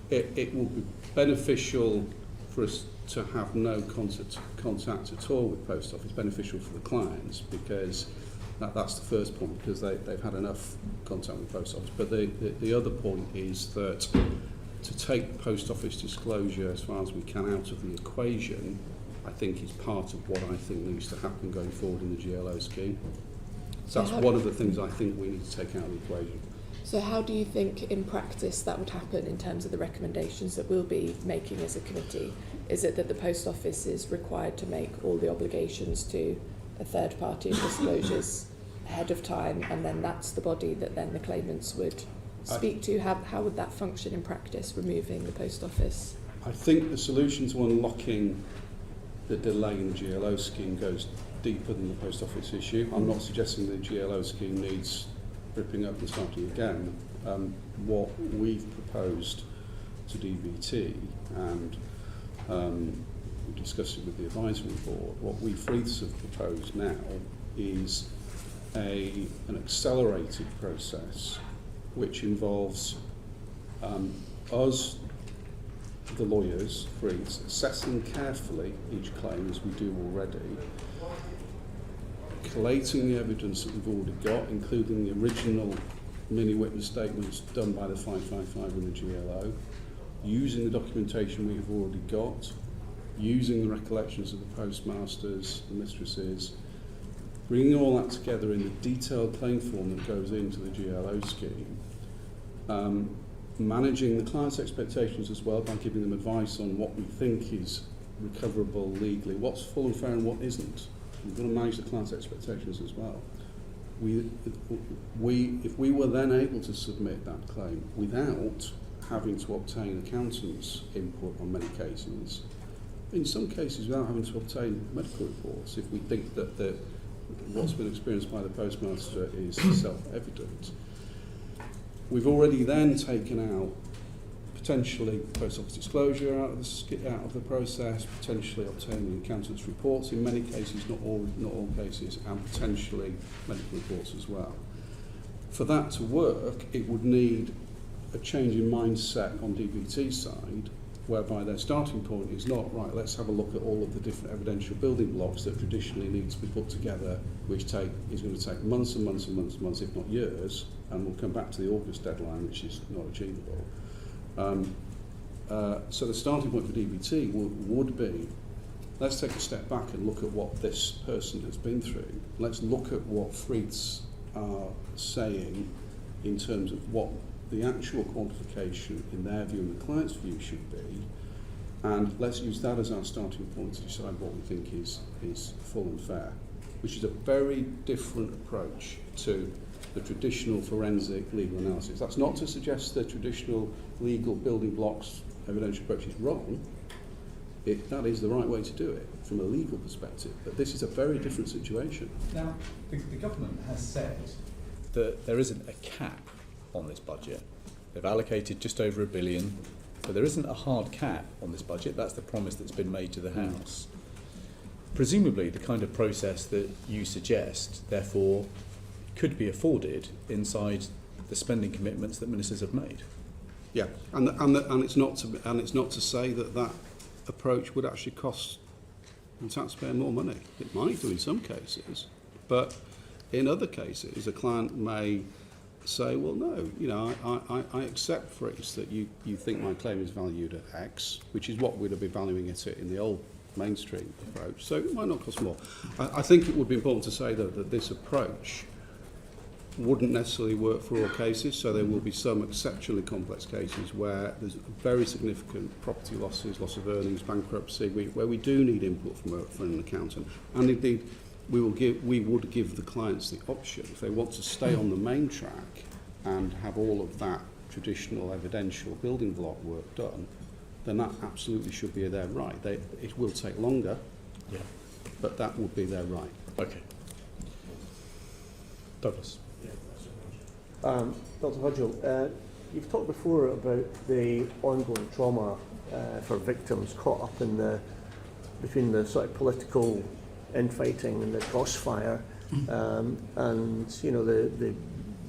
It will be beneficial for us to have no contact at all with Post Office, beneficial for the clients, because that's the first point, because they've had enough contact with Post Office. But the other point is that to take Post Office disclosure as far as we can out of the equation, I think is part of what I think needs to happen going forward in the GLO scheme. So that's one of the things I think we need to take out of the equation. So how do you think in practice that would happen in terms of the recommendations that we'll be making as a committee? Is it that the Post Office is required to make all the obligations to a third party disclosures ahead of time, and then that's the body that then the claimants would speak to? How would that function in practice, removing the Post Office? I think the solution to unlocking the delay in the GLO scheme goes deeper than the Post Office issue. I'm not suggesting the GLO scheme needs ripping up and starting again. What we've proposed to DBT, and we discussed it with the advisory board, what we Freeths have proposed now is an accelerated process which involves us, the lawyers, Freeths, assessing carefully each claim as we do already, collating the evidence that we've already got, including the original mini-witness statements done by the 555 in the GLO, using the documentation we've already got, using the recollections of the postmasters, the mistresses, bringing all that together in the detailed claim form that goes into the GLO scheme, managing the client's expectations as well by giving them advice on what we think is recoverable legally, what's full and fair and what isn't. We've got to manage the client's expectations as well. If we were then able to submit that claim without having to obtain accountants' input on many cases, in some cases without having to obtain medical reports, if we think that what's been experienced by the postmaster is self-evident, we've already then taken out potentially Post Office disclosure out of the process, potentially obtaining accountants' reports in many cases, not all cases, and potentially medical reports as well. For that to work, it would need a change in mindset on DBT's side, whereby their starting point is not, right, let's have a look at all of the different evidential building blocks that traditionally need to be put together, which is going to take months and months and months and months, if not years, and we'll come back to the August deadline, which is not achievable. So the starting point for DBT would be, let's take a step back and look at what this person has been through. Let's look at what Freeds are saying in terms of what the actual quantification in their view and the client's view should be, and let's use that as our starting point to decide what we think is full and fair, which is a very different approach to the traditional forensic legal analysis. That's not to suggest the traditional legal building blocks evidential approach is wrong. That is the right way to do it from a legal perspective, but this is a very different situation. Now, the government has said that there isn't a cap on this budget. They've allocated just over £1 billion, but there isn't a hard cap on this budget. That's the promise that's been made to the House. Presumably, the kind of process that you suggest, therefore, could be afforded inside the spending commitments that ministers have made. Yeah, and it's not to say that approach would actually cost the taxpayer more money. It might do in some cases, but in other cases, a client may say, well, no, I accept, Freeze, that you think my claim is valued at X, which is what we'd have been valuing it at in the old mainstream approach, so it might not cost more. I think it would be important to say, though, that this approach wouldn't necessarily work for all cases, so there will be some exceptionally complex cases where there's very significant property losses, loss of earnings, bankruptcy, where we do need input from an accountant. And indeed, we would give the clients the option, if they want to stay on the main track and have all of that traditional evidential building block work done, then that absolutely should be their right. It will take longer, but that would be their right. Okay. Douglas. Dr. Hudgell, you've talked before about the ongoing trauma for victims caught up in between the sort of political infighting and the crossfire, and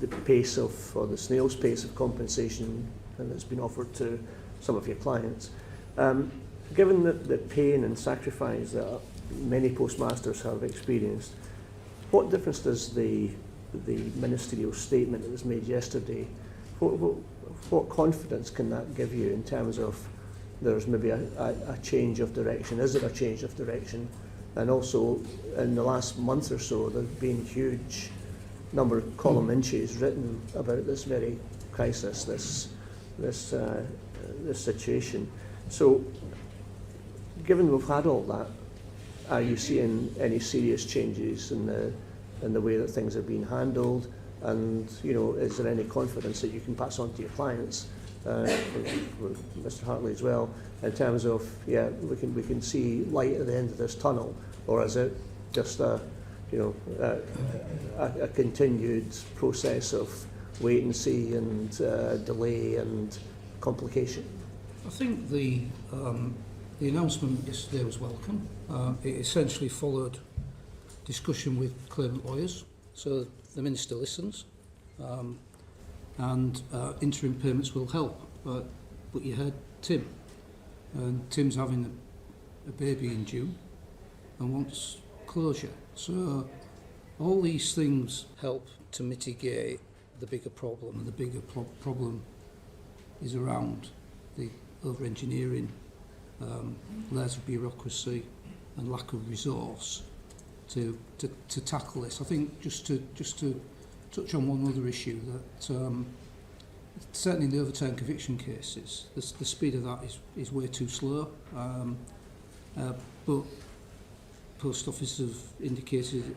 the pace of, or the snail's pace of compensation that's been offered to some of your clients. Given the pain and sacrifice that many postmasters have experienced, what difference does the ministerial statement that was made yesterday, what confidence can that give you in terms of there's maybe a change of direction? Is there a change of direction? And also, in the last month or so, there's been a huge number of column inches written about this very crisis, this situation. So, given we've had all that, are you seeing any serious changes in the way that things are being handled? And is there any confidence that you can pass on to your clients, with Mr. Hartley as well, in terms of we can see light at the end of this tunnel, or is it just a continued process of wait and see and delay and complication? I think the announcement yesterday was welcome. It essentially followed discussion with claimant lawyers, so the Minister listens, and interim payments will help. But you heard Tim, and Tim's having a baby in June and wants closure. So all these things help to mitigate the bigger problem, and the bigger problem is around the over-engineering, layers of bureaucracy and lack of resource to tackle this. I think just to touch on one other issue, that certainly in the overturned conviction cases, the speed of that is way too slow. But post office have indicated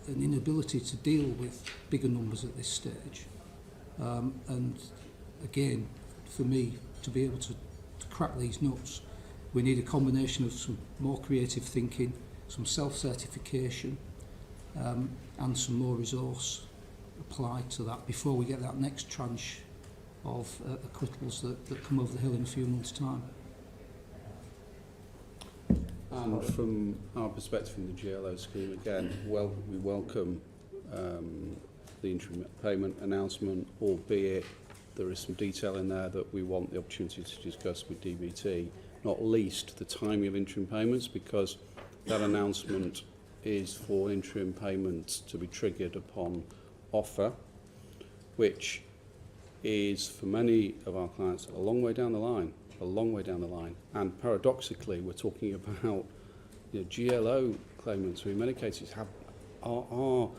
an inability to deal with bigger numbers at this stage. And again, for me, to be able to crack these nuts, we need a combination of some more creative thinking, some self-certification, and some more resource applied to that before we get that next tranche of acquittals that come over the hill in a few months' time. And from our perspective in the GLO scheme, again, we welcome the interim payment announcement, albeit there is some detail in there that we want the opportunity to discuss with DBT, not least the timing of interim payments, because that announcement is for interim payments to be triggered upon offer, which is for many of our clients a long way down the line. a long way down the line. And paradoxically, we're talking about GLO claimants who in many cases are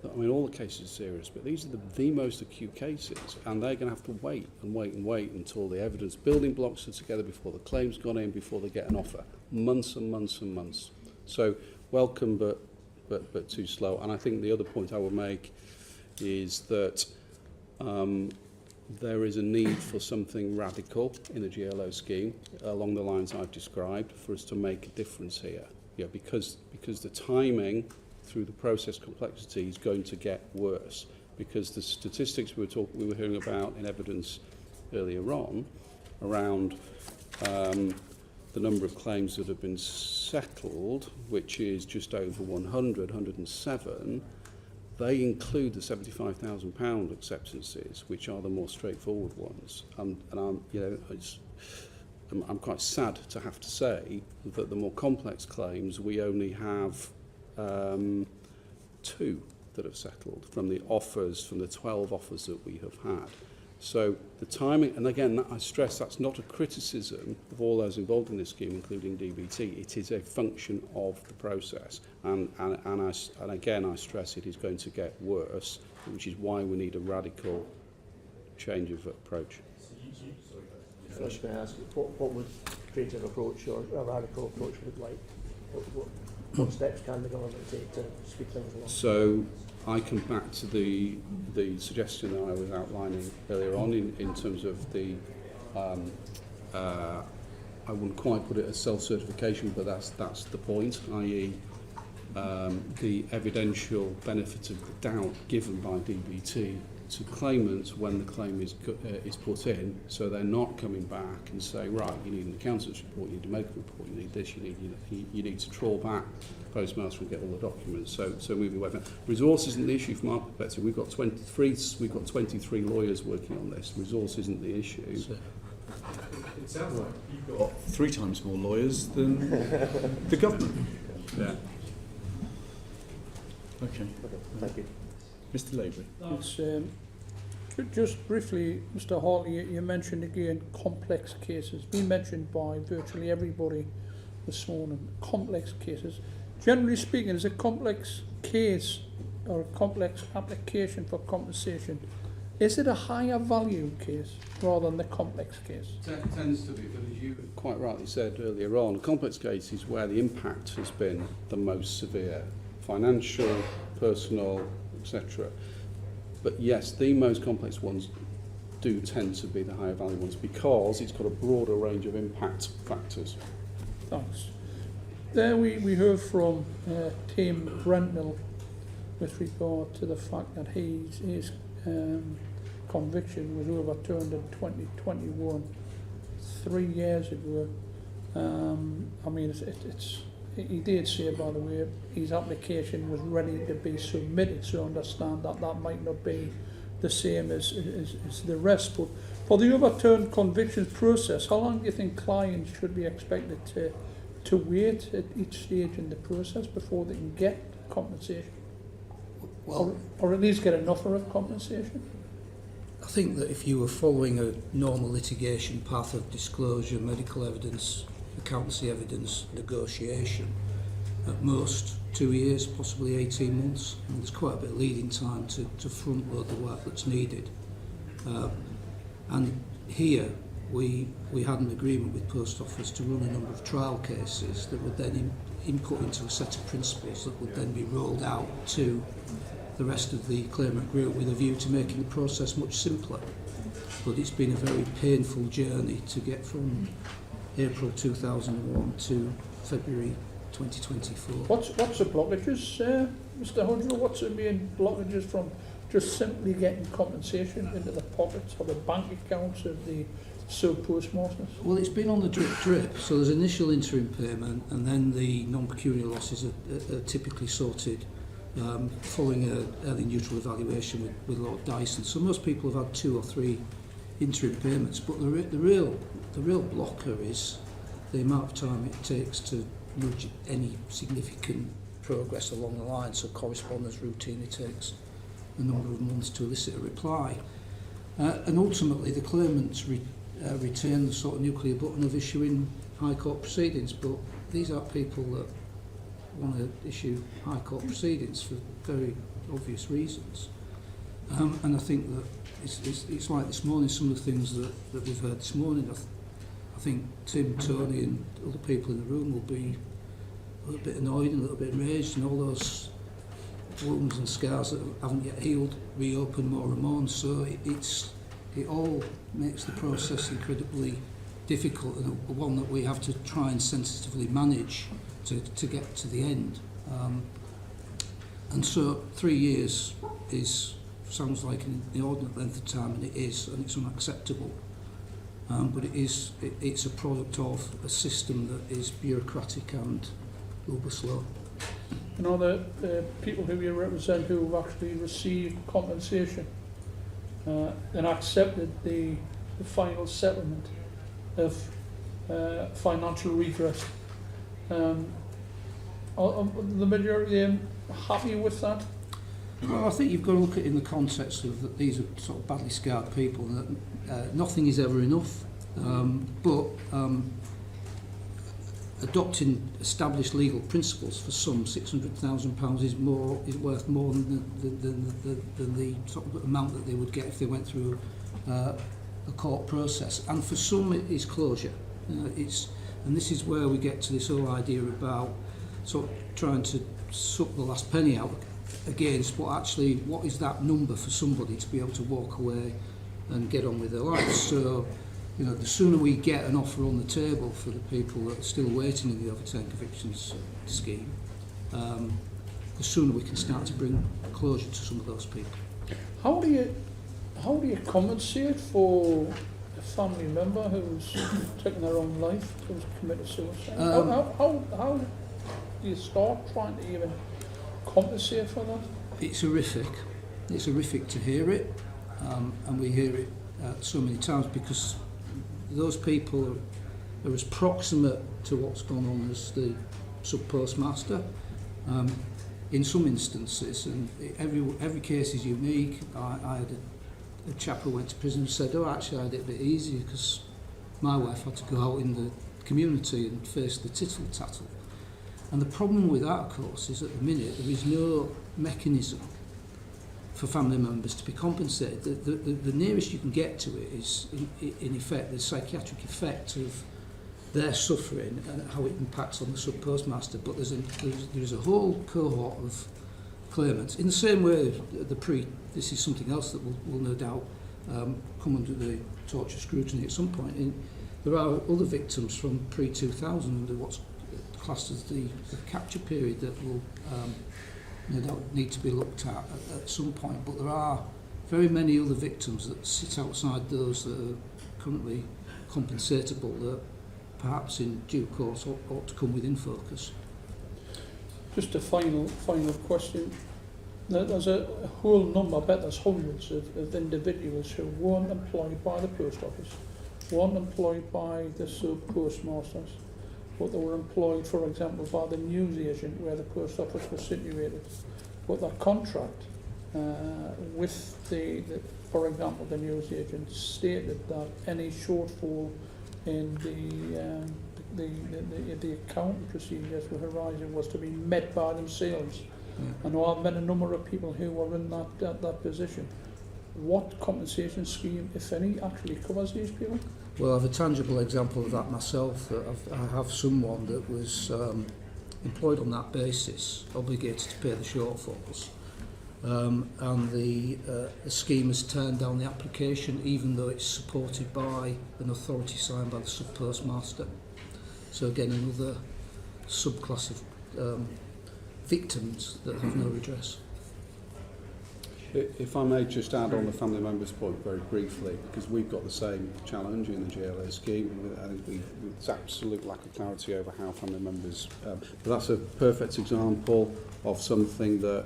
I mean, all the cases are serious, but these are the most acute cases, and they're going to have to wait and wait and wait until the evidence building blocks are together, before the claim's gone in, before they get an offer. Months and months and months. So welcome, but too slow. And I think the other point I would make is that there is a need for something radical in the GLO scheme along the lines I've described for us to make a difference here. Yeah, because the timing through the process complexity is going to get worse, because the statistics we were hearing about in evidence earlier on around the number of claims that have been settled, which is just over 107, they include the £75,000 acceptances, which are the more straightforward ones. And I'm quite sad to have to say that the more complex claims, we only have 2 that have settled from the 12 offers that we have had. So the timing, and again, I stress that's not a criticism of all those involved in this scheme, including DBT. It is a function of the process, and again, I stress it is going to get worse, which is why we need a radical change of approach. First, may I ask, what would creative approach or a radical approach look like? What steps can the government take to speed things along? So I come back to the suggestion that I was outlining earlier on in terms of the I wouldn't quite put it as self-certification, but that's the point, i.e. The evidential benefit of the doubt given by DBT to claimants when the claim is put in, so they're not coming back and say, right, you need an accountant's report, you need a medical report, you need this, you need to trawl back the postmaster and get all the documents. So moving away from that. Resource isn't the issue from our perspective. We've got 23 lawyers working on this. Resource isn't the issue. It sounds like you've got 3 times more lawyers than the government. Yeah. Okay. Thank you. Mr. Lavery. It's, just briefly, Mr. Hartley, you mentioned again complex cases. Been mentioned by virtually everybody this morning. Complex cases. Generally speaking, is a complex case or a complex application for compensation, is it a higher value case rather than the complex case? It tends to be, but as you quite rightly said earlier on, a complex case is where the impact has been the most severe, financial, personal, etc. But yes, the most complex ones do tend to be the higher value ones because it's got a broader range of impact factors. Thanks. There we heard from Tim Brentnell with regard to the fact that his conviction was overturned in 2021, 3 years ago. I mean, he did say, by the way, his application was ready to be submitted, so I understand that that might not be the same as the rest. But for the overturned convictions process, how long do you think clients should be expected to wait at each stage in the process before they can get compensation? Well, or at least get an offer of compensation? I think that if you were following a normal litigation path of disclosure, medical evidence, accountancy evidence, negotiation, at most 2 years, possibly 18 months. And there's quite a bit of leading time to front load the work that's needed. And here we had an agreement with Post Office to run a number of trial cases that would then input into a set of principles that would then be rolled out to the rest of the claimant group with a view to making the process much simpler. But it's been a very painful journey to get from April 2001 to February 2024. What's the blockages, Mr. Hudrow? What's the main blockages from just simply getting compensation into the pockets or the bank accounts of the sub-postmasters? Well, it's been on the drip. So there's initial interim payment, and then the non-pecuniary losses are typically sorted following an early neutral evaluation with Lord Dyson. So most people have had 2 or 3 interim payments, but the real blocker is the amount of time it takes to nudge any significant progress along the line. So correspondence routinely takes a number of months to elicit a reply. And ultimately the claimant's retain the sort of nuclear button of issuing High Court proceedings, but these are people that want to issue High Court proceedings for very obvious reasons. And I think that it's like this morning, some of the things that we've heard this morning, I think Tim, Tony and other people in the room will be a little bit annoyed and a little bit enraged, and all those wounds and scars that haven't yet healed reopen more and more, and so it all makes the process incredibly difficult, and one that we have to try and sensitively manage to get to the end. And so 3 years sounds like an inordinate length of time, and it is, and it's unacceptable. But it's a product of a system that is bureaucratic and uber slow. You know, the people who you represent who have actually received compensation and accepted the final settlement of financial redress. Are the majority of them happy with that? Well, I think you've got to look at it in the context of that these are sort of badly scarred people, and that nothing is ever enough. But adopting established legal principles for some £600,000 is worth more than the sort of amount that they would get if they went through a court process. And for some, it is closure. And this is where we get to this whole idea about sort of trying to suck the last penny out against what is that number for somebody to be able to walk away and get on with their lives. So, you know, the sooner we get an offer on the table for the people that are still waiting in the overturned convictions scheme, the sooner we can start to bring closure to some of those people. How do you compensate for a family member who's taken their own life, who's committed suicide? How do you start trying to even compensate for that? It's horrific. It's horrific to hear it, and we hear it so many times because those people are as proximate to what's gone on as the sub-postmaster. In some instances, and every case is unique. I had a chap who went to prison and said, actually I had it a bit easier because my wife had to go out in the community and face the tittle-tattle. And the problem with that, of course, is at the minute there is no mechanism for family members to be compensated. The nearest you can get to it is, in effect, the psychiatric effect of their suffering and how it impacts on the sub-postmaster. But there's a whole cohort of claimants. In the same way, this is something else that will no doubt come under the torture scrutiny at some point. There are other victims from pre-2000 under what's classed as the capture period that will no doubt need to be looked at some point. But there are very many other victims that sit outside those that are currently compensatable that perhaps in due course ought to come within focus. Just a final question. There's a whole number, I bet there's hundreds of individuals who weren't employed by the post office, weren't employed by the sub-postmasters, but they were employed, for example, by the news agent where the post office was situated. But their contract with for example, the news agent stated that any shortfall in the accounting procedures for Horizon was to be met by themselves. I know I've met a number of people who were in that position. What compensation scheme, if any, actually covers these people? Well, I have a tangible example of that myself. I have someone that was employed on that basis, obligated to pay the shortfalls, and the scheme has turned down the application even though it's supported by an authority signed by the sub-postmaster. So again, another subclass of victims that have no redress. If I may just add on the family members point very briefly, because we've got the same challenge in the GLA scheme. I think there's absolute lack of clarity over how family members... but that's a perfect example of something that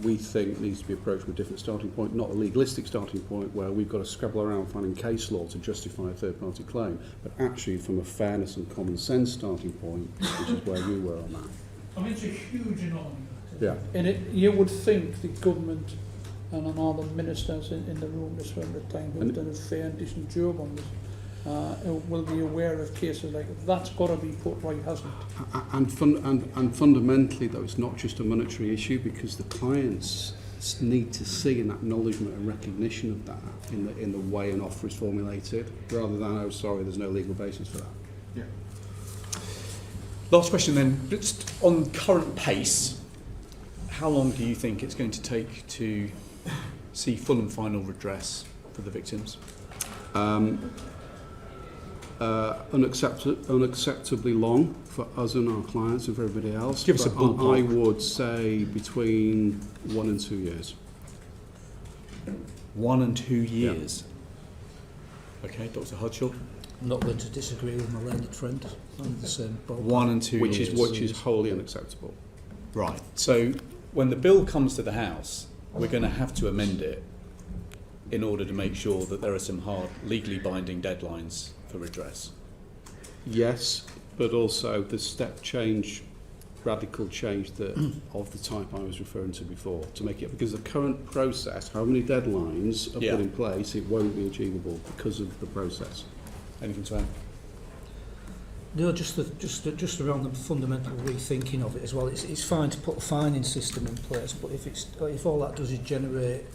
we think needs to be approached with a different starting point, not a legalistic starting point where we've got to scrabble around finding case law to justify a third-party claim, but actually from a fairness and common sense starting point, which is where you were on that. I mean, it's a huge anomaly. Yeah. And you would think the government and all the ministers in the room this room at the time have done a fair and decent job on this. will be aware of cases like that. That's got to be put right, hasn't it? And fundamentally, though, it's not just a monetary issue, because the clients need to see an acknowledgement and recognition of that in the way an offer is formulated, rather than, oh, sorry, there's no legal basis for that. Yeah. Last question then, just on current pace, how long do you think it's going to take to see full and final redress for the victims? Unacceptably long for us and our clients and for everybody else. Give us a ballpark. I would say between 1 and 2 years. 1 and 2 years. Yeah. Okay, Dr. Hudshall. I'm not going to disagree with my learned friend. I'm the same. 1 and 2 years. Which is wholly unacceptable. Right. So when the bill comes to the House, we're going to have to amend it in order to make sure that there are some hard, legally binding deadlines for redress. Yes, but also the step change, radical change of the type I was referring to before, to make it, because the current process, how many deadlines are put in place, it won't be achievable because of the process. Anything to add? No, just around the fundamental rethinking of it as well. It's fine to put a fining system in place, but if all that does is generate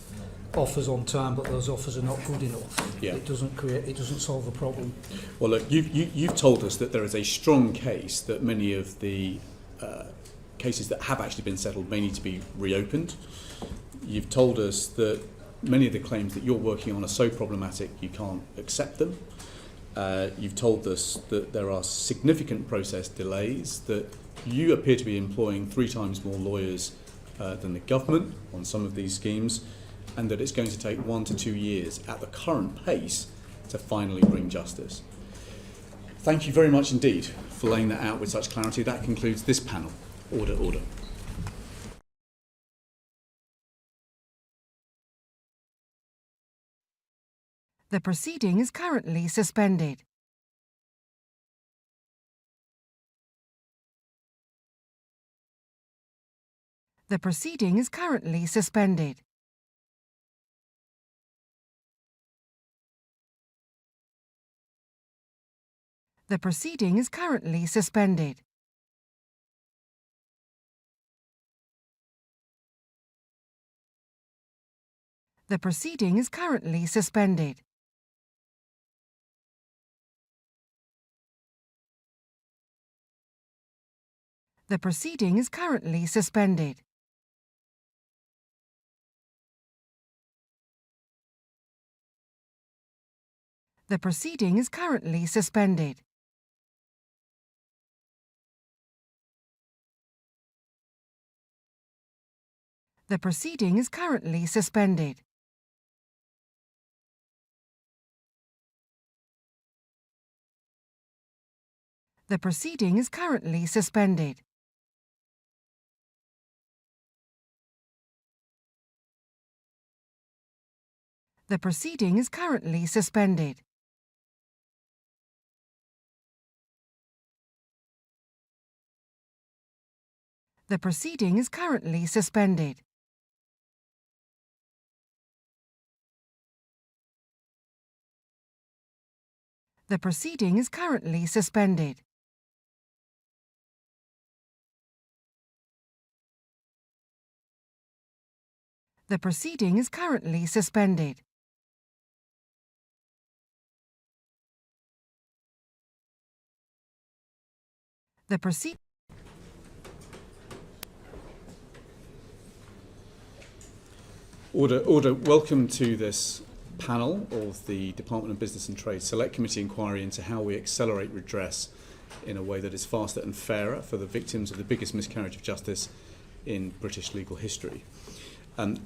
offers on time, but those offers are not good enough, it doesn't solve the problem. Well, look, you've told us that there is a strong case that many of the cases that have actually been settled may need to be reopened. You've told us that many of the claims that you're working on are so problematic you can't accept them. You've told us that there are significant process delays, that you appear to be employing 3 times more lawyers than the government on some of these schemes, and that it's going to take 1 to 2 years at the current pace to finally bring justice. Thank you very much indeed for laying that out with such clarity. That concludes this panel. Order, order. The proceeding is currently suspended. The proceeding is currently suspended. The proceeding is currently suspended. The proceeding is currently suspended. The proceeding is currently suspended. The proceeding is currently suspended. The proceeding is currently suspended. The proceeding is currently suspended. The proceeding is currently suspended. The proceeding is currently suspended. The proceeding is currently suspended. The proceeding is currently suspended. The proceeding. Order, order. Welcome to this panel of the Department of Business and Trade Select Committee inquiry into how we accelerate redress in a way that is faster and fairer for the victims of the biggest miscarriage of justice in British legal history.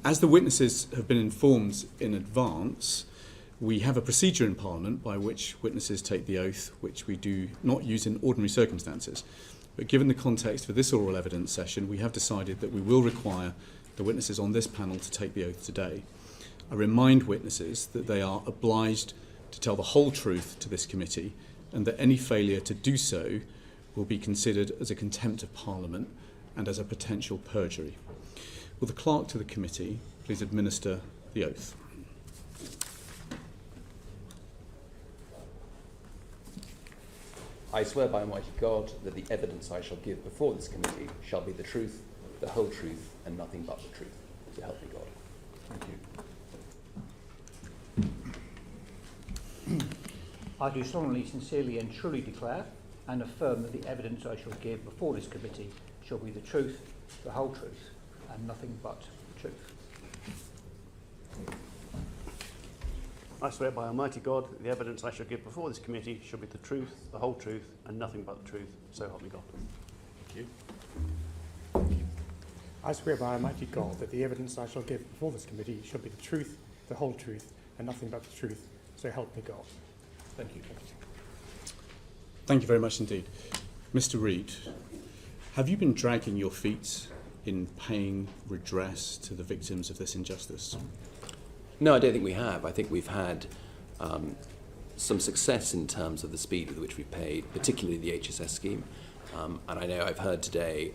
As the witnesses have been informed in advance, we have a procedure in Parliament by which witnesses take the oath, which we do not use in ordinary circumstances. But given the context for this oral evidence session, we have decided that we will require the witnesses on this panel to take the oath today. I remind witnesses that they are obliged to tell the whole truth to this committee, and that any failure to do so will be considered as a contempt of Parliament and as a potential perjury. Will the clerk to the committee please administer the oath? I swear by Almighty God that the evidence I shall give before this committee shall be the truth, the whole truth, and nothing but the truth. So help me God. Thank you. I do solemnly, sincerely and truly declare and affirm that the evidence I shall give before this committee shall be the truth, the whole truth, and nothing but the truth. I swear by Almighty God that the evidence I shall give before this committee shall be the truth, the whole truth, and nothing but the truth. So help me God. Thank you. I swear by Almighty God that the evidence I shall give before this committee shall be the truth, the whole truth, and nothing but the truth. So help me God. Thank you. Thank you very much indeed. Mr. Reid, have you been dragging your feet in paying redress to the victims of this injustice? No, I don't think we have. I think we've had some success in terms of the speed with which we've paid, particularly the HSS scheme. And I know I've heard today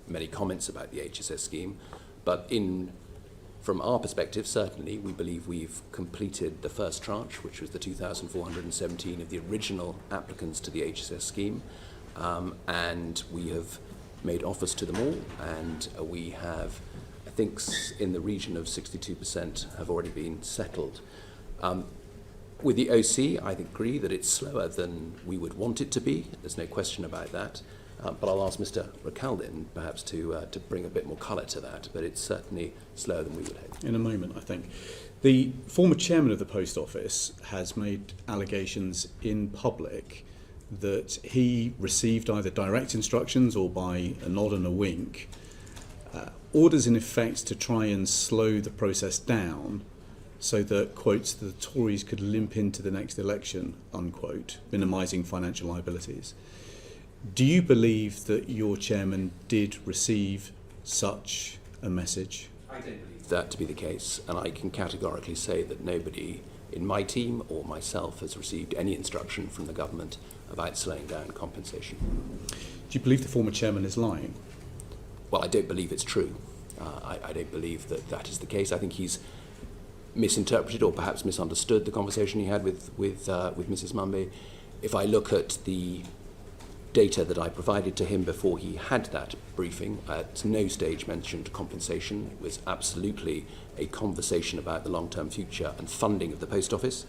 many comments about the HSS scheme, but from our perspective, certainly, we believe we've completed the first tranche, which was the 2,417 of the original applicants to the HSS scheme, and we have made offers to them all, and we have, I think, in the region of 62% have already been settled. With the OC, I agree that it's slower than we would want it to be. There's no question about that. But I'll ask Mr. Recaldin perhaps to bring a bit more colour to that, but it's certainly slower than we would hope. In a moment, I think. The former chairman of the Post Office has made allegations in public that he received either direct instructions or by a nod and a wink, orders in effect to try and slow the process down so that, quotes, the Tories could limp into the next election, unquote, minimising financial liabilities. Do you believe that your chairman did receive such a message? I don't believe that to be the case, and I can categorically say that nobody in my team or myself has received any instruction from the government about slowing down compensation. Do you believe the former chairman is lying? Well, I don't believe it's true. I don't believe that that is the case. I think he's misinterpreted or perhaps misunderstood the conversation he had with Mrs. Mumby. If I look at the data that I provided to him before he had that briefing, at no stage mentioned compensation. It was absolutely a conversation about the long-term future and funding of the Post Office,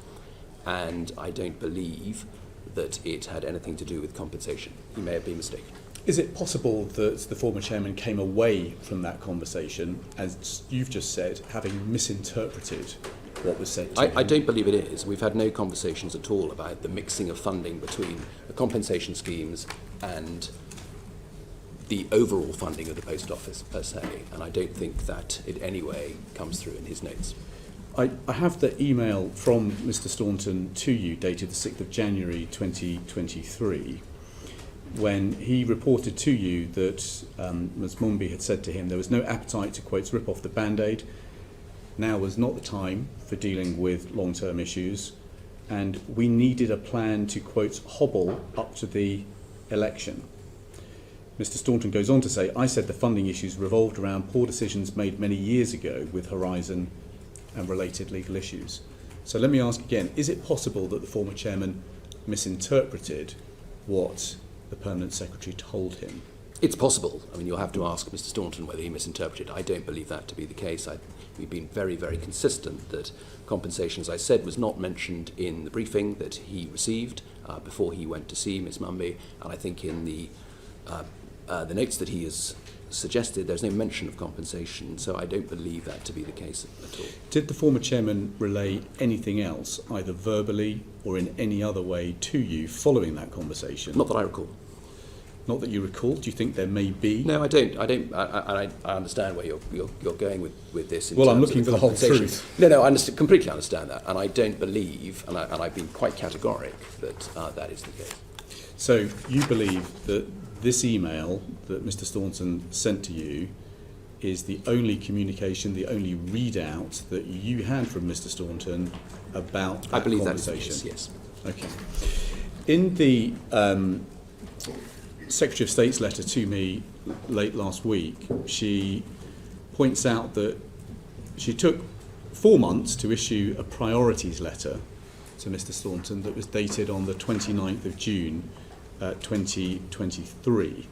and I don't believe that it had anything to do with compensation. He may have been mistaken. Is it possible that the former chairman came away from that conversation, as you've just said, having misinterpreted what was said to him? I don't believe it is. We've had no conversations at all about the mixing of funding between the compensation schemes and the overall funding of the Post Office per se, and I don't think that in any way comes through in his notes. I have the email from Mr. Staunton to you dated the 6th of January 2023, when he reported to you that Ms. Mumby had said to him there was no appetite to, quotes, rip off the Band-Aid. Now was not the time for dealing with long-term issues, and we needed a plan to, quote, hobble up to the election. Mr. Staunton goes on to say, I said the funding issues revolved around poor decisions made many years ago with Horizon and related legal issues. So let me ask again, is it possible that the former chairman misinterpreted what the Permanent Secretary told him? It's possible. I mean, you'll have to ask Mr. Staunton whether he misinterpreted. I don't believe that to be the case. We've been very, very consistent that compensation, as I said, was not mentioned in the briefing that he received before he went to see Ms. Mumby, and I think in the notes that he has suggested, there's no mention of compensation, so I don't believe that to be the case at all. Did the former chairman relay anything else, either verbally or in any other way, to you following that conversation? Not that I recall. Not that you recall? Do you think there may be? No, I don't. I understand where you're going with this. Well, I'm looking for the whole truth. No, I completely understand that, and I don't believe, and I've been quite categoric that that is the case. So you believe that this email that Mr. Staunton sent to you is the only communication, the only readout that you had from Mr. Staunton about that I believe conversation? That is the case, yes. Okay. In the Secretary of State's letter to me late last week, she points out that she took 4 months to issue a priorities letter to Mr Staunton that was dated on the 29th of June 2023.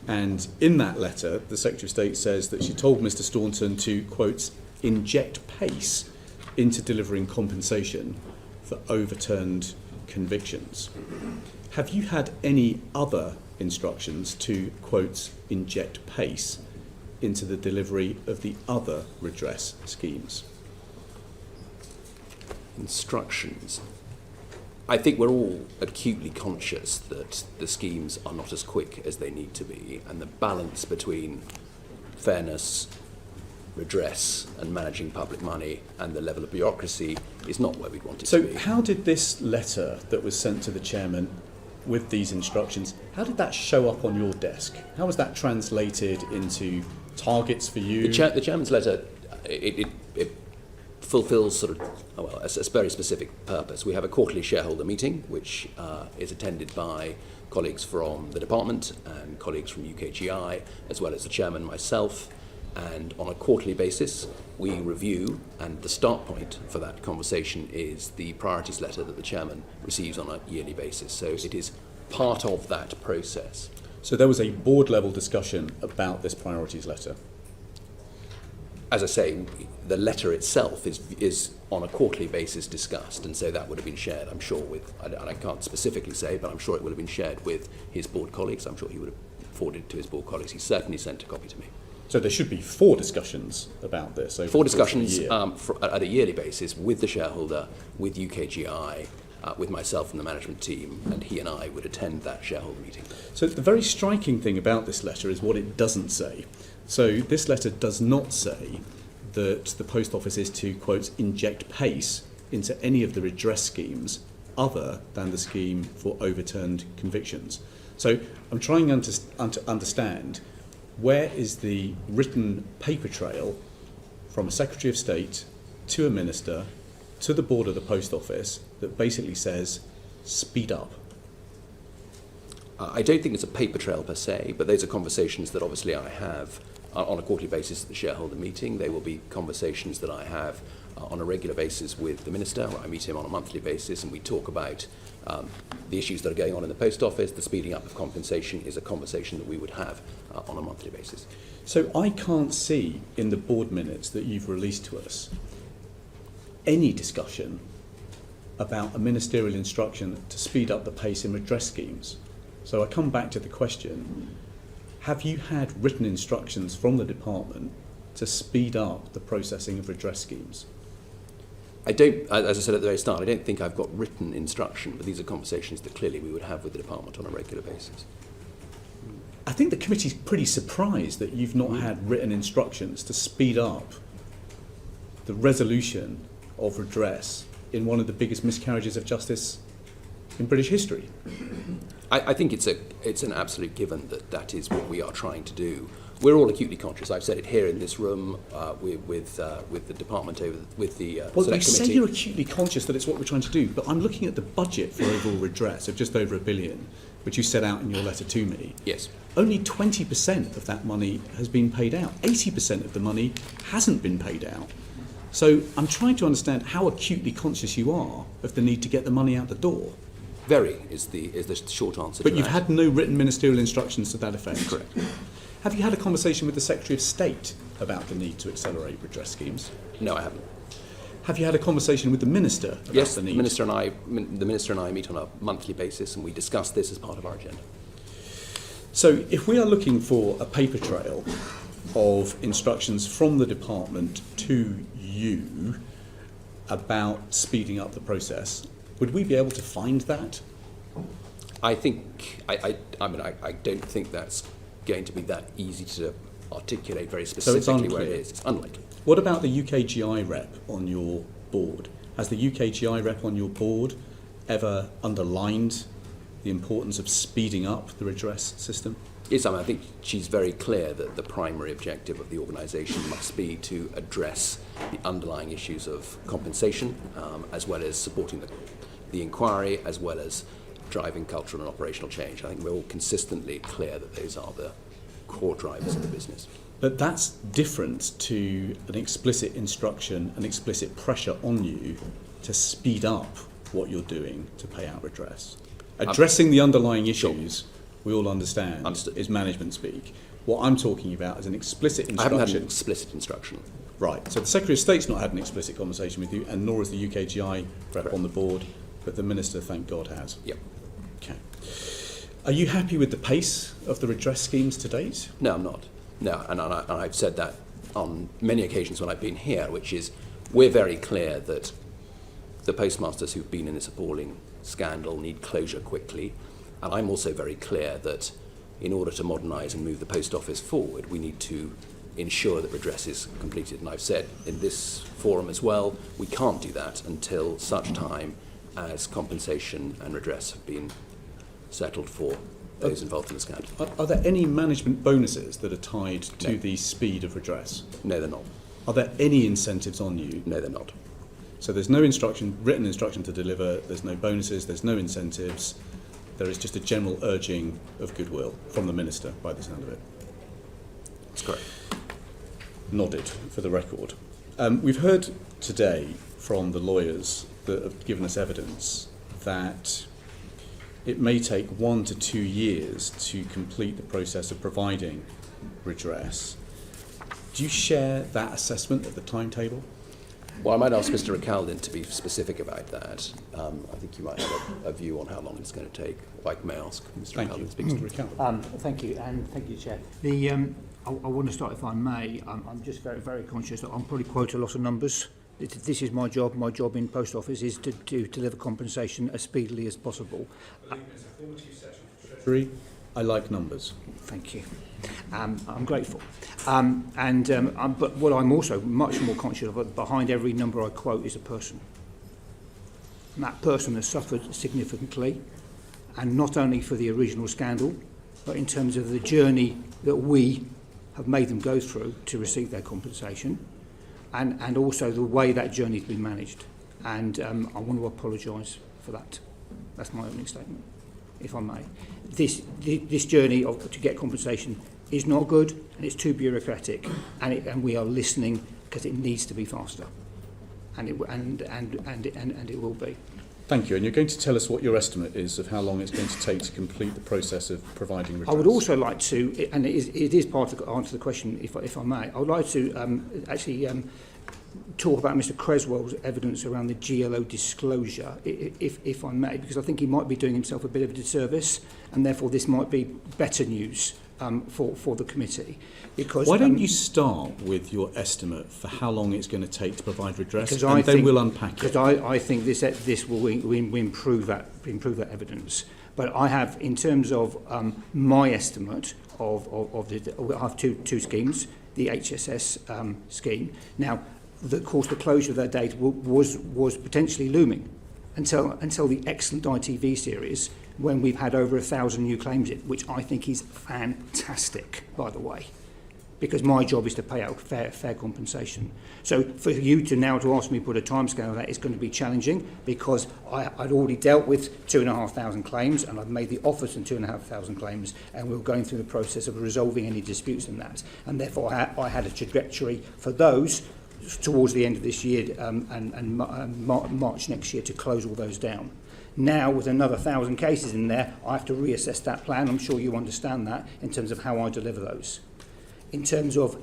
And in that letter, the Secretary of State says that she told Mr Staunton to, quote, inject pace into delivering compensation for overturned convictions. Have you had any other instructions to, quote, inject pace into the delivery of the other redress schemes? Instructions. I think we're all acutely conscious that the schemes are not as quick as they need to be, and the balance between fairness, redress and managing public money and the level of bureaucracy is not where we'd want it to be. So how did this letter that was sent to the chairman with these instructions, how did that show up on your desk? How was that translated into targets for you? The chairman's letter, it fulfills sort of a very specific purpose. We have a quarterly shareholder meeting, which is attended by colleagues from the department and colleagues from UKGI, as well as the chairman, myself. And on a quarterly basis, we review, and the start point for that conversation is the priorities letter that the chairman receives on a yearly basis. So it is part of that process. So there was a board level discussion about this priorities letter? As I say, the letter itself is on a quarterly basis discussed, and so that would have been shared, I'm sure, with, and I can't specifically say, but I'm sure it would have been shared with his board colleagues. I'm sure he would have forwarded it to his board colleagues. He certainly sent a copy to me. So there should be 4 discussions about this. Over 4 discussions at a yearly basis with the shareholder, with UKGI, with myself and the management team, and he and I would attend that shareholder meeting. So the very striking thing about this letter is what it doesn't say. So this letter does not say that the Post Office is to, quote, inject pace into any of the redress schemes other than the scheme for overturned convictions. So I'm trying to understand, where is the written paper trail from a Secretary of State to a Minister to the board of the Post Office that basically says, speed up? I don't think it's a paper trail per se, but those are conversations that obviously I have on a quarterly basis at the shareholder meeting. They will be conversations that I have on a regular basis with the Minister. I meet him on a monthly basis and we talk about the issues that are going on in the Post Office. The speeding up of compensation is a conversation that we would have on a monthly basis. So I can't see in the board minutes that you've released to us any discussion about a ministerial instruction to speed up the pace in redress schemes. So I come back to the question, have you had written instructions from the department to speed up the processing of redress schemes? I don't, as I said at the very start, I don't think I've got written instruction, but these are conversations that clearly we would have with the department on a regular basis. I think the committee's pretty surprised that you've not had written instructions to speed up the resolution of redress in one of the biggest miscarriages of justice in British history. I think it's an absolute given that that is what we are trying to do. We're all acutely conscious. I've said it here in this room with the department with the well, select you committee. say you're acutely conscious that it's what we're trying to do, but I'm looking at the budget for overall redress of just over £1 billion, which you set out in your letter to me. Yes. Only 20% of that money has been paid out. 80% of the money hasn't been paid out. So I'm trying to understand how acutely conscious you are of the need to get the money out the door. Very is the short answer to But you've that. had no written ministerial instructions to that effect? Correct. Have you had a conversation with the Secretary of State about the need to accelerate redress schemes? No, I haven't. Have you had a conversation with the Minister about Yes, the need? the Minister and I meet on a monthly basis and we discuss this as part of our agenda. So if we are looking for a paper trail of instructions from the department to you about speeding up the process, would we be able to find that? I think, I don't think that's going to be that easy to articulate very specifically where it is. It's unlikely. What about the UKGI rep on your board? Has the UKGI rep on your board ever underlined the importance of speeding up the redress system? Yes, I think she's very clear that the primary objective of the organisation must be to address the underlying issues of compensation, as well as supporting the inquiry, as well as driving cultural and operational change. I think we're all consistently clear that those are the core drivers of the business. But that's different to an explicit instruction, an explicit pressure on you to speed up what you're doing to pay out redress. Addressing the underlying issues, we all understand, is management speak. What I'm talking about is an explicit instruction. I haven't had an explicit instruction. Right, so the Secretary of State's not had an explicit conversation with you, and nor is the UKGI rep on the board, but the Minister, thank God, has. Yep. Okay. Are you happy with the pace of the redress schemes to date? No, I'm not. No, and I've said that on many occasions when I've been here, which is we're very clear that the postmasters who've been in this appalling scandal need closure quickly, and I'm also very clear that in order to modernise and move the post office forward, we need to ensure that redress is completed. And I've said in this forum as well, we can't do that until such time as compensation and redress have been settled for those involved in the scandal. Are there any management bonuses that are tied to the speed of redress? No, they're not. Are there any incentives on you? No, they're not. So there's no written instruction to deliver, there's no bonuses, there's no incentives, there is just a general urging of goodwill from the Minister, by the sound of it. That's correct. Nodded, for the record. We've heard today from the lawyers that have given us evidence that it may take 1 to 2 years to complete the process of providing redress. Do you share that assessment of the timetable? Well, I might ask Mr. Ricaldin to be specific about that. I think you might have a view on how long it's going to take. If I may ask Mr. Ricaldin to speak to Mr. Ricaldin. Thank you, and thank you, Chair. I want to start, if I may. I'm just very, very conscious that I'm probably quote a lot of numbers. This is my job. My job in Post Office is to deliver compensation as speedily as possible. I like numbers. Thank you. I'm grateful. But what I'm also much more conscious of, behind every number I quote is a person. And that person has suffered significantly, and not only for the original scandal, but in terms of the journey that we have made them go through to receive their compensation, and also the way that journey has been managed. And I want to apologise for that. That's my opening statement, if I may. This journey to get compensation is not good, and it's too bureaucratic, and we are listening because it needs to be faster, and it will be. Thank you. And you're going to tell us what your estimate is of how long it's going to take to complete the process of providing redress. I would also like to, and it is part of the answer to the question, if I may, I would like to talk about Mr. Creswell's evidence around the GLO disclosure, if I may, because I think he might be doing himself a bit of a disservice, and therefore this might be better news for the committee. Because why don't you start with your estimate for how long it's going to take to provide redress, and then we'll unpack it. Because I think this will improve that evidence. But I have, in terms of my estimate of I have two schemes, the HSS scheme. Now, of course, the closure of that date was potentially looming until the excellent ITV series, when we've had over 1,000 new claims in, which I think is fantastic, by the way, because my job is to pay out fair compensation. So for you to now to ask me to put a timescale on that is going to be challenging, because I'd already dealt with 2,500 claims, and I've made the offers on 2,500 claims, and we're going through the process of resolving any disputes in that. And therefore I had a trajectory for those towards the end of this year and March next year to close all those down. Now, with another 1,000 cases in there, I have to reassess that plan. I'm sure you understand that in terms of how I deliver those. In terms of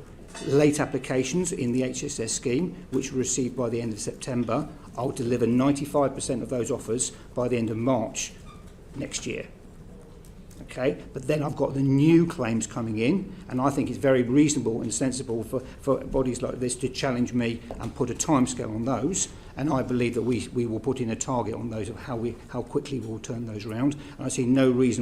late applications in the HSS scheme, which were received by the end of September, I'll deliver 95% of those offers by the end of March next year. Okay, but then I've got the new claims coming in, and I think it's very reasonable and sensible for bodies like this to challenge me and put a timescale on those. And I believe that we will put in a target on those of how quickly we'll turn those around. And I see no reason